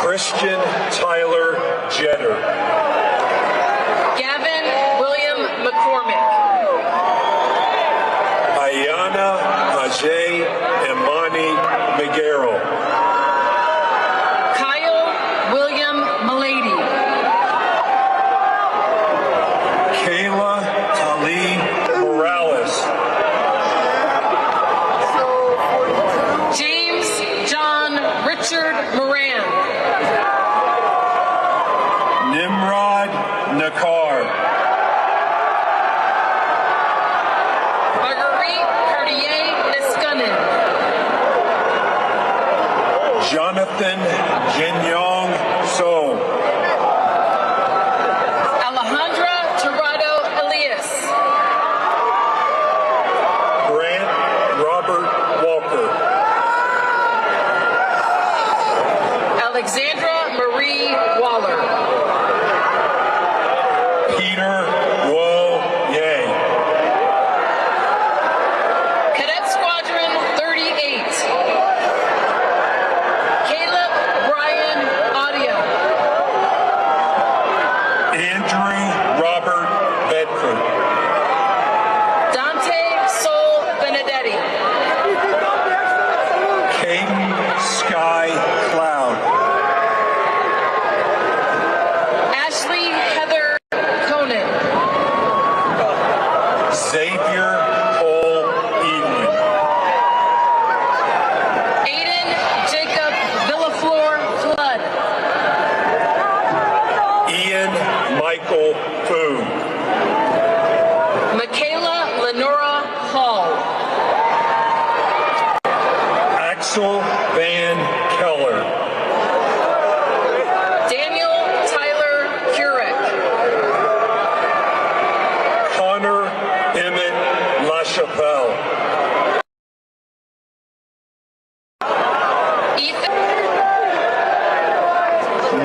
Christian Tyler Jetter. Gavin William McCormick. Ayana Ajay Imani Miguero. Kyle William Malady. Kayla Ali Morales. James John Richard Moran. Nimrod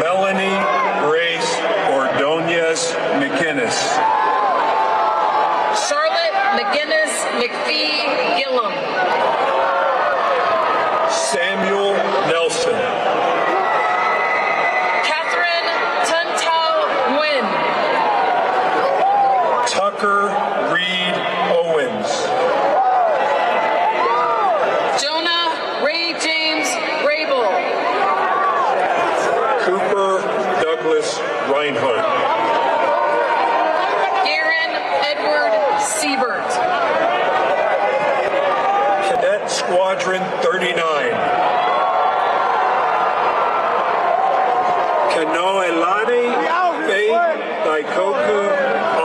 Melanie Grace Ordonez McInnes. Charlotte McGinnis McPhee Gillum. Samuel Nelson. Catherine Tuntau Nguyen. Tucker Reed Owens. Jonah Ray James Rabel. Cooper Douglas Reinhardt. Aaron Edward Siebert. Cadet Squadron 39. Kanoelani Faith Daikoku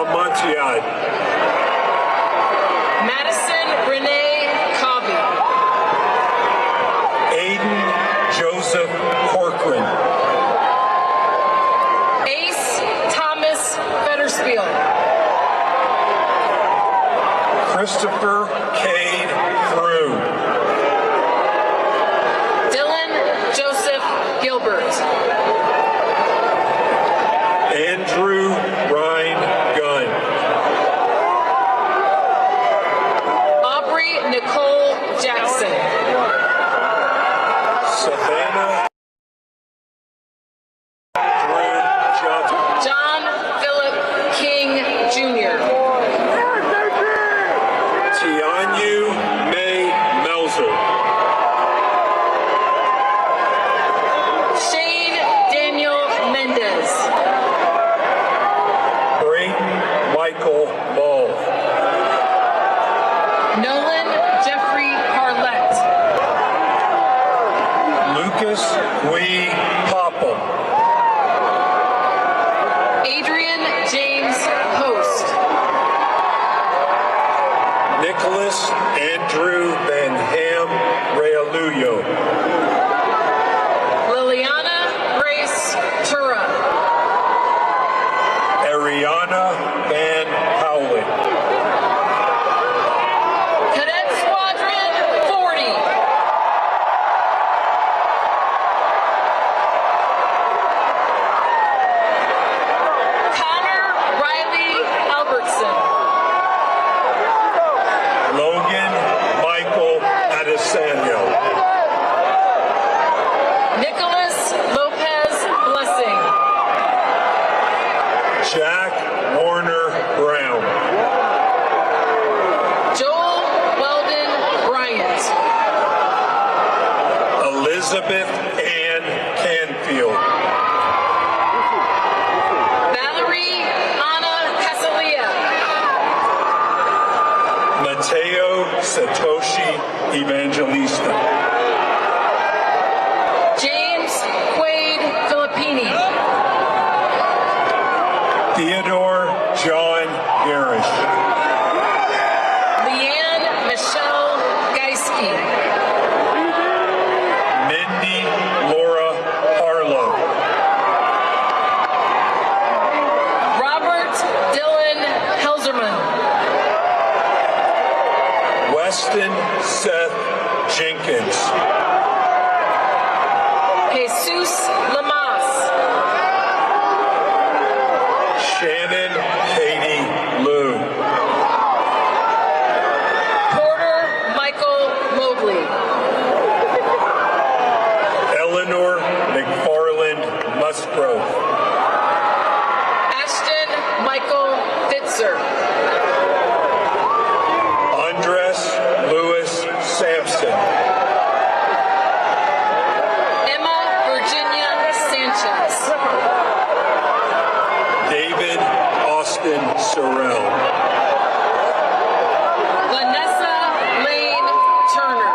Amantiad. Madison Renee Cobby. Aiden Joseph Corcoran. Ace Thomas Fetterspiel. Christopher Cade Frew. Dylan Joseph Gilbert. Andrew Ryan Gunn. Aubrey Nicole Jackson. Savannah Drew Johnson. John Philip King Jr. Tianyu May Melzer. Shane Daniel Mendez. Brayton Michael Ball. Nolan Jeffrey Harlett. Lucas Wee Popham. Adrian James Post. Nicholas Andrew Van Ham Realuyo. Liliana Grace Tura. Ariana Van Howling. Cadet Squadron 40. Connor Riley Albertson. Logan Michael Adesanya. Nicholas Lopez Blessing. Jack Warner Brown. Joel Weldon Bryant. Elizabeth Ann Canfield. Valerie Anna Casalia. Mateo Satoshi Evangelista. James Quaid Filippini. Theodore John Garish. Leanne Michelle Geiske. Mindy Laura Harlow. Robert Dylan Helserman. Weston Seth Jenkins. Jesus Lamas. Shannon Katie Liu. Porter Michael Mobley. Eleanor McFarland Musgrove. Ashton Michael Fitzer. Andres Lewis Sampson. Emma Virginia Sanchez. David Austin Sorrell. Vanessa Lane Turner.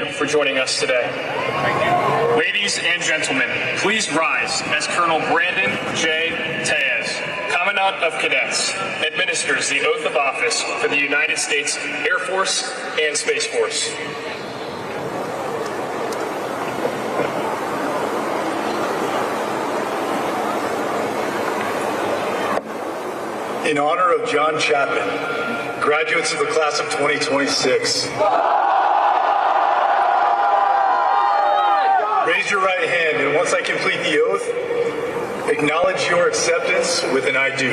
you for joining us today. Ladies and gentlemen, please rise as Colonel Brandon J. Tejas, Commandant of Cadets, administers the oath of office for the United States Air Force and Space Force. In honor of John Chapman, graduates of the class of 2026, raise your right hand, and once I complete the oath, acknowledge your acceptance with an I do.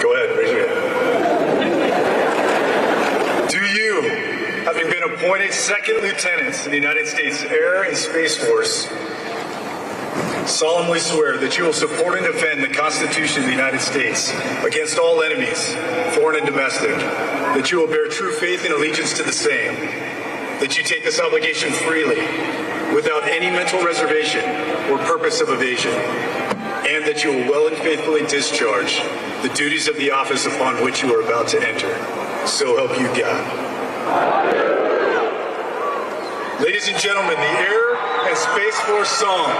Go ahead, raise your hand. Do you, having been appointed second lieutenants in the United States Air and Space Force, solemnly swear that you will support and defend the Constitution of the United States against all enemies, foreign and domestic, that you will bear true faith and allegiance to the same, that you take this obligation freely, without any mental reservation or purpose of evasion, and that you will well and faithfully discharge the duties of the office upon which you are about to enter. So help you God. Ladies and gentlemen, the Air and Space Force song.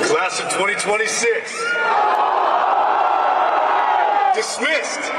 Class of 2026. Dismissed.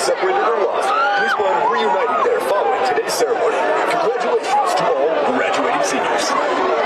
Separated or lost, please plan reuniting there following today's ceremony. Congratulations to all graduating seniors.